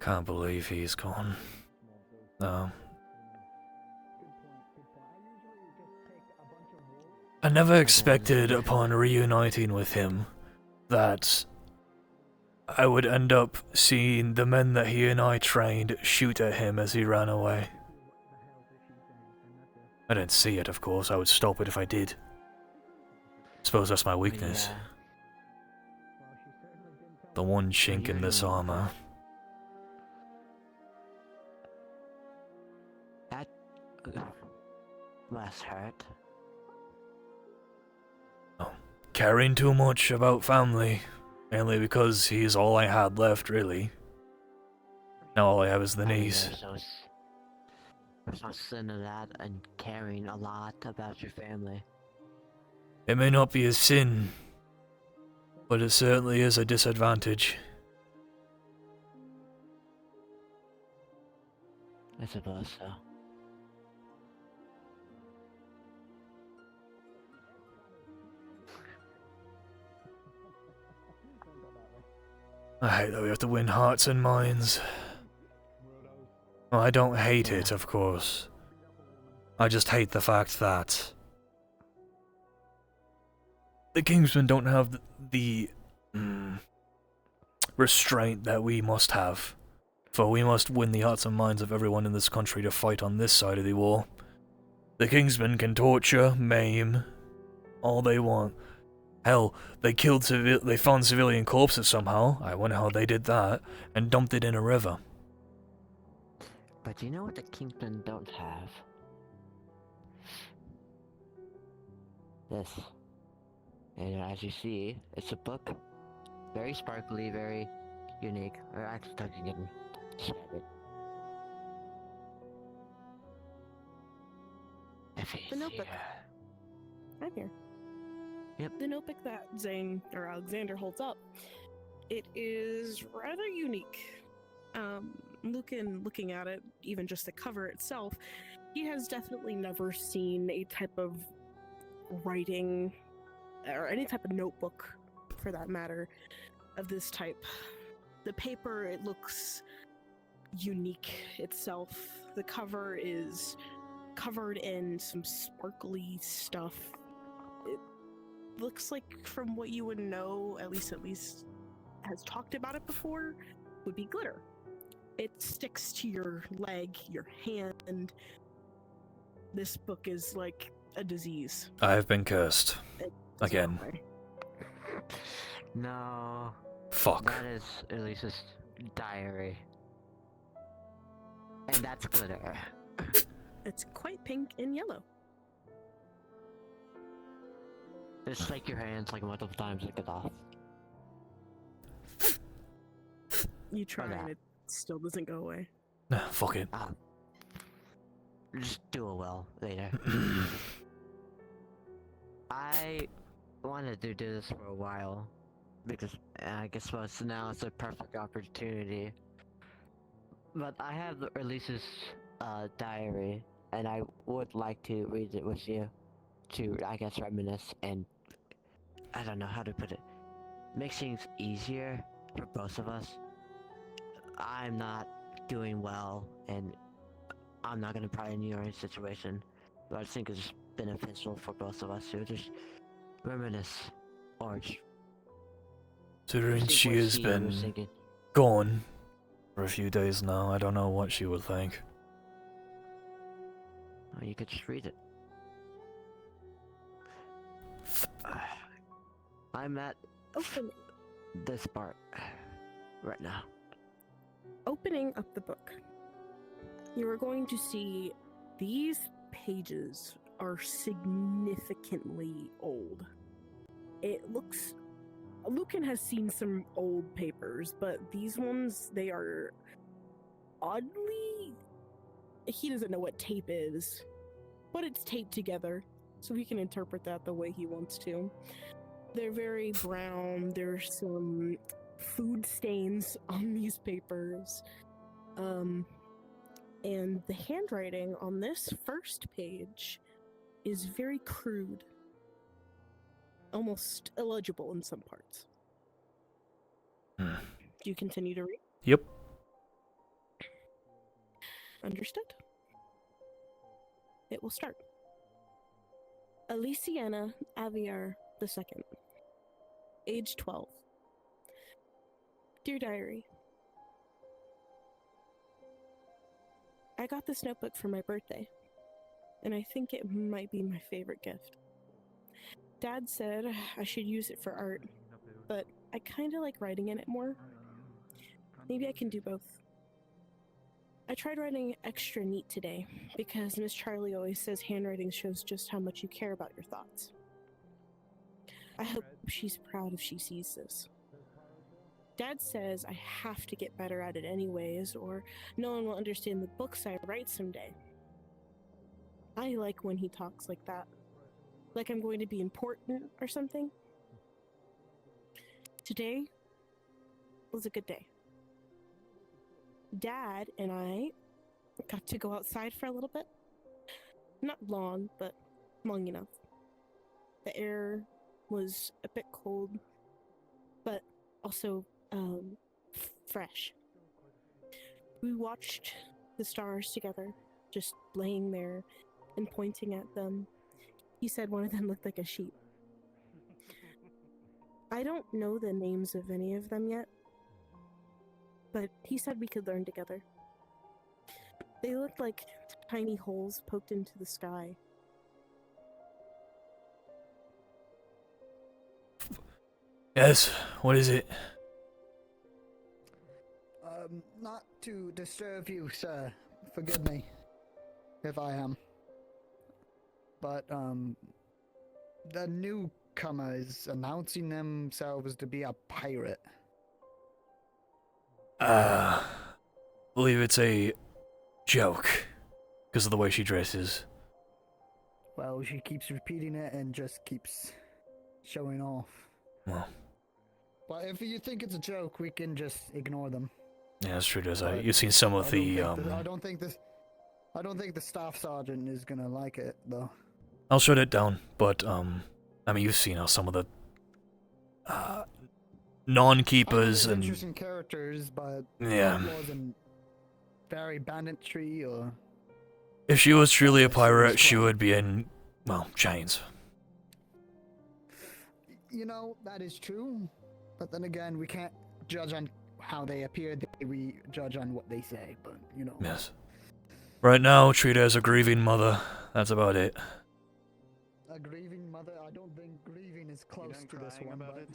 Can't believe he's gone. No. I never expected upon reuniting with him that I would end up seeing the men that he and I trained shoot at him as he ran away. I didn't see it, of course. I would stop it if I did. Suppose that's my weakness. Yeah. The one chink in this armor. That must hurt. Caring too much about family. Mainly because he's all I had left, really. Now all I have is the knees. There's no sin in that and caring a lot about your family. It may not be a sin, but it certainly is a disadvantage. I suppose so. I hate that we have to win hearts and minds. Well, I don't hate it, of course. I just hate the fact that the Kingsmen don't have the restraint that we must have. For we must win the hearts and minds of everyone in this country to fight on this side of the war. The Kingsmen can torture, maim, all they want. Hell, they found civilian corpses somehow, I wonder how they did that, and dumped it in a river. But you know what the Kingsmen don't have? This. And as you see, it's a book. Very sparkly, very unique. Or actually, I can stab it. The notebook. I'm here. Yep. The notebook that Zane or Alexander holds up. It is rather unique. Lucan, looking at it, even just the cover itself, he has definitely never seen a type of writing or any type of notebook, for that matter, of this type. The paper, it looks unique itself. The cover is covered in some sparkly stuff. It looks like, from what you would know, at least has talked about it before, would be glitter. It sticks to your leg, your hand. This book is like a disease. I have been cursed. Again. No. Fuck. That is Elise's diary. And that's glitter. It's quite pink and yellow. Just take your hands like multiple times to get off. You try and still doesn't go away. Fuck it. Just do it well later. I wanted to do this for a while because I guess now it's a perfect opportunity. But I have Elise's diary, and I would like to read it with you to, I guess, reminisce and I don't know how to put it. Makes things easier for both of us. I'm not doing well, and I'm not gonna pry into your situation, but I just think it's beneficial for both of us to just reminisce or Considering she has been gone for a few days now, I don't know what she would think. Well, you could just read it. I'm at this part right now. Opening up the book, you are going to see these pages are significantly old. It looks... Lucan has seen some old papers, but these ones, they are oddly... He doesn't know what tape is, but it's taped together, so he can interpret that the way he wants to. They're very brown, there's some food stains on these papers, and the handwriting on this first page is very crude, almost illegible in some parts. Do you continue to read? Yep. Understood. It will start. Aliciana Aviar II, age 12. Dear Diary, I got this notebook for my birthday, and I think it might be my favorite gift. Dad said I should use it for art, but I kinda like writing in it more. Maybe I can do both. I tried writing extra neat today, because Miss Charlie always says handwriting shows just how much you care about your thoughts. I hope she's proud if she sees this. Dad says I have to get better at it anyways, or no one will understand the books I write someday. I like when he talks like that. Like I'm going to be important or something. Today was a good day. Dad and I got to go outside for a little bit. Not long, but long enough. The air was a bit cold, but also fresh. We watched the stars together, just laying there and pointing at them. He said one of them looked like a sheep. I don't know the names of any of them yet, but he said we could learn together. They looked like tiny holes poked into the sky. Yes, what is it? Not to disturb you, sir. Forgive me if I am. But, the newcomers announcing themselves to be a pirate. Believe it's a joke, because of the way she dresses. Well, she keeps repeating it and just keeps showing off. Well. But if you think it's a joke, we can just ignore them. Yeah, that's true, does I? You've seen some of the, I don't think the staff sergeant is gonna like it, though. I'll shut it down, but, I mean, you've seen how some of the, non-keepers and... interesting characters, but... Yeah. Wasn't very banditry, or... If she was truly a pirate, she would be in, well, chains. You know, that is true, but then again, we can't judge on how they appear, we judge on what they say, but, you know. Yes. Right now, treat her as a grieving mother. That's about it. A grieving mother? I don't think grieving is close to this one, but...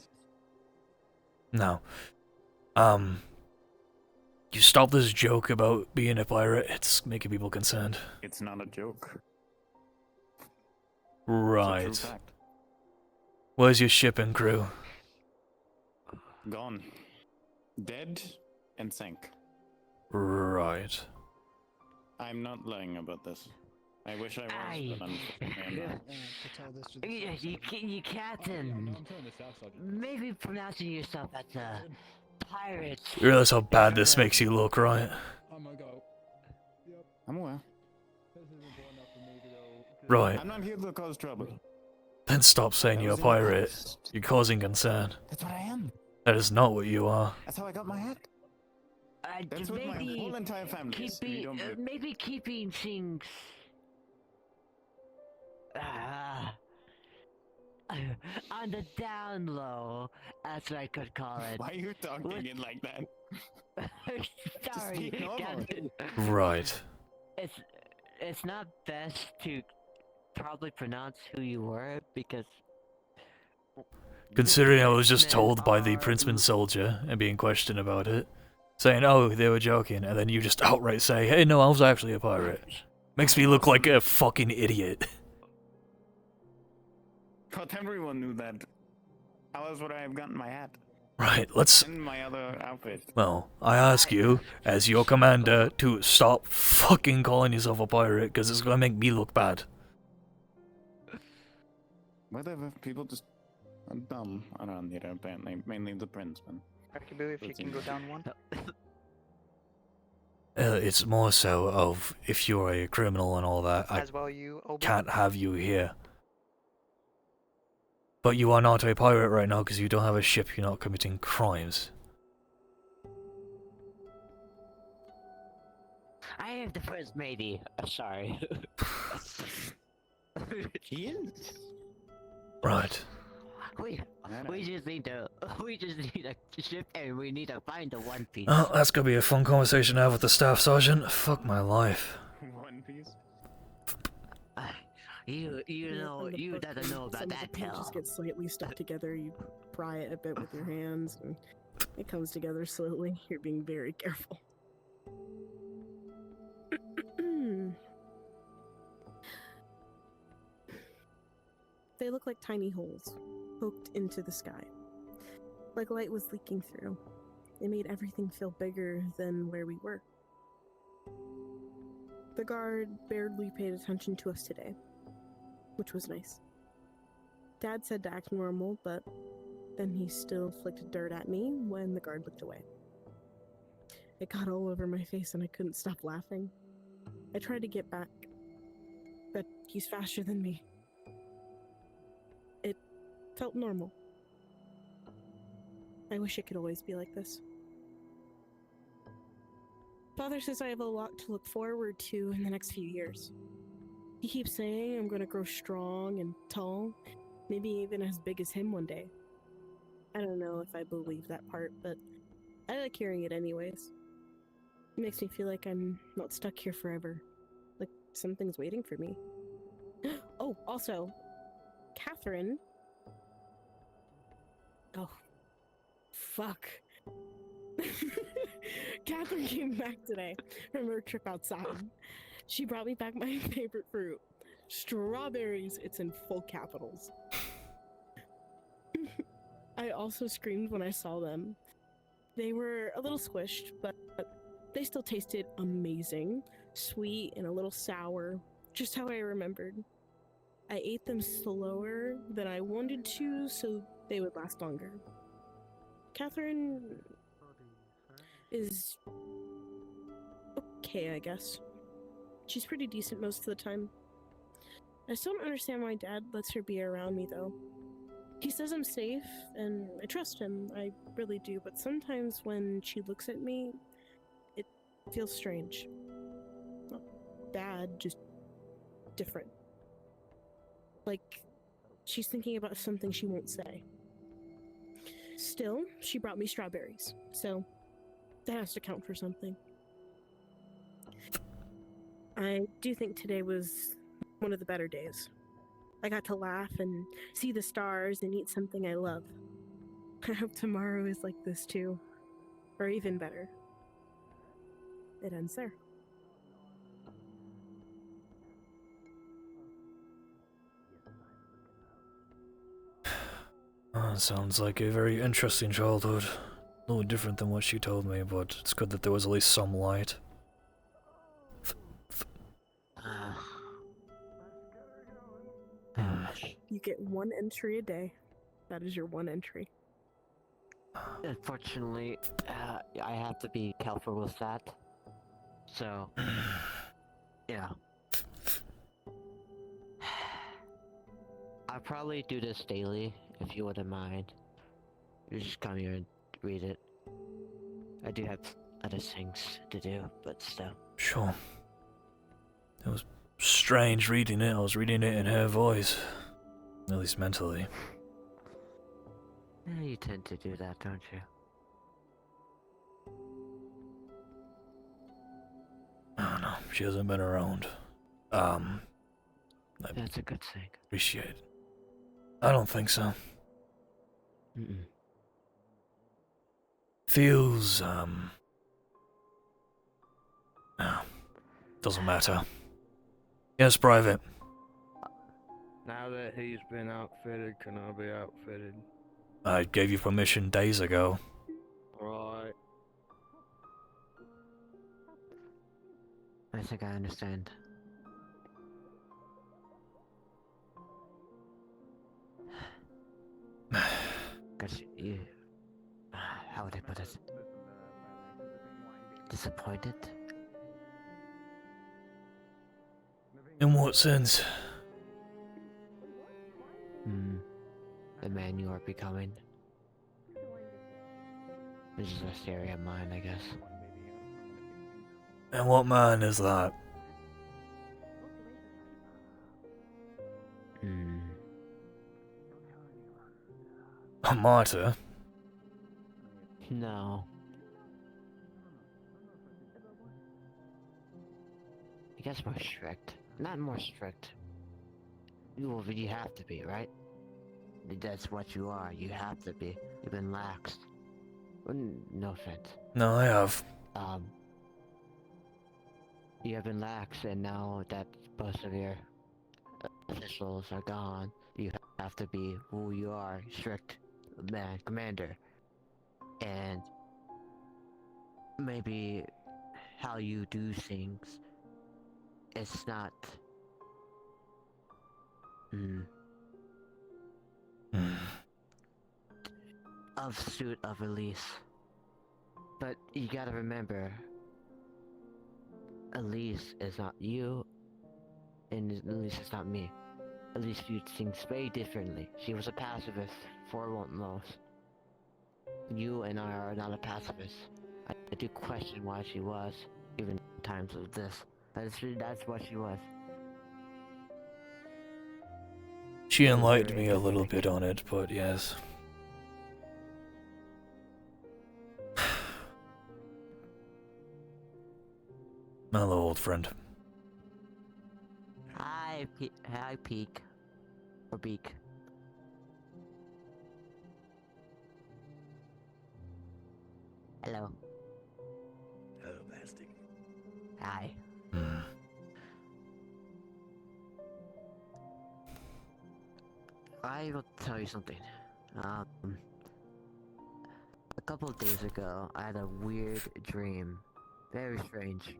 No. You stop this joke about being a pirate, it's making people concerned. It's not a joke. Right. It's a true fact. Where's your ship and crew? Gone. Dead and sank. Right. I'm not lying about this. I wish I was, but unfortunately I'm not. You captain. Maybe pronouncing yourself as a pirate. You realize how bad this makes you look, right? I'm aware. Right. I'm not here to cause trouble. Then stop saying you're a pirate. You're causing concern. That's what I am. That is not what you are. That's how I got my hat. That's what my whole entire family is. If you don't believe- Maybe keeping things on the down low, as I could call it. Why are you talking it like that? Sorry, Captain. Right. It's not best to probably pronounce who you were because. Considering I was just told by the Princeman soldier and being questioned about it, saying, oh, they were joking, and then you just outright say, hey, no, I was actually a pirate. Makes me look like a fucking idiot. But everyone knew that. How else would I have gotten my hat? Right, let's... And my other outfit. Well, I ask you, as your commander, to stop fucking calling yourself a pirate, because it's gonna make me look bad. Whatever, people just are dumb around here, apparently. Mainly the Princeman. Archibald, if you can go down one. It's more so of, if you're a criminal and all that, I As well, you Obi. can't have you here. But you are not a pirate right now because you don't have a ship, you're not committing crimes. I am the first matey. Sorry. He is. Right. We just need a ship and we need to find the One Piece. Oh, that's gonna be a fun conversation to have with the staff sergeant. Fuck my life. One Piece? You doesn't know about that, It just gets slightly stuck together. You pry it a bit with your hands, and it comes together slowly. You're being very careful. They look like tiny holes poked into the sky, like light was leaking through. It made everything feel bigger than where we were. The guard barely paid attention to us today, which was nice. Dad said to act normal, but then he still flicked dirt at me when the guard looked away. It got all over my face and I couldn't stop laughing. I tried to get back, but he's faster than me. It felt normal. I wish it could always be like this. Father says I have a lot to look forward to in the next few years. He keeps saying I'm going to grow strong and tall, maybe even as big as him one day. I don't know if I believe that part, but I like hearing it anyways. It makes me feel like I'm not stuck here forever, like something's waiting for me. Oh, also, Catherine. Oh, fuck. Catherine came back today from her trip outside. She brought me back my favorite fruit, strawberries. It's in full capitals. I also screamed when I saw them. They were a little squished, but they still tasted amazing, sweet and a little sour, just how I remembered. I ate them slower than I wanted to so they would last longer. Catherine is okay, I guess. She's pretty decent most of the time. I still don't understand why Dad lets her be around me, though. He says I'm safe, and I trust him, I really do, but sometimes when she looks at me, it feels strange. Not bad, just different. Like, she's thinking about something she won't say. Still, she brought me strawberries, so that has to count for something. I do think today was one of the better days. I got to laugh and see the stars and eat something I love. I hope tomorrow is like this too, or even better. It ends there. Sounds like a very interesting childhood. A little different than what she told me, but it's good that there was at least some light. You get 1 entry a day. That is your 1 entry. Unfortunately, I have to be careful with that. So, yeah. I'll probably do this daily, if you wouldn't mind. You just come here and read it. I do have other things to do, but still. Sure. It was strange reading it. I was reading it in her voice. At least mentally. Yeah, you tend to do that, don't you? I don't know. She hasn't been around. That's a good thing. Appreciate it. I don't think so. Mm-mm. Feels, doesn't matter. Yes, private. Now that he's been outfitted, can I be outfitted? I gave you permission days ago. Right. I think I understand. Cause you... How would I put it? Disappointed? In what sense? The man you are becoming. This is a theory of mine, I guess. And what man is that? A martyr? No. I guess more strict. Not more strict. You have to be, right? That's what you are. You have to be. You've been laxed. No offense. No, I have. You have been lax, and now that most of your officials are gone, you have to be who you are, strict man, commander. And maybe how you do things, it's not... of suit of release. But you gotta remember, Elise is not you, and Elise is not me. Elise viewed things very differently. She was a pacifist, foremost. You and I are not a pacifist. I do question why she was, even in times of this. That's what she was. She enlightened me a little bit on it, but yes. Hello, old friend. Hi, Peak. Or Beak. Hello. Hello, Plastic. Hi. I will tell you something. A couple of days ago, I had a weird dream. Very strange.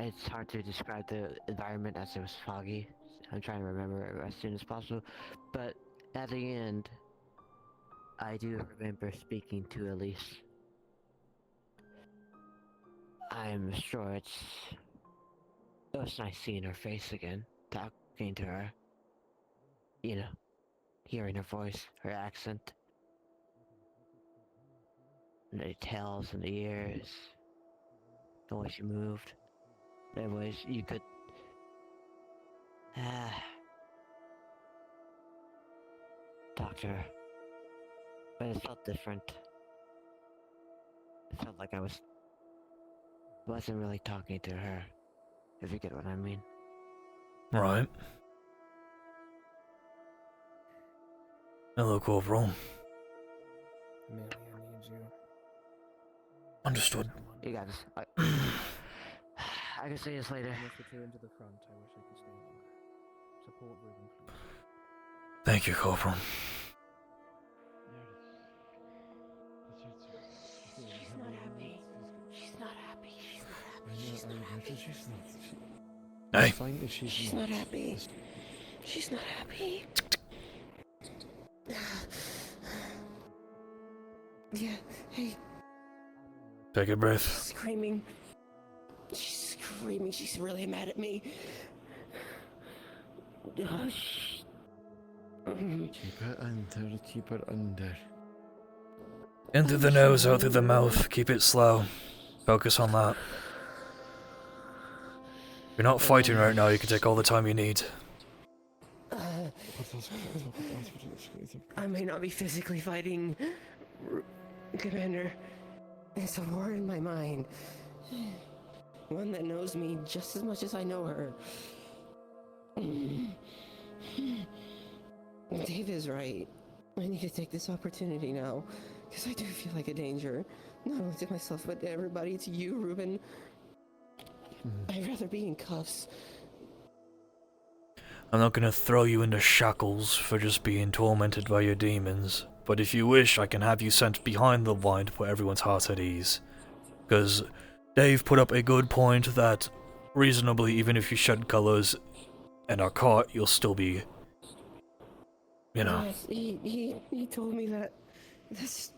It's hard to describe the environment as it was foggy. I'm trying to remember it as soon as possible. But at the end, I do remember speaking to Elise. I'm sure it was nice seeing her face again, talking to her. You know, hearing her voice, her accent. And the tails and the ears. The way she moved. The way you could... talk to her. But it felt different. It felt like I wasn't really talking to her, if you get what I mean. Right. Hello, Corporal. Amelia needs you. Understood. You got this. I can see this later. Let's return to the front. I wish I could stay longer. Support Ruben, please. Thank you, Corporal. not happy. Hey. She's not happy. She's not happy. Yeah, hey. Take a breath. She's screaming. She's screaming. She's really mad at me. Keep it under, keep it under. In through the nose, out through the mouth. Keep it slow. Focus on that. You're not fighting right now, you can take all the time you need. I may not be physically fighting, Commander. It's a war in my mind. One that knows me just as much as I know her. Dave is right. I need to take this opportunity now, because I do feel like a danger. Not only to myself, but to everybody. To you, Ruben. I'd rather be in cuffs. I'm not gonna throw you into shackles for just being tormented by your demons, but if you wish, I can have you sent behind the line to put everyone's heart at ease. Because Dave put up a good point that, reasonably, even if you shed colors and are caught, you'll still be, you know. Yes, he told me that. This.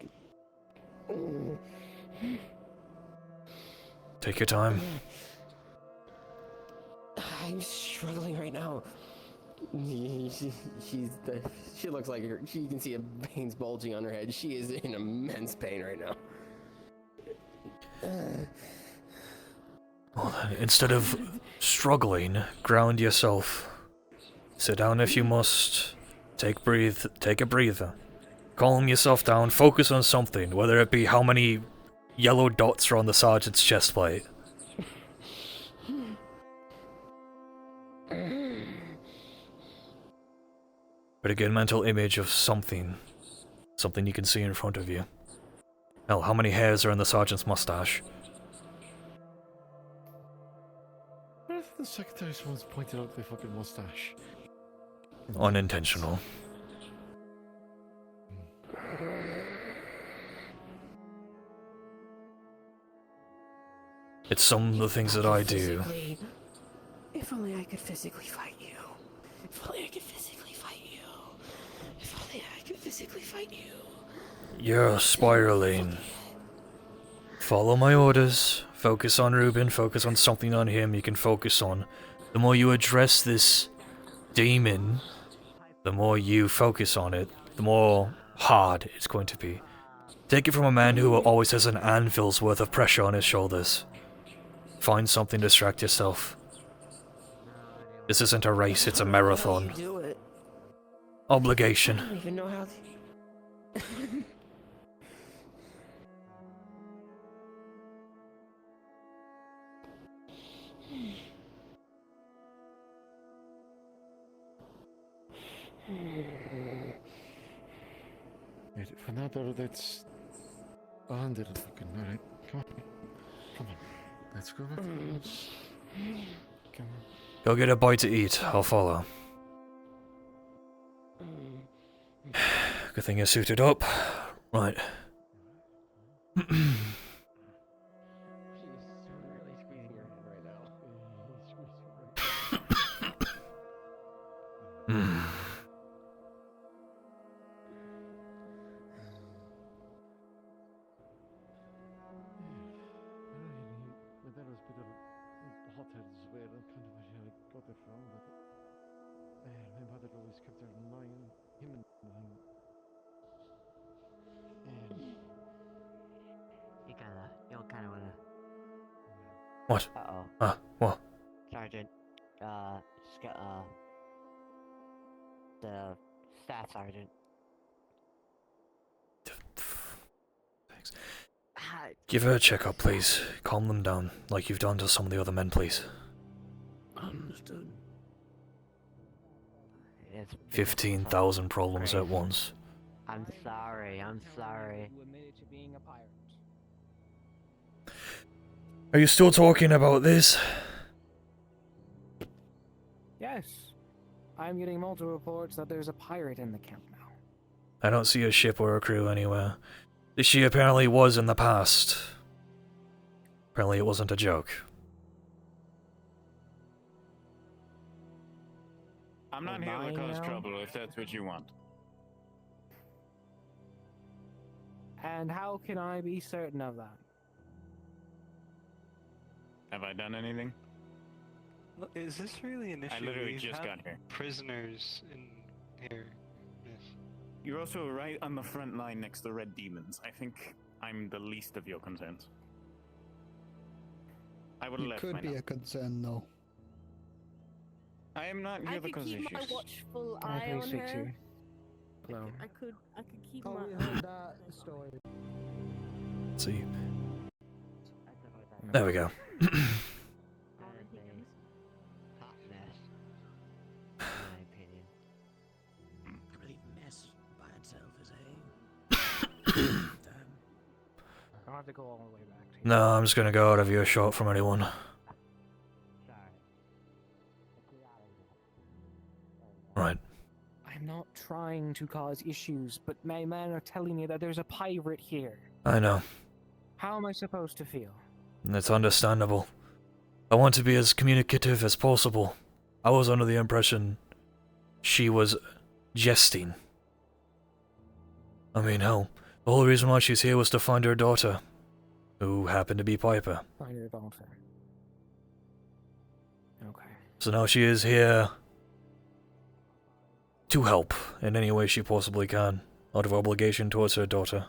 Take your time. I'm struggling right now. She looks like her. She can see a veins bulging on her head. She is in immense pain right now. Well then, instead of struggling, ground yourself. Sit down if you must. Take a breather. Calm yourself down, focus on something, whether it be how many yellow dots are on the sergeant's chest plate. But again, mental image of something. Something you can see in front of you. Hell, how many hairs are in the sergeant's mustache? What if the secretary once pointed out the fucking mustache? Unintentional. It's some of the things that I do. If only I could physically fight you. If only I could physically fight you. If only I could physically fight you. You're spiraling. Follow my orders. Focus on Ruben, focus on something on him you can focus on. The more you address this demon, the more you focus on it, the more hard it's going to be. Take it from a man who always has an anvil's worth of pressure on his shoulders. Find something to distract yourself. This isn't a race, it's a marathon. Do it. Obligation. I don't even know how to... For another, that's 100 fucking. Alright, come on. Come on. Let's go. Come on. Go get a bite to eat, I'll follow. Good thing you're suited up. Right. You'll kind of wanna. What? Uh-oh. What? Sergeant, the staff sergeant. Thanks. Give her a checkup, please. Calm them down, like you've done to some of the other men, please. Understood. 15,000 problems at once. I'm sorry. Are you still talking about this? Yes. I'm getting multiple reports that there's a pirate in the camp now. I don't see a ship or a crew anywhere. She apparently was in the past. Apparently it wasn't a joke. I'm not Or here to mine cause now? trouble if that's what you want. And how can I be certain of that? Have I done anything? Look, is this really an issue? I literally We just have got here. prisoners in here. Yes. You're also right on the front line next to Red Demons. I think I'm the least of your concerns. I would have It left could by be now. a concern, though. I am not I here to could cause keep my issues. watchful Can I eye please on speak her. to you? Hello. I could keep Oh, my. we heard that story. Let's see. There we go. Hot mess. In my opinion. Complete mess by itself is a. I'll have to go all the way back to you. No, I'm just gonna go out of earshot from anyone. Right. I'm not trying to cause issues, but my men are telling me that there's a pirate here. I know. How am I supposed to feel? It's understandable. I want to be as communicative as possible. I was under the impression she was jesting. I mean, hell, the whole reason why she's here was to find her daughter, who happened to be Piper. Find your daughter. Okay. So now she is here to help in any way she possibly can, out of obligation towards her daughter.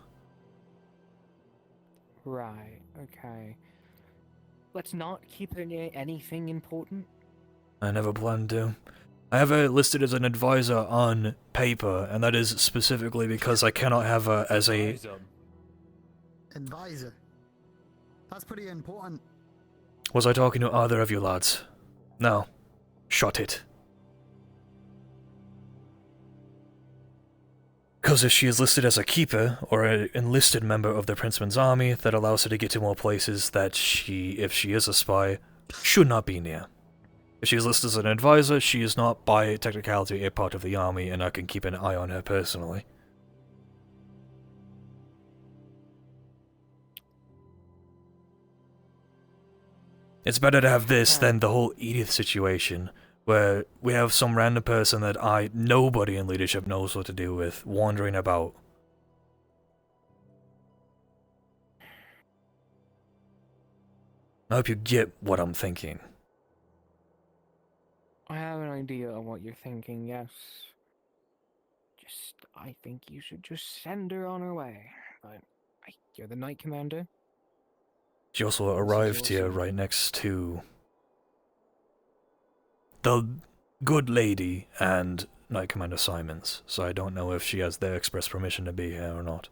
Right, okay. Let's not keep her near anything important. I never planned to. I have her listed as an advisor on paper, and that is specifically because I cannot have her as a... Advisor. That's pretty important. Was I talking to either of you lads? No. Shut it. Because if she is listed as a keeper, or an enlisted member of the Princeman's army, that allows her to get to more places that she, if she is a spy, should not be near. If she is listed as an advisor, she is not by technicality a part of the army, and I can keep an eye on her personally. It's better to have this than the whole Edith situation, where we have some random person that nobody in leadership knows what to do with, wandering about. I hope you get what I'm thinking. I have an idea of what you're thinking, yes. I think you should just send her on her way. But you're the Knight Commander. She also arrived here right next to the good lady and Knight Commander Simons, so I don't know if she has their express permission to be here or not.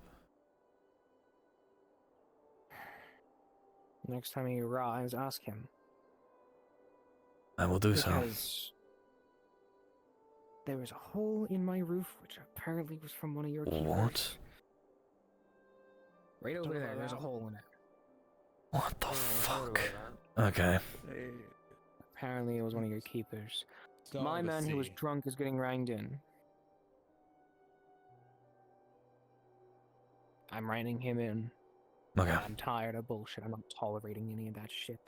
Next time he arrives, ask him. I will do so. Because there was a hole in my roof, which apparently was from one of your keepers. What? Right over there, there's a hole in it. What the fuck? Okay. Apparently it was one of your keepers. Start My with man who was C. drunk is getting ranged in. I'm reining him in. Okay. I'm tired of bullshit. I'm not tolerating any of that shit.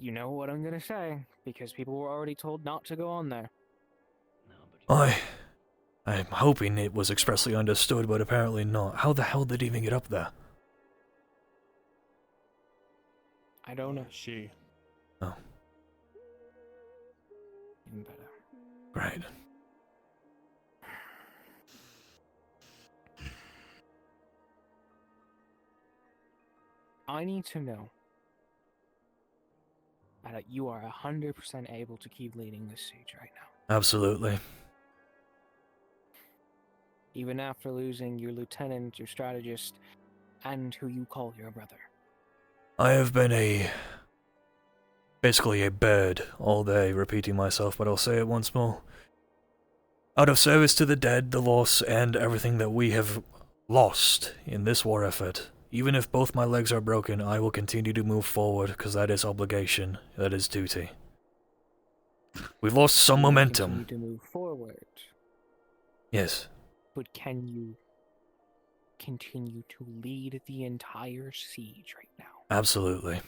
You know what I'm gonna say, because people were already told not to go on there. I'm hoping it was expressly understood, but apparently not. How the hell did it even get up there? I don't know. She. Oh. Even better. Right. I need to know that you are 100% able to keep leading this siege right now. Absolutely. Even after losing your lieutenant, your strategist, and who you call your brother. I have been basically a bird all day, repeating myself, but I'll say it once more. Out of service to the dead, the loss, and everything that we have lost in this war effort, even if both my legs are broken, I will continue to move forward, because that is obligation, that is duty. We've lost some momentum. Continue to move forward. Yes. But can you continue to lead the entire siege right now? Absolutely.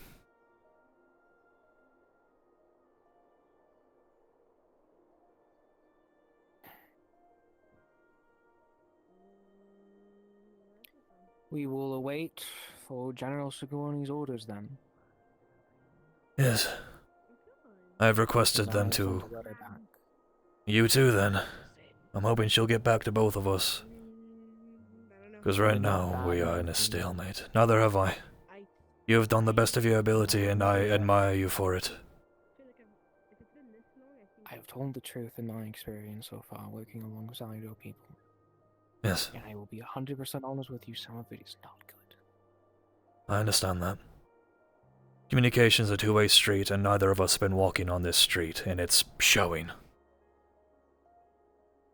We will await for General Sigourney's orders then. Yes. I have requested Because I them will send to... a letter back. You too, then. I'm hoping she'll get back to both of us. Because right now, we are in a stalemate. Neither have I. You have done the best of your ability, and I admire you for it. I have told the truth in my experience so far working alongside your people. Yes. And I will be 100% honest with you, some of it is not good. I understand that. Communication's a two-way street, and neither of us have been walking on this street, and it's showing.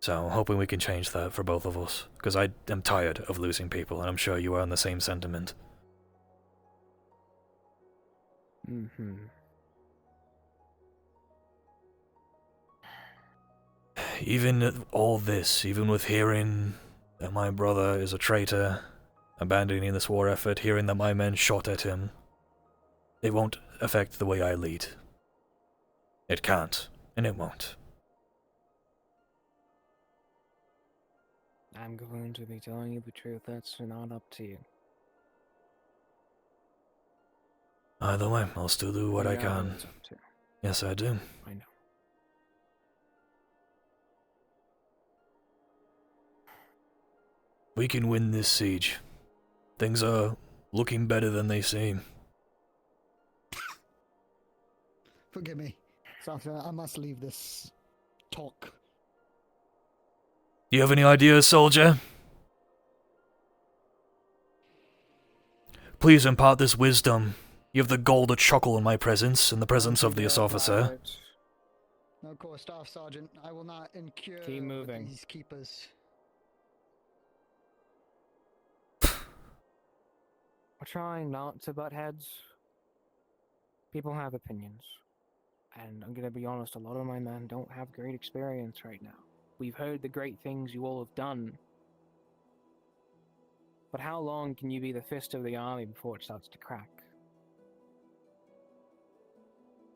So, I'm hoping we can change that for both of us, because I am tired of losing people, and I'm sure you are on the same sentiment. Mm-hmm. Even all this, even with hearing that my brother is a traitor, abandoning this war effort, hearing that my men shot at him, it won't affect the way I lead. It can't, and it won't. I'm going to be telling you the truth, that's not up to you. Either way, I'll still do what I You know who can. it's up to. Yes, I do. I know. We can win this siege. Things are looking better than they seem. Forgive me. Something I must leave this talk. You have any ideas, soldier? Please impart this wisdom. You have the gall to chuckle in my presence, in the presence of this officer. No, of course, Staff Sergeant. I will not incur Keep moving. these keepers. We're trying not to butt heads. People have opinions. And I'm gonna be honest, a lot of my men don't have great experience right now. We've heard the great things you all have done. But how long can you be the fist of the army before it starts to crack?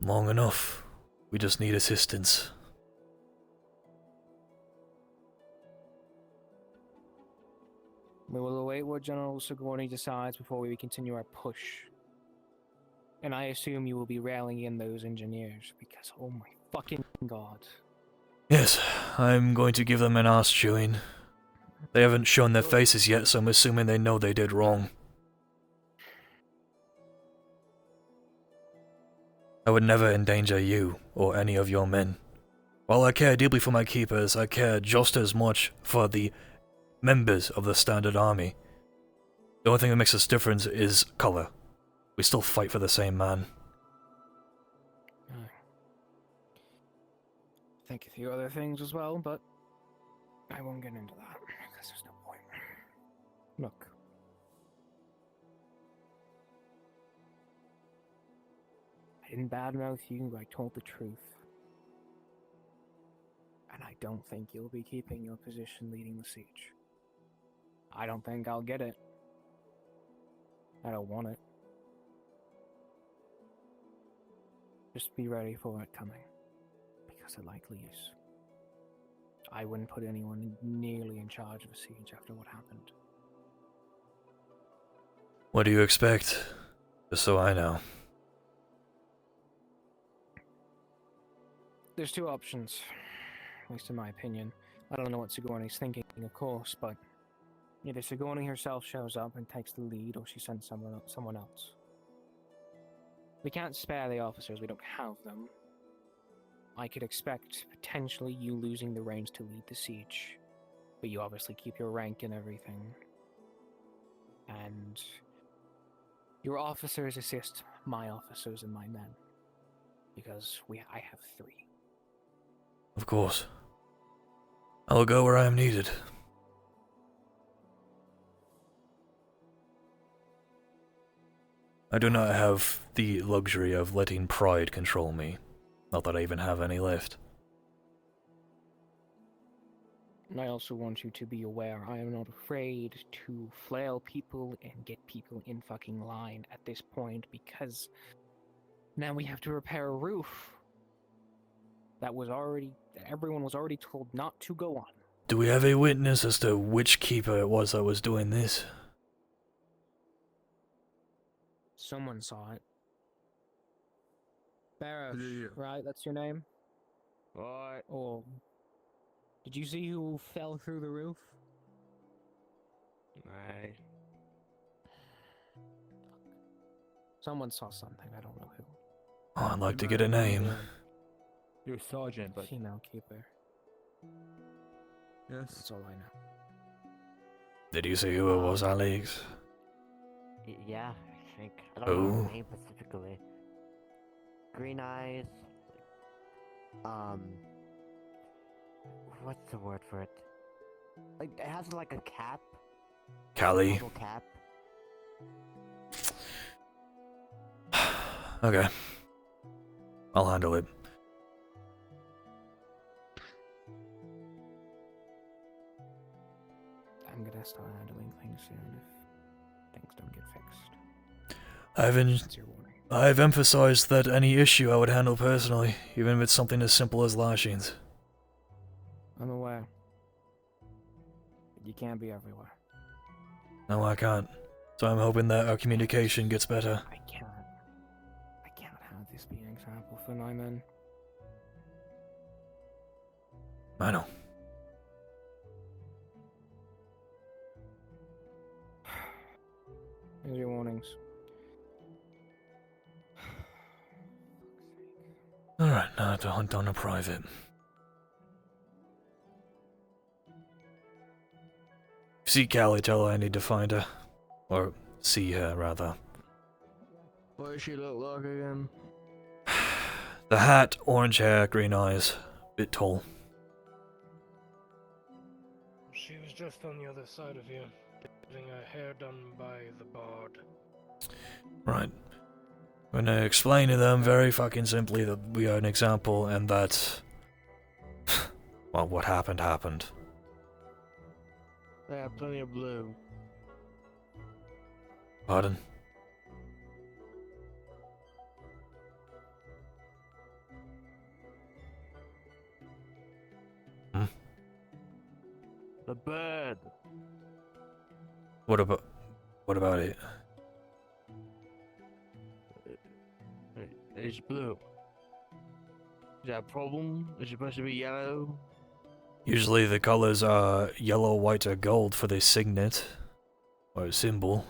Long enough. We just need assistance. We will await what General Sigourney decides before we continue our push. And I assume you will be railing in those engineers, because oh my fucking god. Yes, I'm going to give them an ass chewing. They haven't shown their faces yet, so I'm assuming they know they did wrong. I would never endanger you, or any of your men. While I care deeply for my keepers, I care just as much for the members of the Standard Army. The only thing that makes us different is color. We still fight for the same man. I think a few other things as well, but I won't get into that, because there's no point. Look. I didn't badmouth you, I told the truth. And I don't think you'll be keeping your position leading the siege. I don't think I'll get it. I don't want it. Just be ready for it coming, because it likely is. I wouldn't put anyone nearly in charge of a siege after what happened. What do you expect? Just so I know. There's two options, at least in my opinion. I don't know what Sigourney's thinking, of course, but either Sigourney herself shows up and takes the lead, or she sends someone else. We can't spare the officers, we don't have them. I could expect potentially you losing the reins to lead the siege, but you obviously keep your rank and everything. And your officers assist my officers and my men, because I have 3. Of course. I will go where I am needed. I do not have the luxury of letting pride control me. Not that I even have any left. And I also want you to be aware, I am not afraid to flail people and get people in fucking line at this point, because now we have to repair a roof that everyone was already told not to go on. Do we have a witness as to which keeper it was that was doing this? Someone saw it. Barash, Yeah. right? That's your name? Alright. Or did you see who fell through the roof? Aye. Someone saw something, I don't know who. Oh, I'd like to get a name. You're a sergeant, but Female keeper. yes. That's all I know. Did you see who it was, Alex? Yeah, I think. I don't know Oh. her name specifically. Green eyes. What's the word for it? Like, it has like a cap. Callie. Little cap. Okay. I'll handle it. I'm gonna start handling things soon if things don't get fixed. I've emphasized that any issue I would handle personally, even if it's something as simple as lashings. I'm aware. But you can't be everywhere. No, I can't. So I'm hoping that our communication gets better. I can't have this be an example for my men. I know. Here's your warnings. Alright, now to hunt down a private. See Callie, tell her I need to find her. Or see her, rather. What does she look like again? The hat, orange hair, green eyes. Bit tall. She was just on the other side of you, getting her hair done by the bard. Right. I'm gonna explain to them very fucking simply that we are an example and that... well, what happened happened. They have plenty of blue. Pardon? Hmm? The bird. What about it? It's blue. Is that a problem? Is it supposed to be yellow? Usually the colors are yellow, white, or gold for the signet. Or symbol.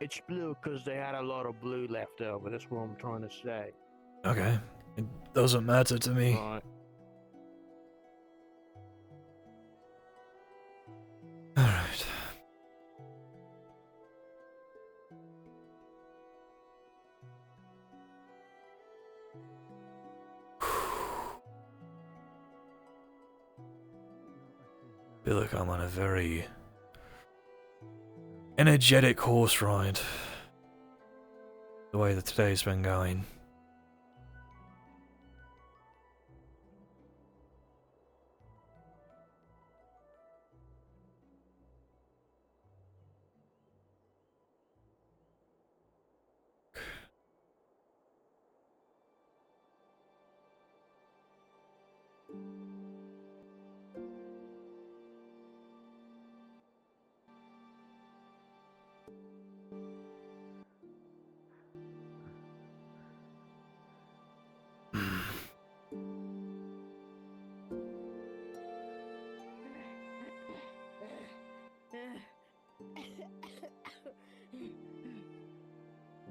It's blue because they had a lot of blue left over. That's what I'm trying to say. Okay. It doesn't matter to me. Right. Alright. Feel like I'm on a very energetic horse ride. The way that today's been going.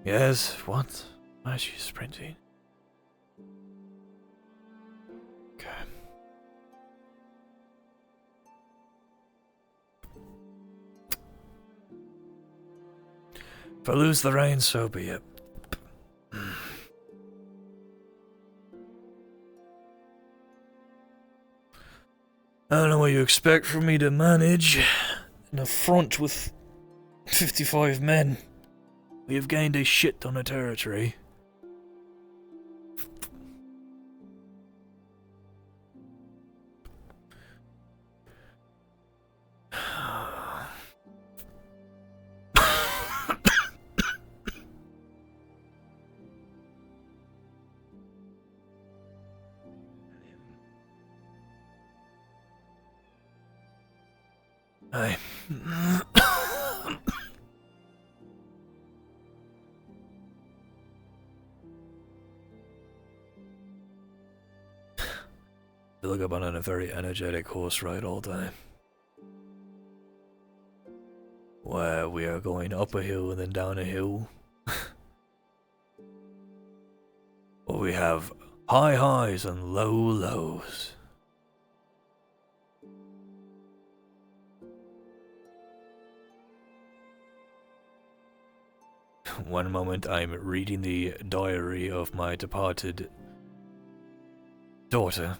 Yes, what? Why is she sprinting? Okay. If I lose the rain, so be it. I don't know what you expect from me to manage in a front with 55 men. We have gained a shit ton of territory. I... feel like I've been on a very energetic horse ride all day. Where we are going up a hill and then down a hill. Or we have high highs and low lows. One moment I'm reading the diary of my departed daughter,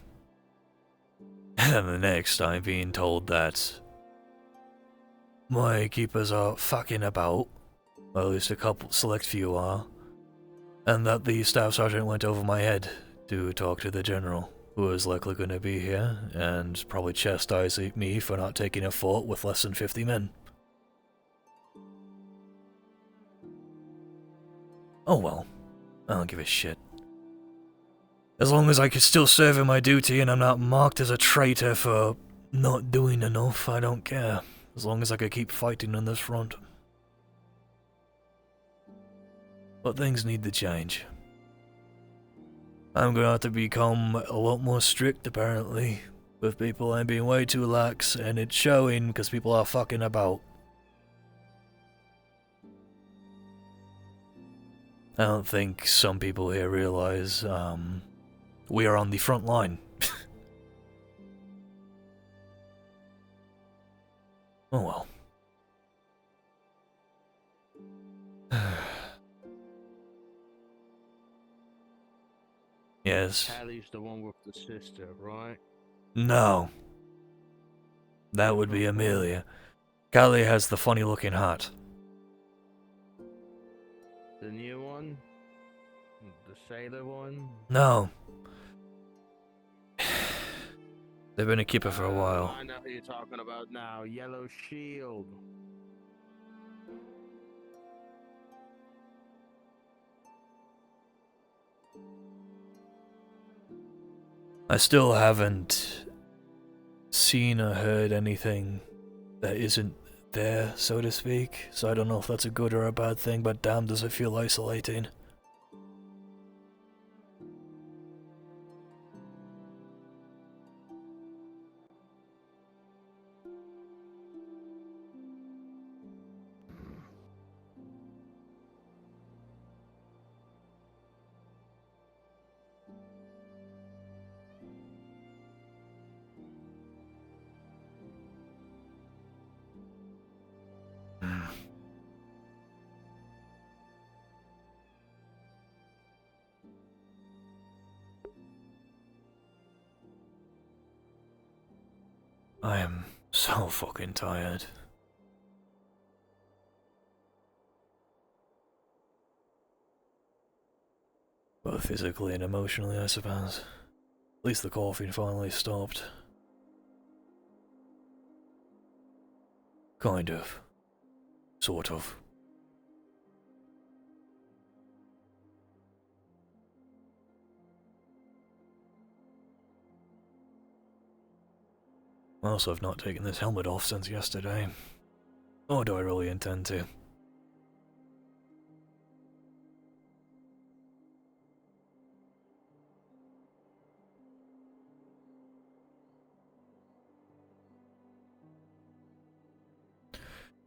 and the next I'm being told that my keepers are fucking about, well, at least a couple, select few are, and that the staff sergeant went over my head to talk to the general, who is likely going to be here, and probably chastise me for not taking a fort with less than 50 men. Oh well, I don't give a shit. As long as I can still serve in my duty and I'm not marked as a traitor for not doing enough, I don't care. As long as I can keep fighting on this front. But things need to change. I'm gonna have to become a lot more strict, apparently. With people, I'm being way too lax, and it's showing because people are fucking about. I don't think some people here realize, we are on the front line. Oh well. Yes. Hallie's the one with the sister, right? No. That would be Amelia. Callie has the funny looking hat. The new one? The sailor one? No. They've been a keeper for a while. I know who you're talking about now. Yellow Shield. I still haven't seen or heard anything that isn't there, so to speak, so I don't know if that's a good or a bad thing, but damn does it feel isolating. I am so fucking tired. Both physically and emotionally, I suppose. At least the coughing finally stopped. Kind of. Sort of. Also, I've not taken this helmet off since yesterday. Or do I really intend to?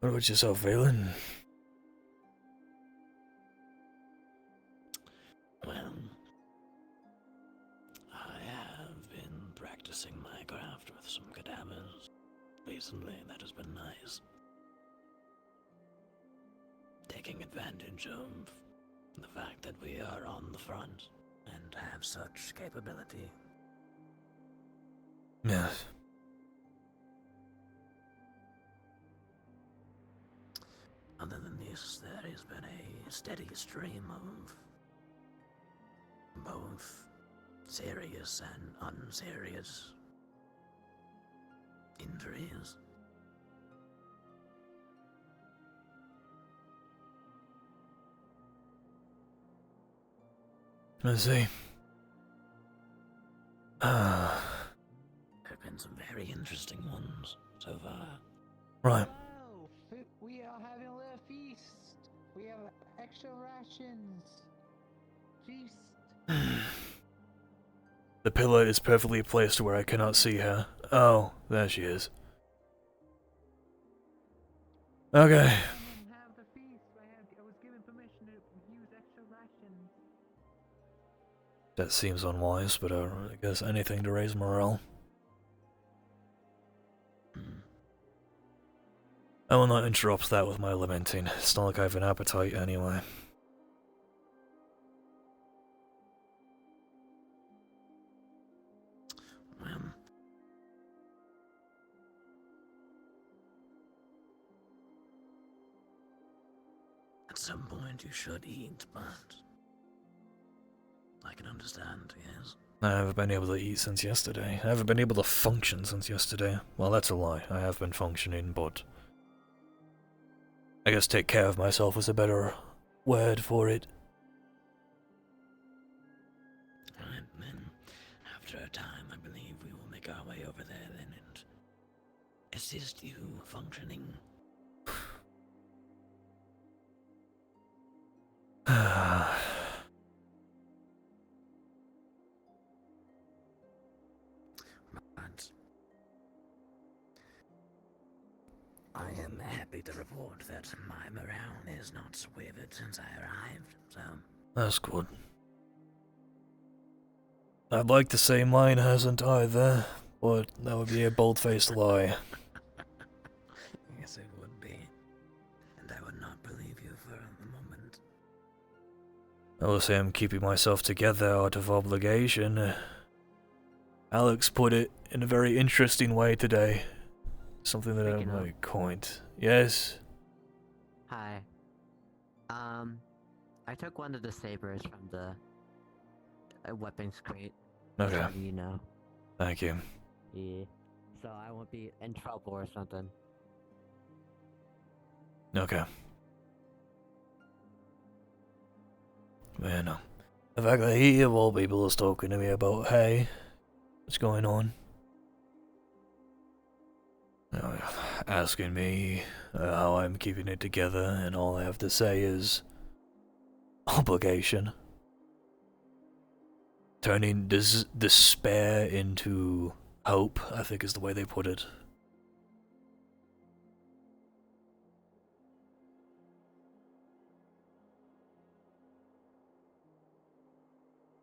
What about yourself, Valen? Well, I have been practicing my craft with some cadavers. Recently, that has been nice. Taking advantage of the fact that we are on the front and have such capability. Yes. Other than this, there has been a steady stream of both serious and unserious injuries. I see. There have been some very interesting ones so far. Right. We are having a little feast. We have extra rations. Feast. The pillar is perfectly placed where I cannot see her. Oh, there she is. Okay. That seems unwise, but I guess anything to raise morale. I will not interrupt that with my lamenting. It's not like I have an appetite anyway. At some point you should eat, but I can understand, yes. I haven't been able to eat since yesterday. I haven't been able to function since yesterday. Well, that's a lie. I have been functioning, but I guess take care of myself is a better word for it. Right, then, after a time, I believe we will make our way over there then and assist you functioning. But I am happy to report that my morale is not wavered since I arrived, so... That's good. I'd like to say mine hasn't either, but that would be a bold-faced lie. Yes, it would be. And I would not believe you for a moment. I will say I'm keeping myself together out of obligation. Alex put it in a very interesting way today. Something that I might coined. Yes? Hi. I took one of the sabers from the weapons crate. Okay. How do you know? Thank you. Yeah. So I won't be in trouble or something. Okay. Man, the fact that he of all people is talking to me about, hey, what's going on? Asking me how I'm keeping it together, and all I have to say is obligation. Turning despair into hope, I think is the way they put it.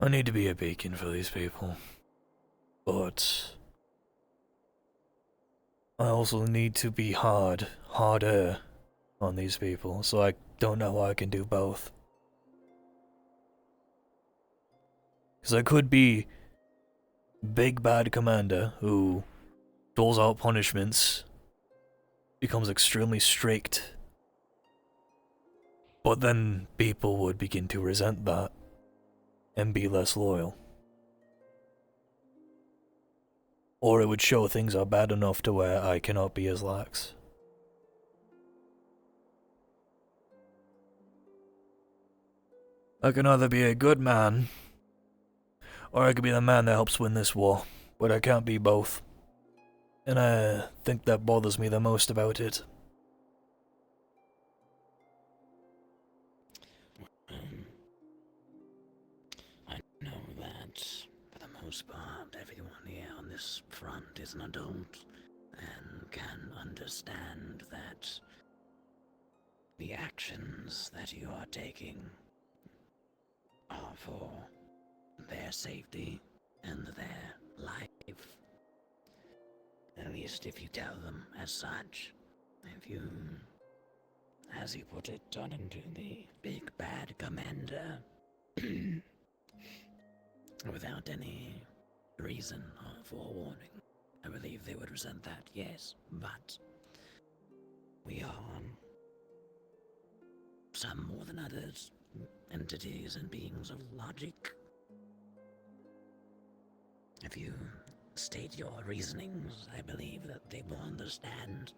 I need to be a beacon for these people, but I also need to be harder on these people, so I don't know how I can do both. Because I could be big bad commander who doles out punishments, becomes extremely strict, but then people would begin to resent that and be less loyal. Or it would show things are bad enough to where I cannot be as lax. I can either be a good man, or I could be the man that helps win this war, but I can't be both. And I think that bothers me the most about it. I know that, for the most part, everyone here on this front is an adult and can understand that the actions that you are taking are for their safety and their life. At least if you tell them as such. If you, as you put it, turn into the big bad commander without any reason or forewarning, I believe they would resent that, yes, but we are, some more than others, entities and beings of logic. If you state your reasonings, I believe that they will understand.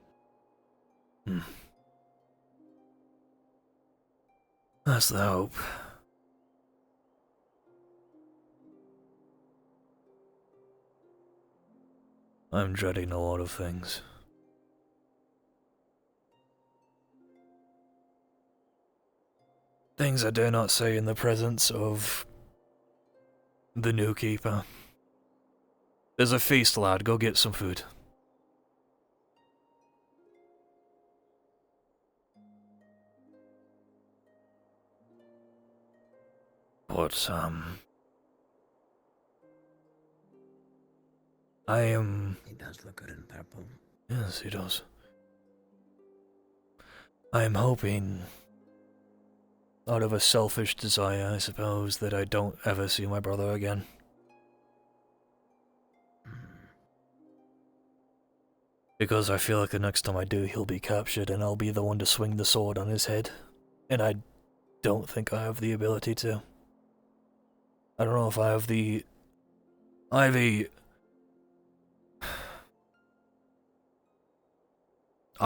That's the hope. I'm dreading a lot of things. Things I dare not say in the presence of the new keeper. There's a feast, lad. Go get some food. But, I am... He does look good in purple. Yes, he does. I am hoping, out of a selfish desire, I suppose, that I don't ever see my brother again. Because I feel like the next time I do, he'll be captured and I'll be the one to swing the sword on his head. And I don't think I have the ability to. I don't know if I have the... I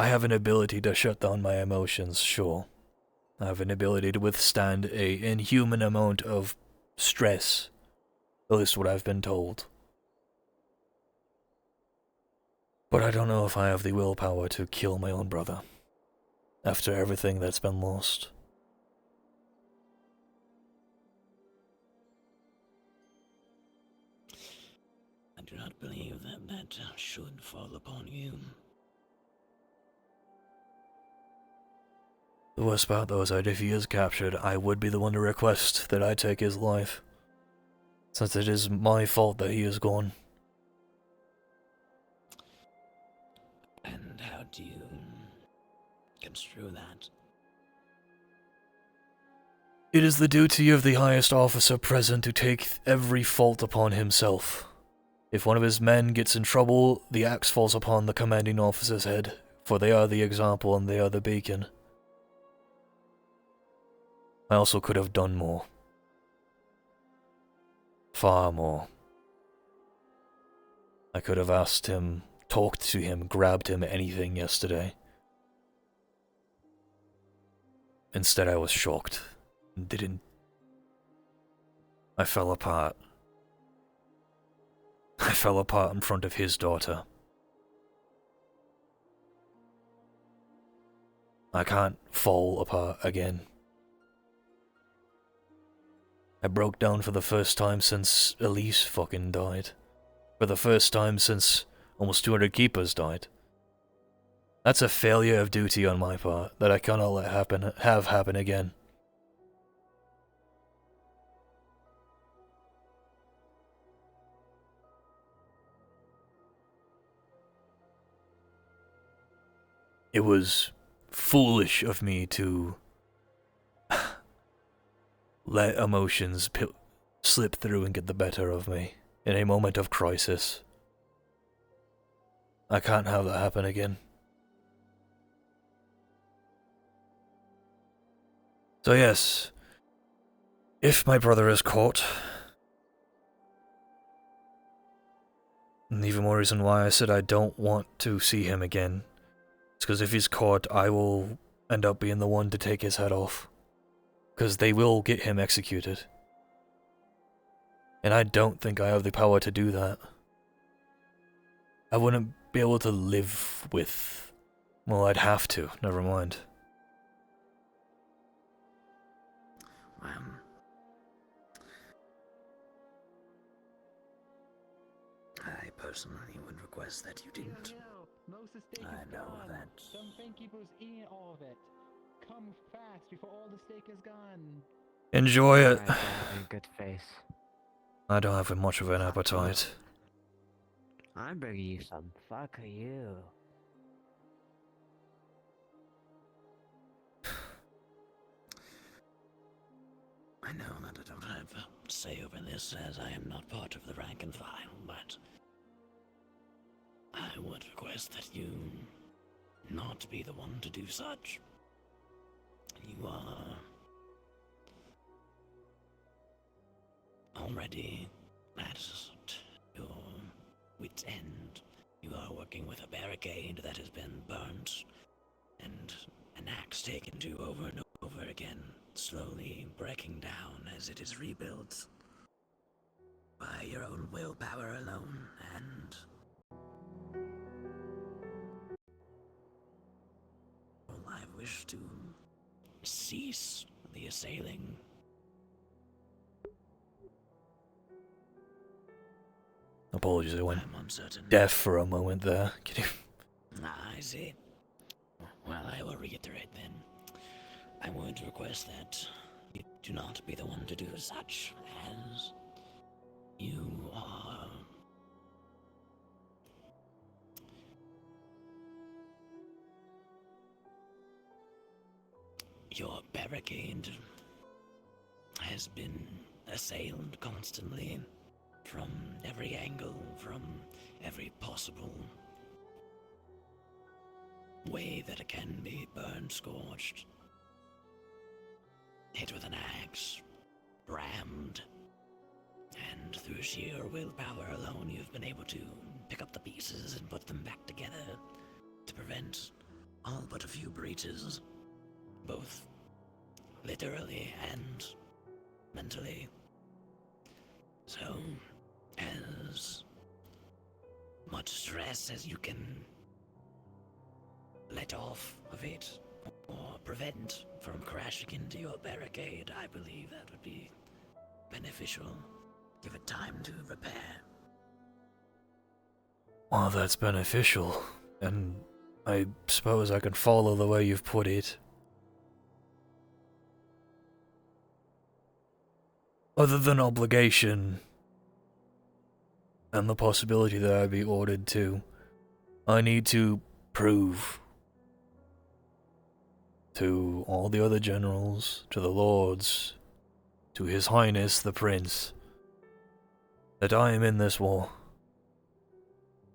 have an ability to shut down my emotions, sure. I have an ability to withstand a inhuman amount of stress. At least what I've been told. But I don't know if I have the willpower to kill my own brother. After everything that's been lost. I do not believe that should fall upon you. The worst part, though, is that if he is captured, I would be the one to request that I take his life. Since it is my fault that he is gone. And how do you construe that? It is the duty of the highest officer present to take every fault upon himself. If one of his men gets in trouble, the axe falls upon the commanding officer's head, for they are the example and they are the beacon. I also could have done more. Far more. I could have asked him, talked to him, grabbed him, anything yesterday. Instead, I was shocked. Didn't. I fell apart. I fell apart in front of his daughter. I can't fall apart again. I broke down for the first time since Elise fucking died. For the first time since almost 200 keepers died. That's a failure of duty on my part that I cannot let happen again. It was foolish of me to let emotions slip through and get the better of me in a moment of crisis. I can't have that happen again. So yes, if my brother is caught, and even more reason why I said I don't want to see him again, it's because if he's caught, I will end up being the one to take his head off. Because they will get him executed. And I don't think I have the power to do that. I wouldn't be able to live with... Well, I'd have to, never mind. I personally would request that you didn't. I know that. Some Fayne keepers eating all of it. Come fast before all the steak is gone. Enjoy it. Alright, in good face. I don't have much of an appetite. I'm bringing you some. Fuck you. I know that I don't have a say over this as I am not part of the rank and file, but I would request that you not be the one to do such. You are already at your wit's end. You are working with a barricade that has been burnt, and an axe taken to over and over again, slowly breaking down as it is rebuilt by your own willpower alone, and I wish to cease the assailing. Apologies, I went I'm uncertain. deaf for a moment there. Can you... I see. Well, I will reiterate then. I would request that you do not be the one to do such, as you are... Your barricade has been assailed constantly from every angle, from every possible way that it can be burned, scorched, hit with an axe, rammed, and through sheer willpower alone you've been able to pick up the pieces and put them back together to prevent all but a few breaches, both literally and mentally. So, as much stress as you can let off of it or prevent from crashing into your barricade, I believe that would be beneficial. Give it time to repair. Well, that's beneficial, and I suppose I can follow the way you've put it. Other than obligation, and the possibility that I'd be ordered to, I need to prove to all the other generals, to the lords, to His Highness the Prince, that I am in this war,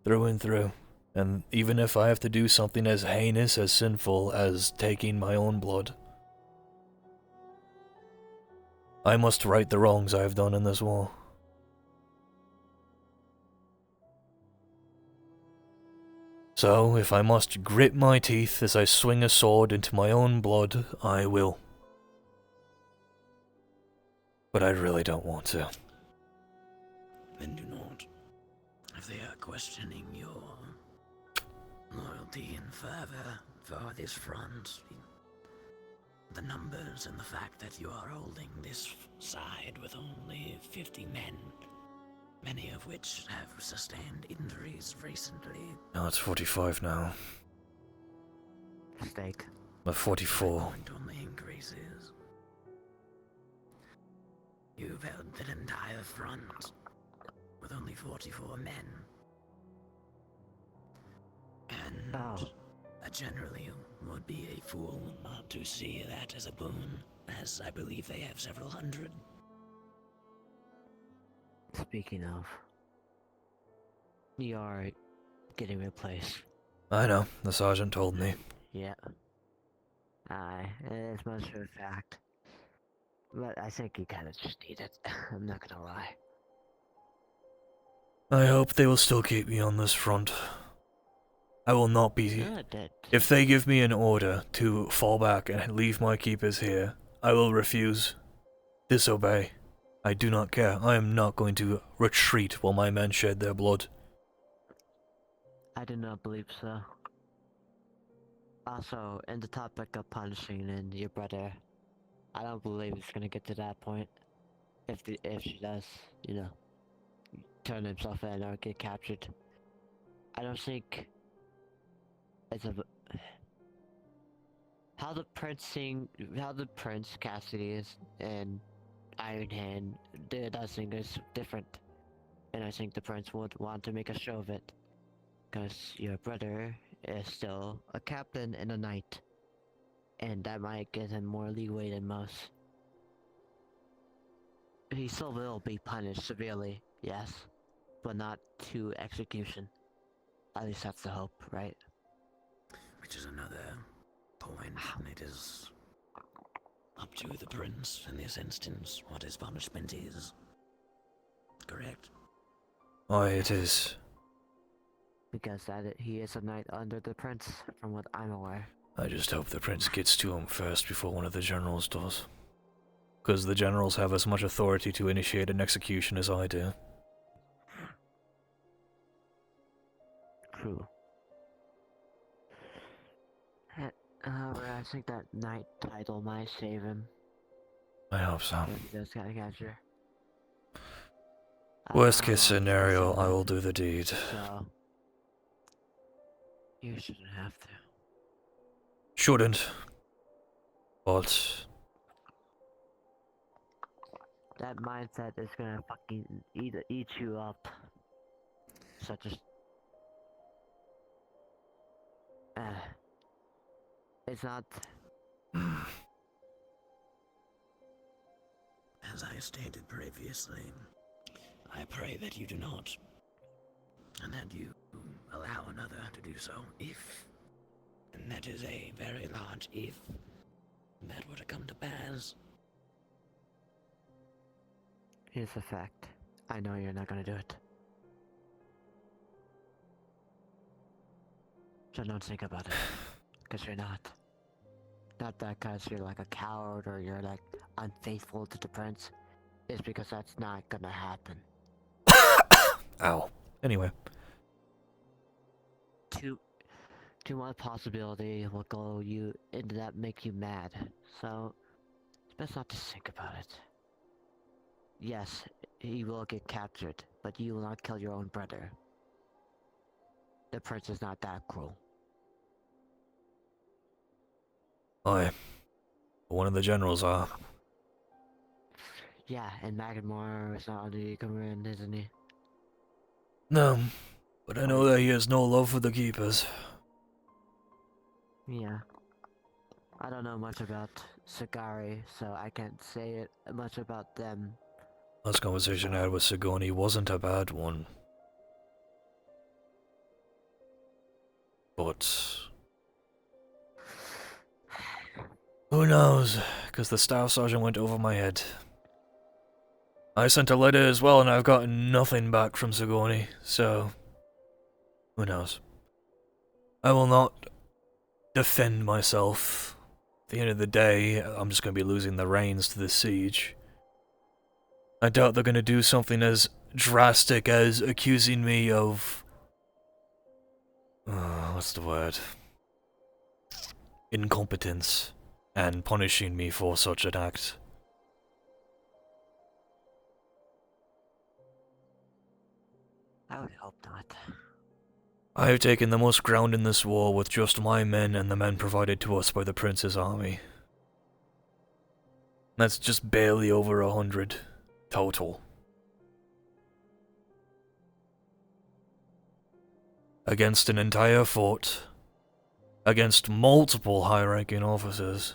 through and through, and even if I have to do something as heinous, as sinful as taking my own blood, I must right the wrongs I have done in this war. So, if I must grit my teeth as I swing a sword into my own blood, I will. But I really don't want to. Then do not. If they are questioning your loyalty and fervor for this front, the numbers and the fact that you are holding this side with only 50 men, many of which have sustained injuries recently. No, it's 45 now. Mistake. But 44. Point only increases. You've held the entire front with only 44 men. And I generally would be a fool not to see that as a boon, as I believe they have several hundred. Speaking of, you are getting replaced. I know, the sergeant told me. Yeah. Aye, it is much of a fact. But I think you kinda just need it. I'm not gonna lie. I hope they will still keep me on this front. I will not be... If they give me an order to fall back and leave my keepers here, I will refuse. Disobey. I do not care. I am not going to retreat while my men shed their blood. I do not believe so. Also, in the topic of punishing and your brother, I don't believe it's gonna get to that point. If she does, you know, turn himself in or get captured. I don't think it's a... How the Prince Cassidy is and Iron Hand does think is different. And I think the Prince would want to make a show of it. Because your brother is still a captain and a knight. And that might give him more leeway than most. He still will be punished severely, yes. But not to execution. At least that's the hope, right? Which is another point, and it is up to the prince in this instance what his punishment is. Correct? Aye, it is. Because he is a knight under the prince, from what I'm aware. I just hope the prince gets to him first before one of the generals does. Because the generals have as much authority to initiate an execution as I do. True. However, I think that knight title might save him. I hope so. If he does gotta capture. Worst case scenario, I will do the deed. So you shouldn't have to. Shouldn't. But That mindset is gonna fucking eat you up. Such a. It's not. As I stated previously, I pray that you do not, and that you allow another to do so, if, and that is a very large if, that were to come to pass. Here's the fact. I know you're not gonna do it. So don't think about it. Because you're not. Not that because you're like a coward or you're like unfaithful to the prince. It's because that's not gonna happen. Ow. Anyway. Too much possibility will go you into that make you mad. So it's best not to think about it. Yes, he will get captured, but you will not kill your own brother. The prince is not that cruel. Aye. One of the generals are. Yeah, and Magadmore is not under your command, isn't he? No, but I know that he has no love for the keepers. Yeah. I don't know much about Sagari, so I can't say it much about them. Last conversation I had with Sigoni wasn't a bad one. But who knows? Because the staff sergeant went over my head. I sent a letter as well and I've gotten nothing back from Sigoni, so who knows? I will not defend myself. At the end of the day, I'm just going to be losing the reins to the siege. I doubt they're going to do something as drastic as accusing me of... what's the word? Incompetence, and punishing me for such an act. I would hope not. I have taken the most ground in this war with just my men and the men provided to us by the Prince's army. That's just barely over 100 total. Against an entire fort. Against multiple high-ranking officers.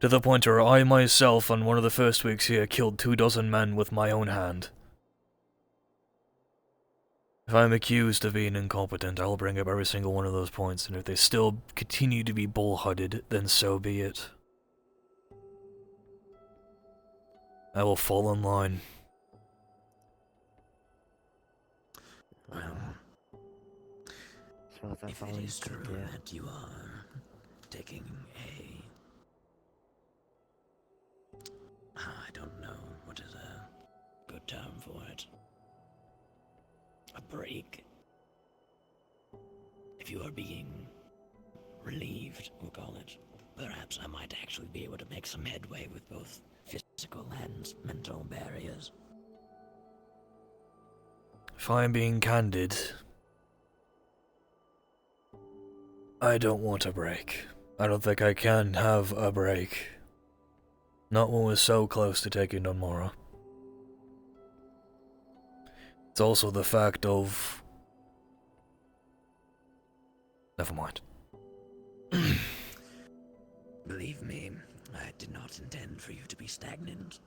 To the point where I myself, on one of the first weeks here, killed 24 men with my own hand. If I'm accused of being incompetent, I'll bring up every single one of those points, and if they still continue to be bullheaded, then so be it. I will fall in line. Well, So that's if all it you is can true do. that you are taking I don't know what is a good term for it. A break. If you are being relieved, we'll call it, perhaps I might actually be able to make some headway with both physical and mental barriers. If I'm being candid, I don't want a break. I don't think I can have a break. Not when we're so close to taking Dunmora. It's also the fact of... Never mind. Believe me, I did not intend for you to be stagnant.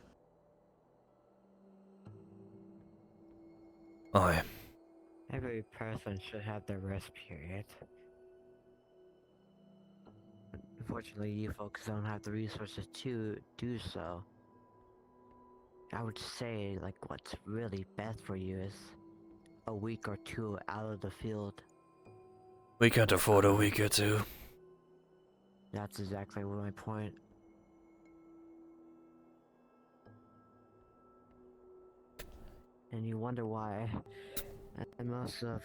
Aye. Every person should have their rest period. Unfortunately, you folks don't have the resources to do so. I would say, like, what's really best for you is a week or two out of the field. We can't afford a week or two. That's exactly my point. And you wonder why most of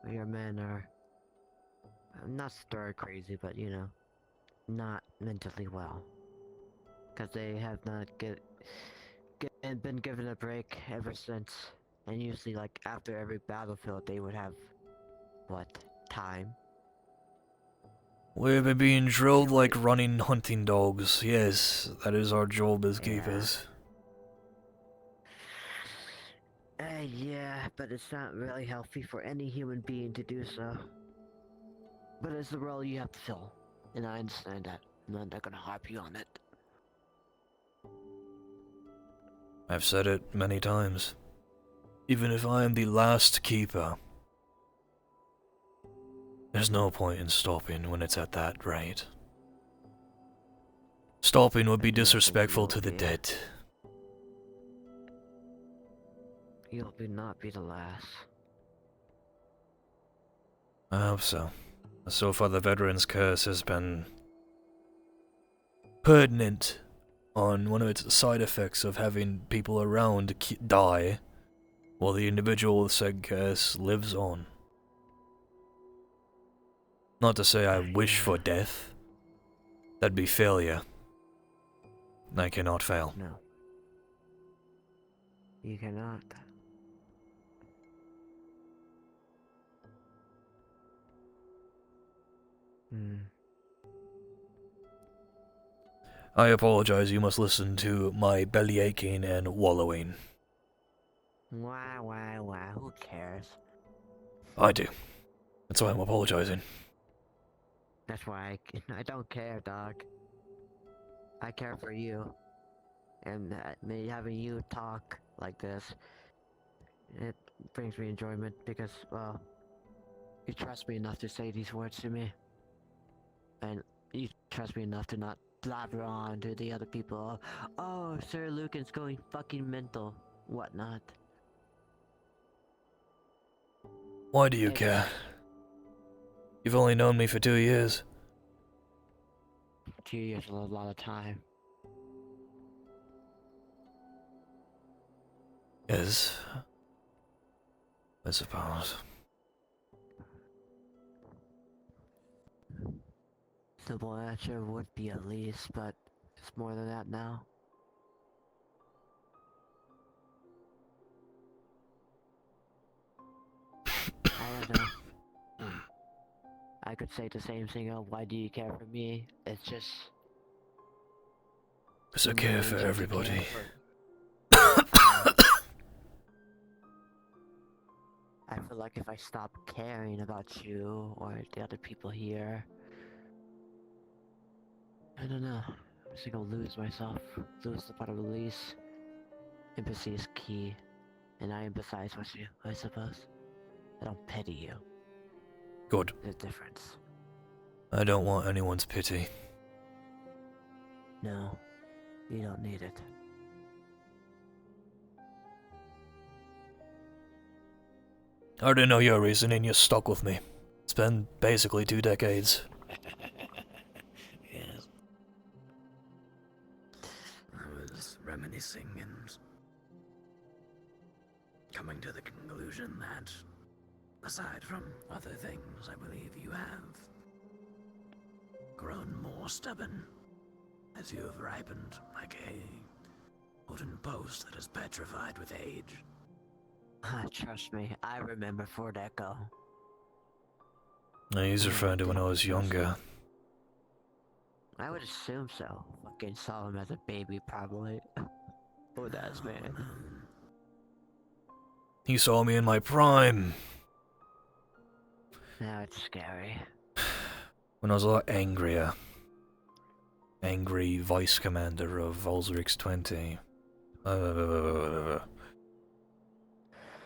your men are not stir crazy, but you know, not mentally well. because they have not been given a break ever since. And usually, like, after every battlefield, they would have, what, time? We've been being drilled like running hunting dogs. Yes, that is our job as keepers. Yeah, but it's not really healthy for any human being to do so. But it's the role you have to fill, and I understand that. I'm not gonna harp you on it. I've said it many times. Even if I am the last keeper, there's no point in stopping when it's at that rate. Stopping would be disrespectful to the dead. You'll not be the last. I hope so. So far the Veteran's Curse has been pertinent on one of its side effects of having people around die, while the individual with said curse lives on. Not to say I wish for death. That'd be failure. I cannot fail. No. You cannot. I apologize, you must listen to my belly aching and wallowing. Why, who cares? I do. That's why I'm apologizing. That's why I don't care, dog. I care for you. And me having you talk like this, it brings me enjoyment because, well, you trust me enough to say these words to me. And you trust me enough to not blabber on to the other people. Oh, Sir Lucan's going fucking mental. Whatnot. Why do you care? You've only known me for 2 years. 2 years is a lot of time. Yes. I suppose. Simple answer would be at least, but it's more than that now. I don't know. I could say the same thing of why do you care for me? It's just... It's I care for everybody. I feel like if I stop caring about you or the other people here, I don't know. I'm just gonna lose myself, lose the part of release. Empathy is key, and I empathize with you, I suppose. I don't pity you. Good. There's a difference. I don't want anyone's pity. No, you don't need it. I already know your reasoning, you're stuck with me. It's been basically 2 decades. Yes. I was reminiscing and coming to the conclusion that, aside from other things, I believe you have grown more stubborn as you have ripened like a wooden post that is petrified with age. Trust me, I remember Fort Echo. I used to refer to when I was younger. I would assume so. Fucking saw him as a baby, probably. Oh, that's man. He saw me in my prime. Now it's scary. When I was a lot angrier. Angry vice commander of Volzrix 20.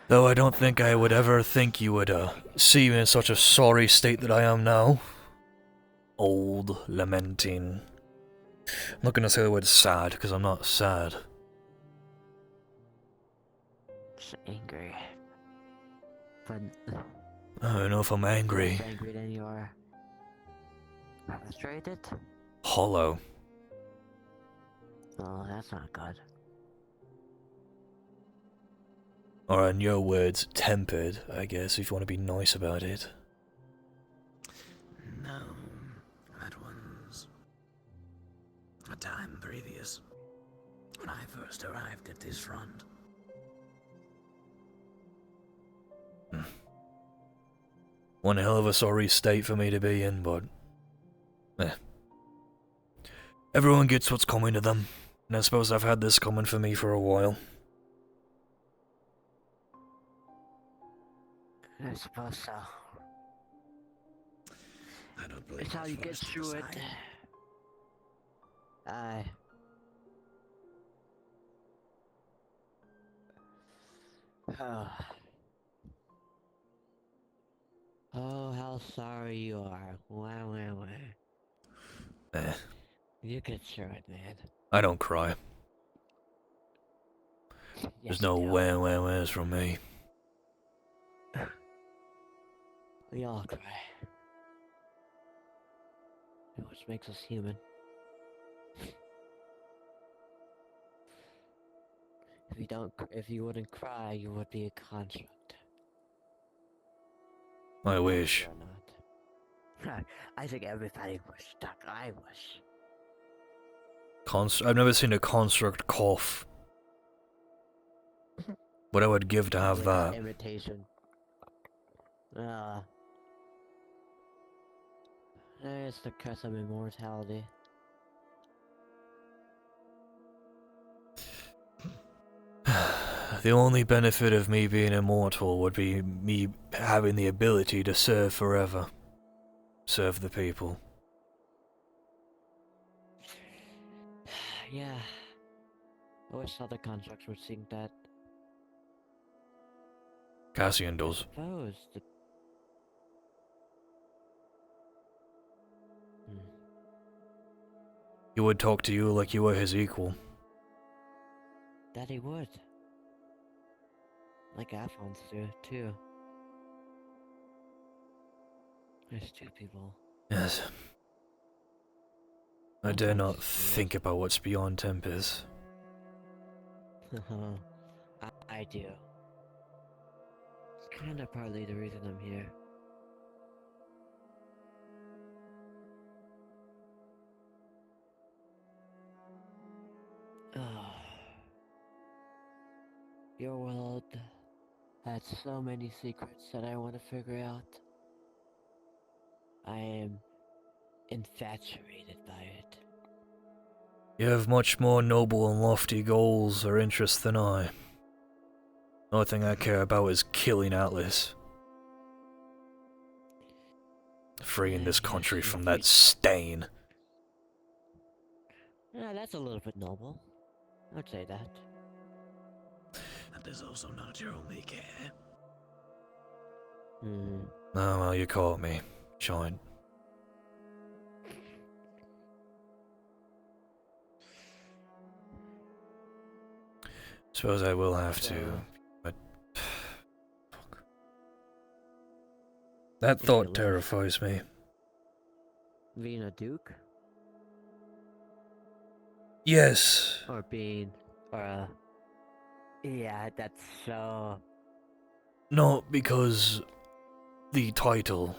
Though I don't think I would ever think you would see me in such a sorry state that I am now. Old, lamenting. I'm not gonna say the word sad, because I'm not sad. Just angry. But... I don't know if I'm angry. Less angry than you are. Frustrated? Hollow. Oh, that's not good. Or in your words, tempered, I guess, if you want to be nice about it. No, that was a time previous, when I first arrived at this front. One hell of a sorry state for me to be in, but... Everyone gets what's coming to them, and I suppose I've had this coming for me for a while. I suppose so. I don't believe It's how you get through it. I... Oh, how sorry you are. Wow. You get through it, man. I don't cry. Yes, There's no wahs from me. We all cry. Which makes us human. If you wouldn't cry, you would be a construct. I wish. You're not. I think everybody was stuck. I was. I've never seen a construct cough. What I would give to have that. Imitation. There's the curse of immortality. The only benefit of me being immortal would be me having the ability to serve forever. Serve the people. Yeah. I wish other constructs would think that. Cassian does. Suppose the... He would talk to you like you were his equal. That he would. Like Afons do, too. There's two people. Yes. I dare not think about what's beyond Tempest. I do. It's kinda partly the reason I'm here. Your world has so many secrets that I want to figure out. I am infatuated by it. You have much more noble and lofty goals or interests than I. The only thing I care about is killing Atlas. Freeing this country from that stain. Yeah, that's a little bit noble. I'd say that. That is also not your only care. Oh well, you caught me. Shine. Suppose I will have to, but... Fuck. That thought terrifies me. Being a duke? Yes. Or being... Yeah, that's so... Not because the title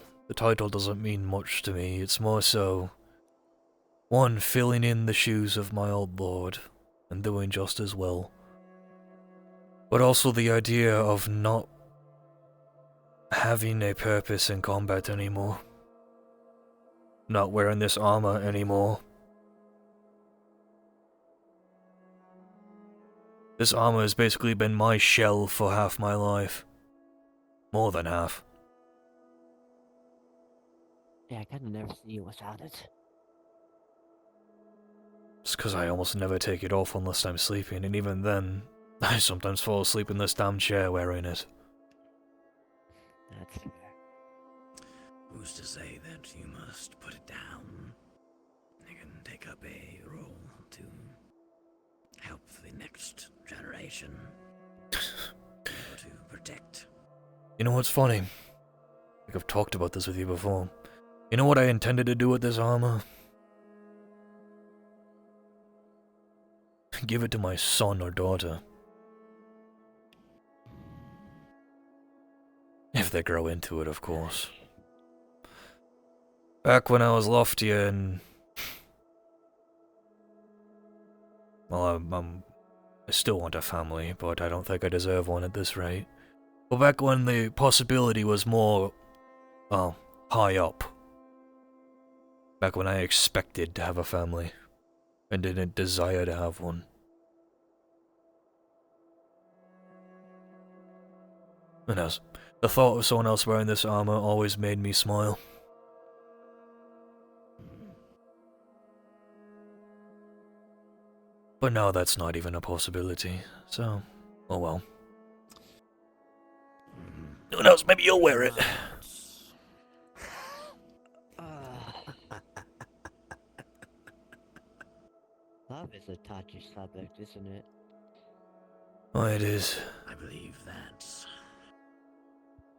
doesn't mean much to me. It's more so... One, filling in the shoes of my old lord, and doing just as well. But also the idea of not having a purpose in combat anymore. Not wearing this armor anymore. This armor has basically been my shell for half my life. More than half. Yeah, I kinda never see you without it. It's because I almost never take it off unless I'm sleeping, and even then, I sometimes fall asleep in this damn chair wearing it. That's fair. Who's to say that you must put it down? You can take up a role to help the next generation. To protect. You know what's funny? I think I've talked about this with you before. You know what I intended to do with this armor? Give it to my son or daughter. If they grow into it, of course. Back when I was loftier and Well, I still want a family, but I don't think I deserve one at this rate. But back when the possibility was more, well, high up. Back when I expected to have a family, and didn't desire to have one. Who knows? The thought of someone else wearing this armor always made me smile. But now that's not even a possibility, so, oh well. Who knows, maybe you'll wear it. Love is a touchy subject, isn't it? Oh, it is. I believe that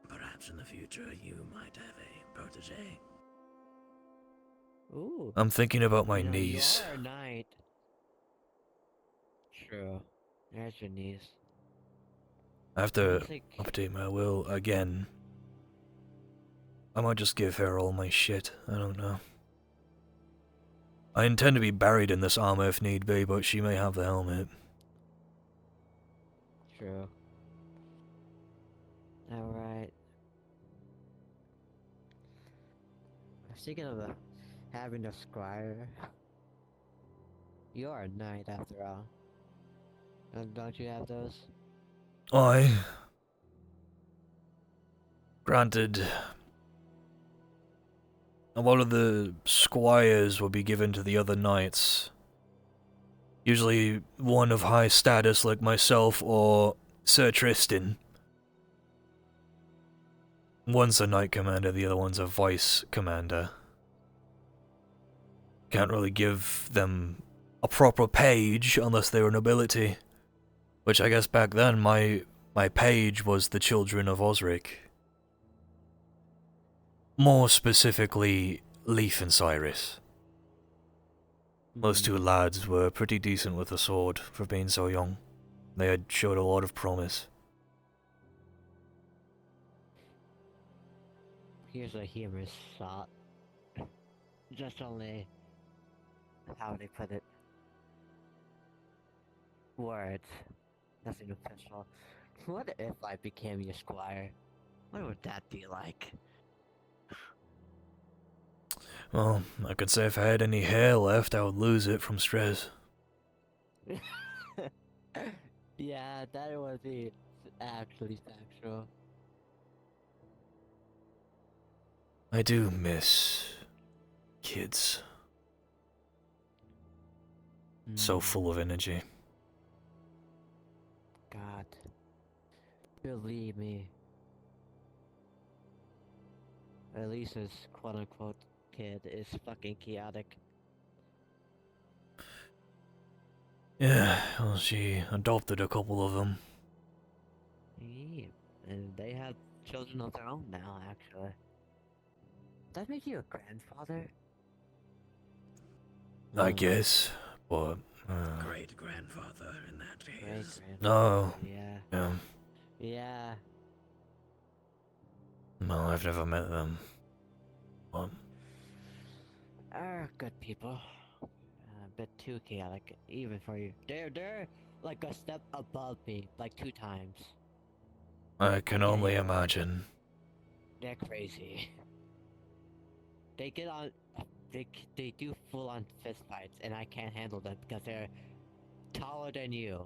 perhaps in the future you might have a protege. Ooh. I'm thinking about my You know, knees. You are a knight. True. There's your knees. I have to update my will again. I might just give her all my shit, I don't know. I intend to be buried in this armor if need be, but she may have the helmet. True. Alright. I was thinking of having a squire. You are a knight after all. Don't you have those? Granted, a lot of the squires will be given to the other knights. Usually one of high status like myself or Sir Tristan. One's a knight commander, the other one's a vice commander. Can't really give them a proper page unless they were nobility. Which I guess back then my page was the children of Osric. More specifically, Leaf and Cyrus. Those two lads were pretty decent with the sword for being so young. They had showed a lot of promise. Here's a humorous thought. Just only... how they put it? Words. Nothing official. What if I became your squire? What would that be like? Well, I could say if I had any hair left, I would lose it from stress. Yeah, that would be actually factual. I do miss kids. So full of energy. God. Believe me. Elisa's quote-unquote kid is fucking chaotic. Yeah, well, she adopted a couple of them. Yeah, and they have children of their own now, actually. Does that make you a grandfather? I guess, but... Great grandfather in that case. No. Yeah. Yeah. Yeah. No, I've never met them. What? Are good people. A bit too chaotic, even for you. They're like a step above me, like 2 times. I can only imagine. They're crazy. They get on. They do full-on fist fights, and I can't handle them because they're taller than you.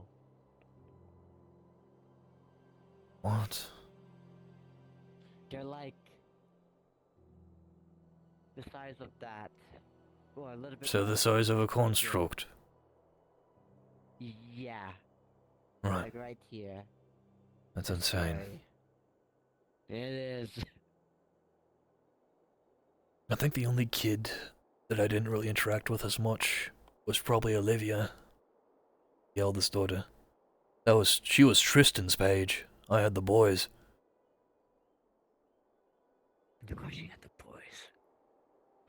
What? They're like the size of that, or a little bit. So the size of a construct. Yeah. Right. Like right here. That's insane. It is. I think the only kid that I didn't really interact with as much was probably Olivia, the eldest daughter. She was Tristan's page. I had the boys. Of course you had the boys.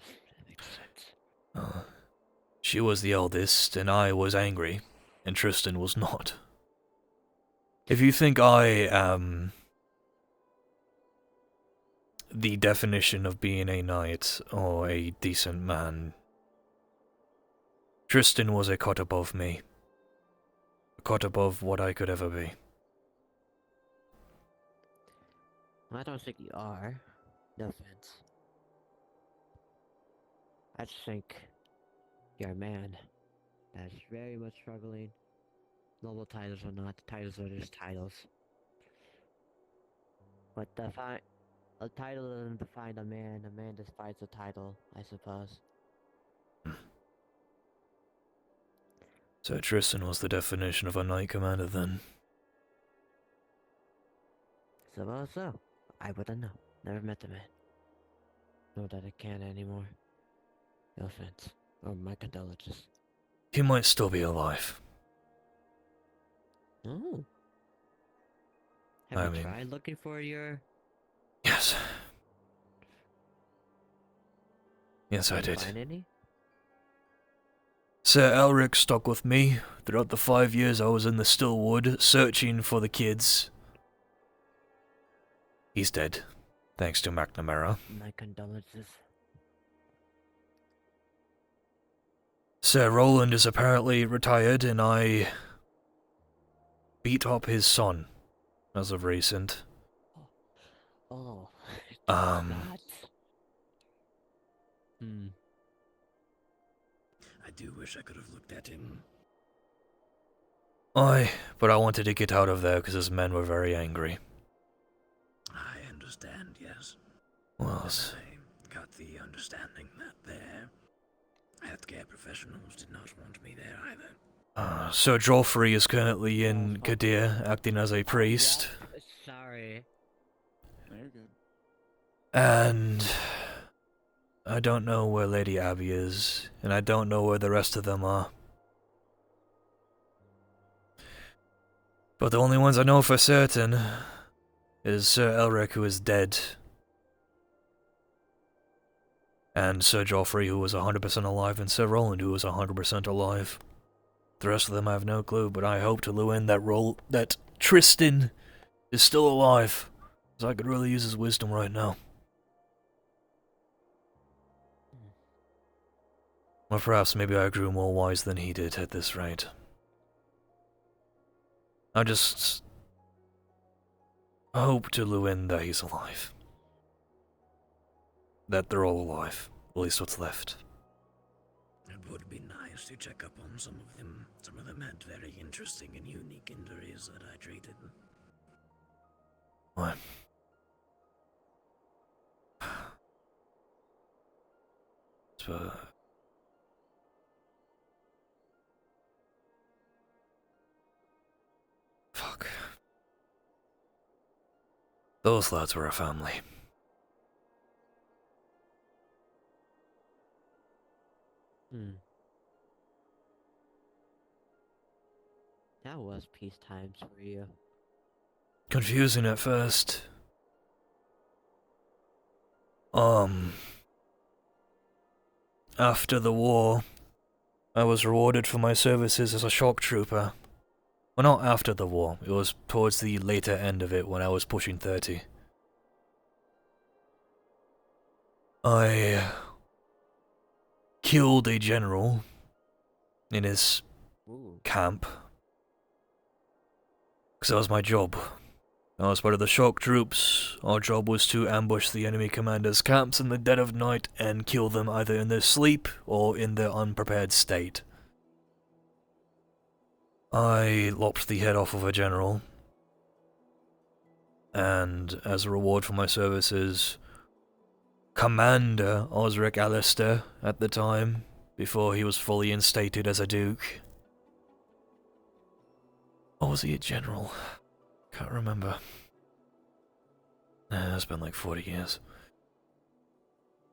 That makes sense. She was the eldest, and I was angry, and Tristan was not. If you think I am the definition of being a knight or a decent man, Tristan was a cut above me. cut above what I could ever be. I don't think you are. No offense. I just think you're a man that's very much struggling. Normal titles are not. Titles are just titles. But a title doesn't define a man defines a title, I suppose. So Tristan was the definition of a knight commander then. Suppose so. I wouldn't know. Never met the man. Nor that I can anymore. No offense. Or my condolences. He might still be alive. Oh. I Have you mean- tried looking for your... Yes. Yes, I Did you did. find any? Sir Elric stuck with me throughout the 5 years I was in the Stillwood, searching for the kids. He's dead, thanks to McNamara. My condolences. Sir Roland is apparently retired, and I beat up his son, as of recent. Oh. Um, That? Hmm. I do wish I could have looked at him. but I wanted to get out of there because his men were very angry. I understand, yes. Well, I got the understanding that their healthcare professionals did not want me there either. Sir Joffrey is currently in Kadir, acting as a priest. Sorry. You're good. And I don't know where Lady Abby is, and I don't know where the rest of them are. But the only ones I know for certain is Sir Elric, who is dead, and Sir Joffrey, who was 100% alive, and Sir Roland, who was 100% alive. The rest of them I have no clue, but I hope to Lucan that Tristan is still alive, because I could really use his wisdom right now. Or perhaps maybe I grew more wise than he did at this rate. I just hope to Lucan that he's alive. That they're all alive. At least what's left. It would be nice to check up on some of them. Some of them had very interesting and unique injuries that I treated. What? So, fuck. Those lads were a family. Hmm. That was peace times for you. Confusing at first. After the war, I was rewarded for my services as a shock trooper. Well, not after the war, it was towards the later end of it when I was pushing 30. I killed a general in his camp. Because that was my job. I was part of the shock troops. Our job was to ambush the enemy commanders' camps in the dead of night and kill them either in their sleep or in their unprepared state. I lopped the head off of a general, and as a reward for my services, Commander Osric Alistair at the time, before he was fully instated as a duke. Or was he a general? Can't remember. It's been like 40 years.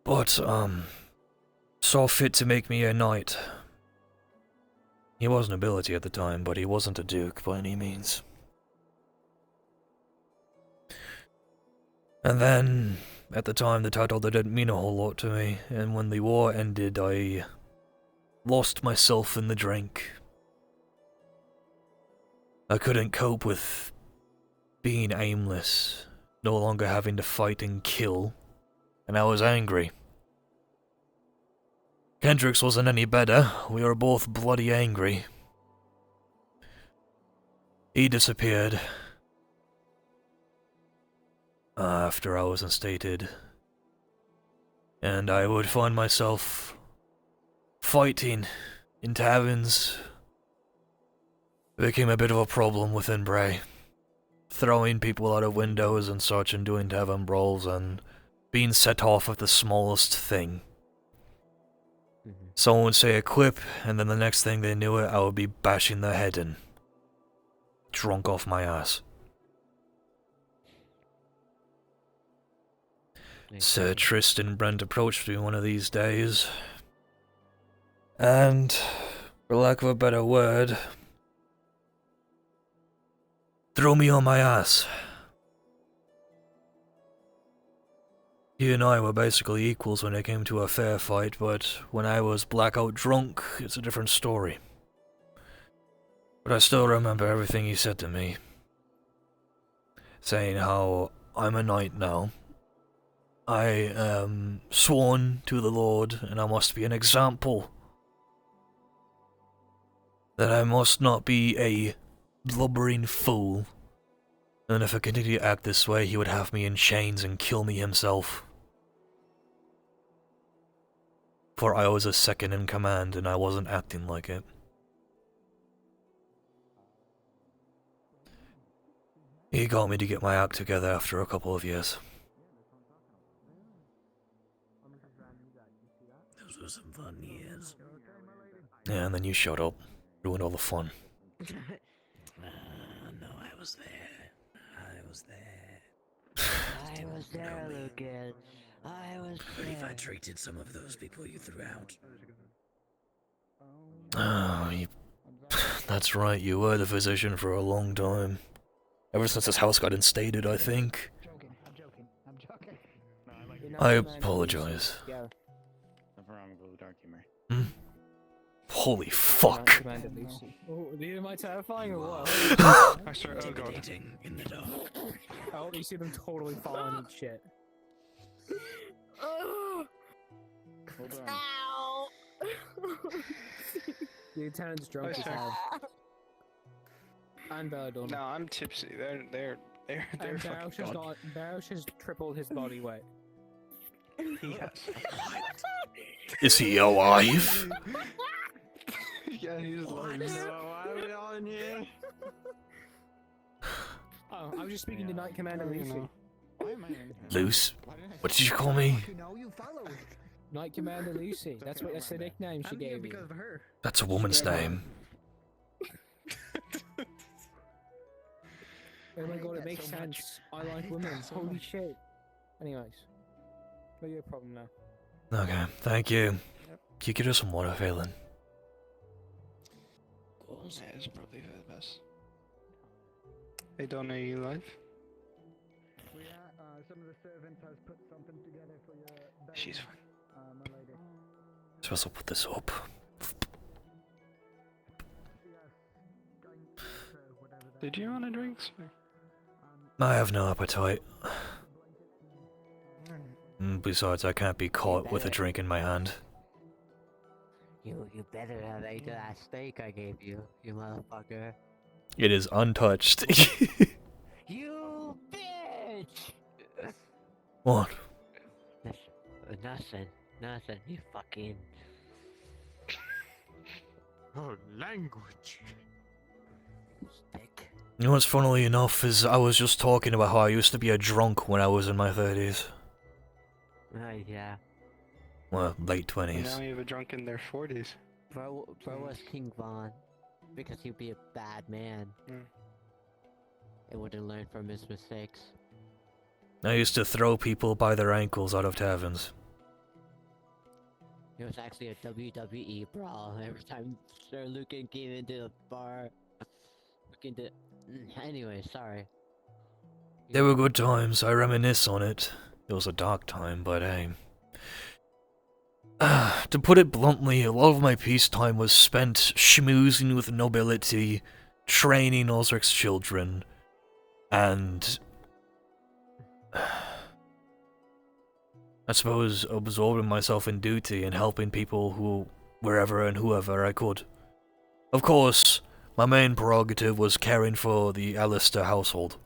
But, saw fit to make me a knight. He was nobility at the time, but he wasn't a duke by any means. And then, at the time, the title didn't mean a whole lot to me, and when the war ended, I lost myself in the drink. I couldn't cope with being aimless, no longer having to fight and kill, and I was angry. Kendricks wasn't any better, we were both bloody angry. he disappeared after I was instated, and I would find myself fighting in taverns. It became a bit of a problem within Bray, throwing people out of windows and such, and doing tavern brawls, and being set off at the smallest thing. Someone would say a quip, and then the next thing they knew it, I would be bashing their head in. Drunk off my ass. Sir Tristan Brent approached me one of these days, and, for lack of a better word, threw me on my ass. He and I were basically equals when it came to a fair fight, but when I was blackout drunk, it's a different story. But I still remember everything he said to me, saying how I'm a knight now. I am sworn to the Lord, and I must be an example. That I must not be a blubbering fool. And if I continue to act this way, he would have me in chains and kill me himself. For I was a second in command, and I wasn't acting like it. He got me to get my act together after a couple of years. Those were some fun years. Yeah, and then you showed up. Ruined all the fun. No, I was there. I was there. I was there, Lucan. I was But if I there. treated some of those people you threw out, Oh, that's right, you were the physician for a long time. Ever since this house got instated, I think. I apologize. Hmm? Holy fuck. Oh, am I terrifying or what? I start, oh god. In the dark. Oh, you see them totally falling and shit. Hold on. Ow! The lieutenant's drunk as hell. And Belladonna. No, I'm tipsy. They're And fucking gone. Baruch has tripled his body weight. Yes. Is he alive? Yeah, he's alive. Why are we all in here? Oh, I was just speaking to Knight Commander Lucy. Luce? What did you call me? Knight Commander Lucy. That's the nickname she gave you. That's a woman's name. Oh my god, it makes sense. I like women. Holy shit. Anyways. What's your problem now? Okay, thank you. Can you get us some water, Phelan? Yeah, it's probably for the best. Hey, Donna, are you live? Some of the servants has put something together for your She's fine. my lady. Supposed to put this up. Did you want a drink, sir? I have no appetite. Besides, I can't be caught with a drink in my hand. You better have ate that steak I gave you, you motherfucker. It is untouched. You bitch! What? Nothing, you fucking... Oh, language. You know what's funnily enough is I was just talking about how I used to be a drunk when I was in my 30s. Yeah. Well, late 20s. Now you have a drunk in their 40s. Bro was King Von. Because he'd be a bad man. And wouldn't learn from his mistakes. I used to throw people by their ankles out of taverns. It was actually a WWE brawl every time Sir Lucan came into the bar. Anyway, sorry. They were good times, I reminisce on it. It was a dark time, but hey. To put it bluntly, a lot of my peacetime was spent schmoozing with nobility, training Osric's children, and I suppose absorbing myself in duty and helping people who, wherever and whoever I could. Of course, My main prerogative was caring for the Alistair household.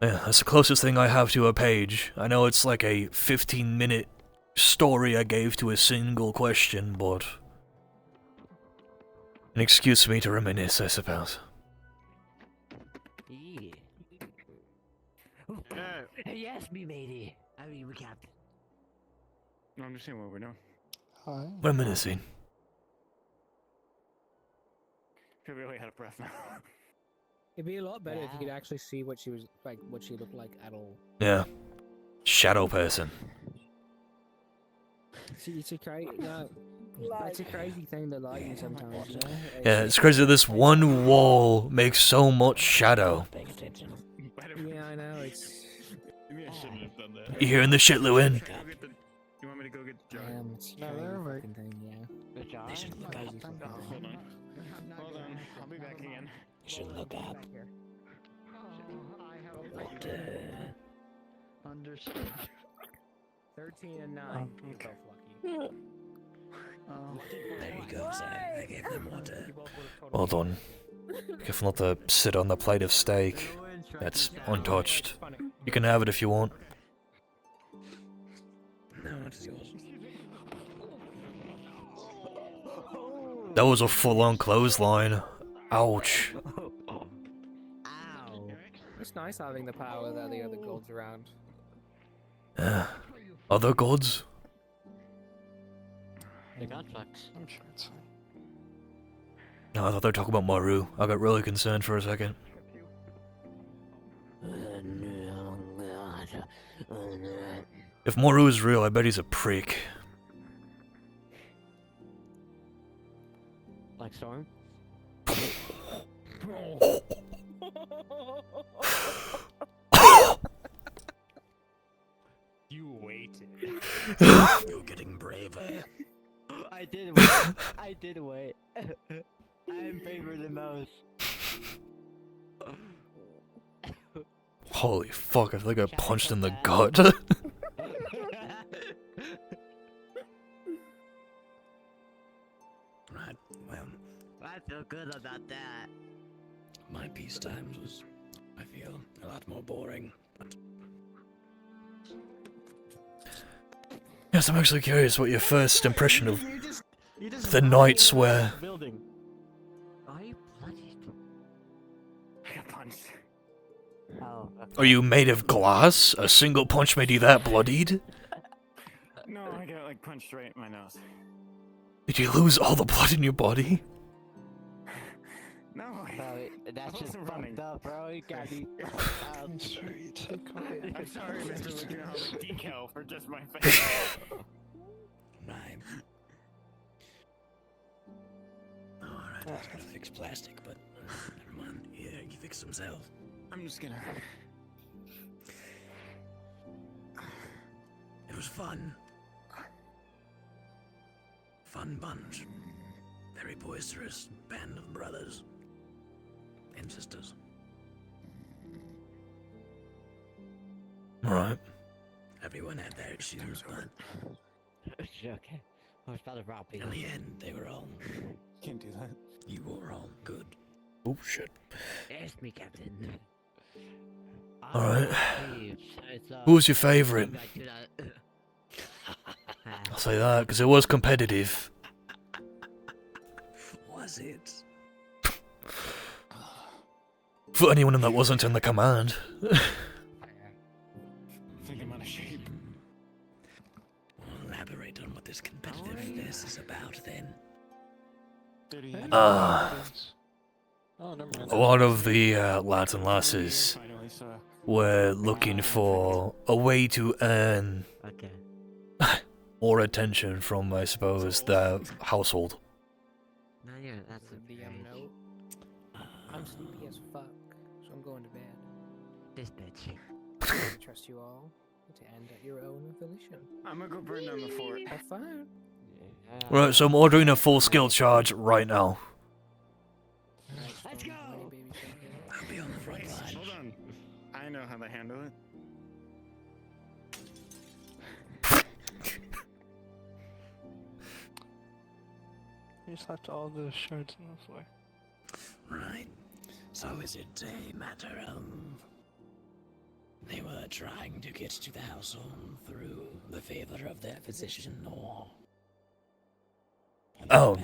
Yeah, that's the closest thing I have to a page. I know it's like a 15-minute story I gave to a single question, but... an excuse for me to reminisce, I suppose. Yeah. Yes, me matey. I mean, we captain. No, I'm just seeing what we're doing. Hi. Reminiscing. Feel really out of breath now. It'd be a lot better if you could actually see what she was like, what she looked like at all. Yeah. Shadow person. See, it's a crazy, it's a crazy thing, the lighting sometimes. You know? Yeah, it's crazy that this one wall makes so much shadow. Yeah, I know. It's. Maybe I shouldn't have done that. You hearing the shit, Lucan? You want me to go get John? It's a crazy fucking thing, yeah. Good job. Crazy fucking Hold thing. on. Hold on. I'll be back again. You should look up. Understood. 13 and 9. You're both lucky. There you go, sir. I gave them water. Well done. Careful not to sit on the plate of steak. That's untouched. You can have it if you want. No, it's yours. That was a full-on clothesline. Ouch. It's nice having the power that the other gods around. Other gods? They got fucks. I'm sure it's fine. No, I thought they were talking about Maru. I got really concerned for a second. If Maru is real, I bet he's a prick. Like Storm? You waited. You're getting braver. I did wait. I did wait. I am braver than most. Holy fuck, I feel like I punched in the gut. Right, well, I feel good about that. my peace times was, I feel, a lot more boring. But Yes, I'm actually curious what your first impression of the knights were. Are you bloodied? I got punched. Oh. Are you made of glass? A single punch made you that bloodied? No, I got like punched right in my nose. Did you lose all the blood in your body? No, Bro, that's just fucked up, bro. You got me. I'm sorry, it's okay. I'm sorry, Mr. Lucan. I'll have a decal for just my face. right. Alright, I was gonna fix plastic, but never mind. Yeah, he fixed himself. I'm just gonna... It was fun. Fun bunch. Very boisterous band of brothers and sisters. Alright. Everyone had their issues, but Okay. I was about to rob you. in the end, they were all. Can't do that. You were all good. Oh shit. Ask me, Captain. Alright. It's, Who was your favourite? I do not- I'll say that, because it was competitive. Was it? For anyone that wasn't in the command. I think I'm out of shape. We'll elaborate on what this competitiveness is about then. Oh, never mind. A lot of the lads and lasses were looking for a way to earn more attention from, I suppose, the household. No, yeah, that's a DM note. I'm sleepy as fuck, so I'm going to bed. This bitch. I trust you all to end at your own volition. I'm gonna go burn down the fort. Have fun. Right, so I'm ordering a full skill charge right now. Let's go! I'll be on the front line. Hold on. I know how to handle it. They just left all the shards on the floor. Right. So is it a matter of they were trying to get to the household through the favor of their physician, or Oh,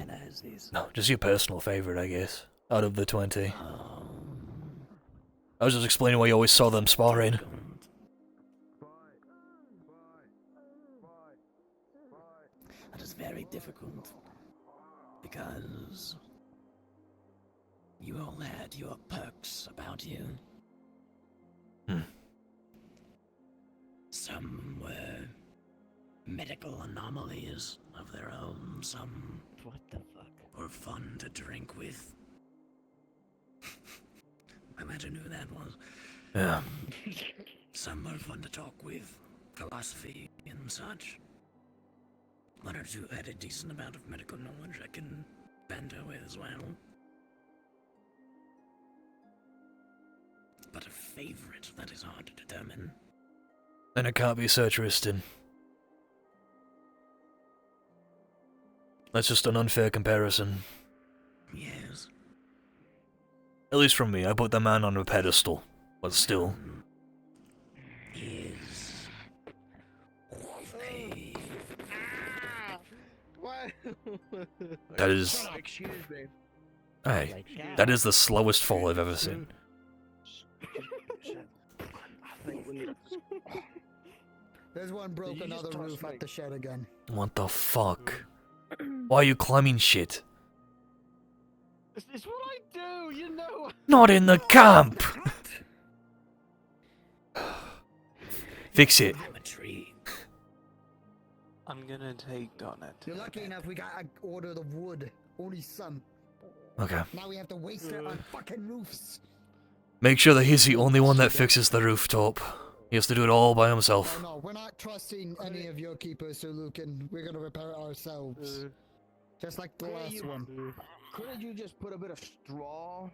no, just your personal favorite, I guess, out of the 20. I was just explaining why you always saw them sparring. That is very difficult, because you all had your perks about you. Some were medical anomalies of their own, some What the fuck? were fun to drink with. Imagine who that was. Yeah. Some were fun to talk with, philosophy and such. One or two had a decent amount of medical knowledge I can banter with as well. But a favorite, that is hard to determine. Then it can't be Sir Tristan. That's just an unfair comparison. Yes. At least from me, I put the man on a pedestal. But still. Yes. That is... Excuse me. Hey, that is the slowest fall I've ever seen. There's one broken on the roof at the shed again. What the fuck? Why are you climbing shit? It's what I do, you know. Not in the camp! Fix it. I'm a tree. I'm gonna take on it. You're lucky enough we got an order of wood. Only some. Okay. Now we have to waste it on fucking roofs. Make sure that he's the only one that fixes the rooftop. He has to do it all by himself. No, we're not trusting any of your keepers, Sir Lucan. We're gonna repair it ourselves. Just like the last one. Couldn't you just put a bit of straw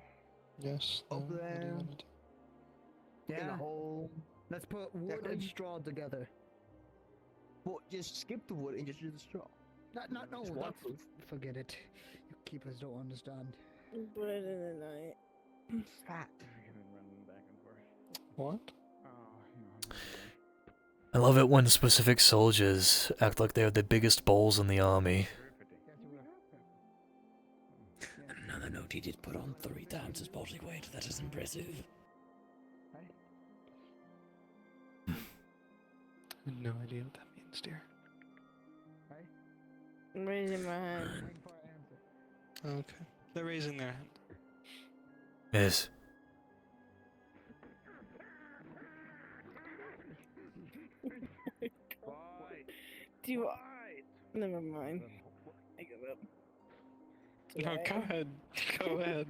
Yes. up there? In Yeah. a hole? Let's put wood and straw together. Well, just skip the wood and just use the straw. No, It's waterproof. forget it. Your keepers don't understand. Put it in the night. Fat. What? I love it when specific soldiers act like they're the biggest balls in the army. Another note, he did put on 3 times his body weight. That is impressive. I have no idea what that means, dear. I'm raising my hand. Okay. They're raising their hand. Yes. Do you... Never mind. I give up. No, go ahead. Go ahead.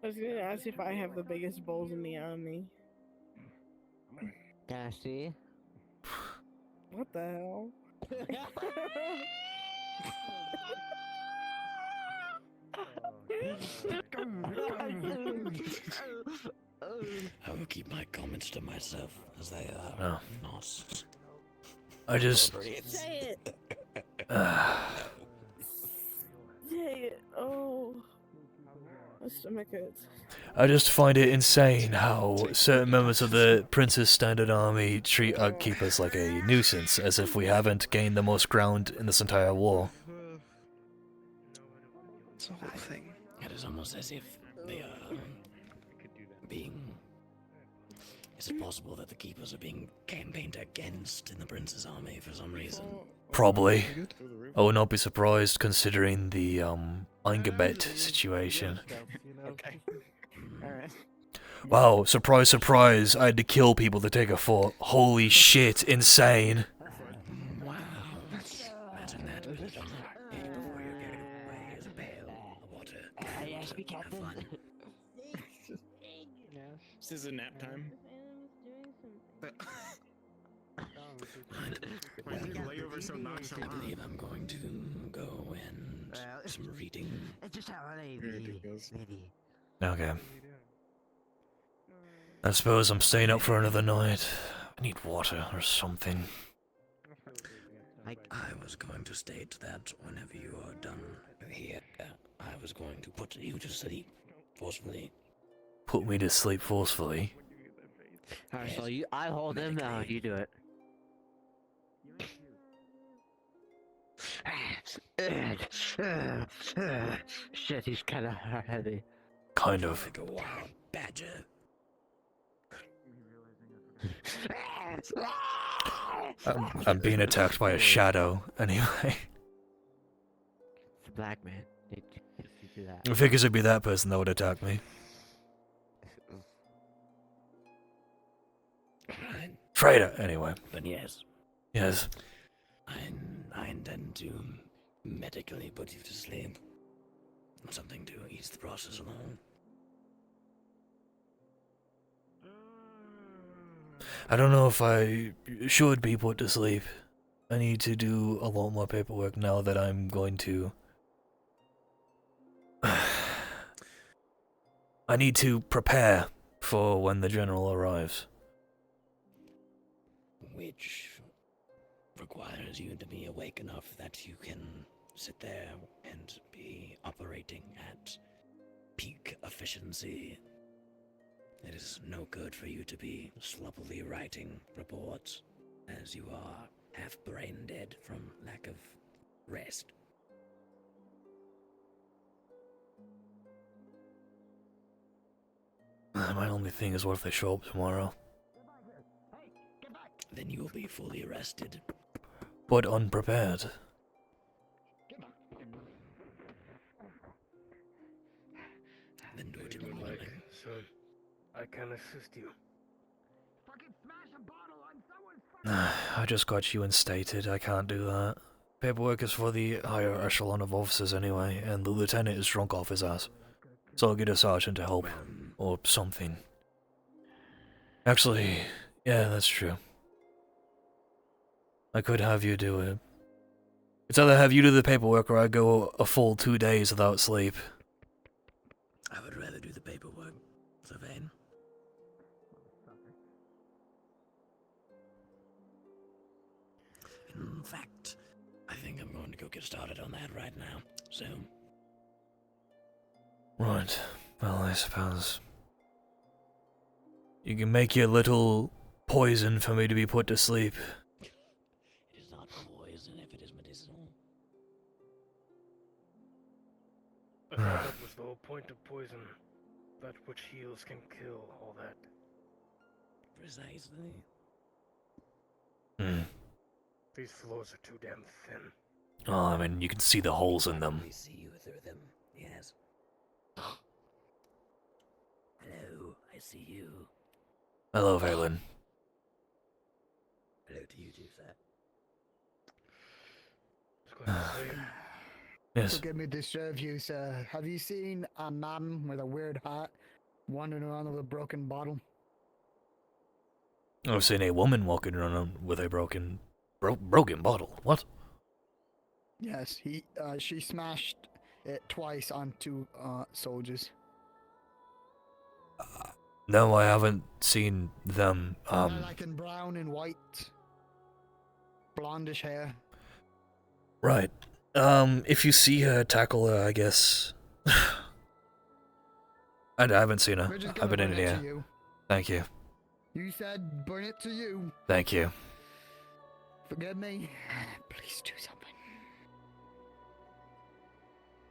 I was gonna ask if I have the biggest bowls in the army. Can I see? What the hell? I will keep my comments to myself, as they are Oh. not. I just... Say it! Say it! Oh. My stomach hurts. I just find it insane how certain members of the Prince's Standard Army treat our keepers like a nuisance, as if we haven't gained the most ground in this entire war. It's a whole thing. It is almost as if they are being... Is it possible that the keepers are being campaigned against in the Prince's army for some reason? Probably. I would not be surprised considering the, Angabet situation. Okay. Alright. Wow, surprise, surprise, I had to kill people to take a fort. Holy shit, insane. Wow. Imagine that. Put it on the head before you get away. Here's a pail of water. Yes, we Have fun. This is a nap time. Why did you lay over so nonchalant? I believe I'm going to go and some reading. It's just how I maybe. Okay. I suppose I'm staying up for another night. I need water or something. I was going to state that whenever you are done here, I was going to put you to sleep forcefully. Put me to sleep forcefully. Alright, so I hold him, you do it. Shit, he's kind of heavy. Kind of. Like a wild badger. I'm being attacked by a shadow, anyway. It's a black man. If you do that. I figures it'd be that person that would attack me. Traitor, anyway. But yes. Yes. I intend to medically put you to sleep. Something to ease the process along. I don't know if I should be put to sleep. I need to do a lot more paperwork now that I'm going to... I need to prepare for when the general arrives. Which requires you to be awake enough that you can sit there and be operating at peak efficiency. It is no good for you to be sloppily writing reports, as you are half brain dead from lack of rest. My only thing is, what if they show up tomorrow? Then you will be fully rested. But unprepared. Then do it in the morning. So, I can assist you. I just got you instated, I can't do that. Paperwork is for the higher echelon of officers anyway, and the lieutenant is drunk off his ass. So I'll get a sergeant to help, or something. Actually, yeah, that's true. I could have you do it. It's either have you do the paperwork or I go a full 2 days without sleep. I would rather do the paperwork, Sir Fayne. In fact, I think I'm going to go get started on that right now. So. Right. Well, I suppose you can make your little poison for me to be put to sleep. It is not poison if it is medicinal. I thought that was the whole point of poison. That which heals can kill, all that. Precisely. These floors are too damn thin. Oh, I mean, you can see the holes in them. We see you through them, yes. Hello, I see you. Hello, Valen. Hello to you too, sir. Yes. Forgive me to disturb you, sir. Have you seen a man with a weird hat wandering around with a broken bottle? I've seen a woman walking around with a broken bottle. What? Yes, she smashed it twice on two soldiers. No, I haven't seen them. They're like in brown and white, blondish hair. Right. If you see her, tackle her, I guess. I haven't seen her. I've been in here. Thank you. You said burn it to you. Thank you. Forgive me. Please do something.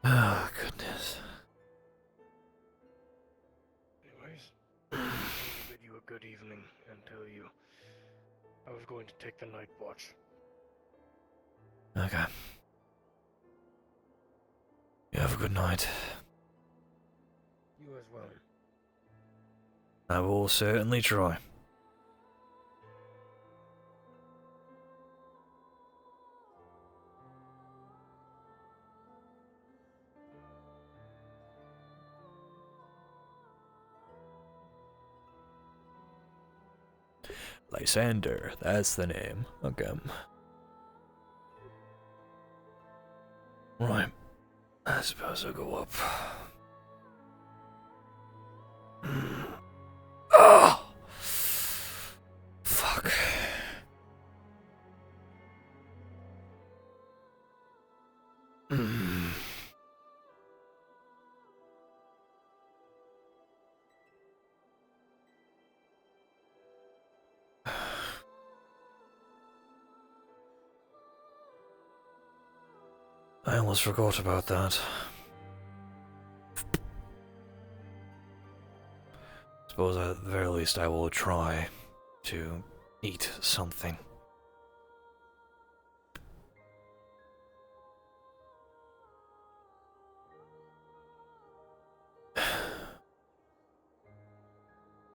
Oh, goodness. Anyways, I will bid you a good evening and tell you I was going to take the night watch. Okay. You have a good night. You as well. I will certainly try. Lysander, that's the name. Okay. Right. I suppose I'll go up. Oh! Fuck. I almost forgot about that. Suppose at the very least I will try to eat something.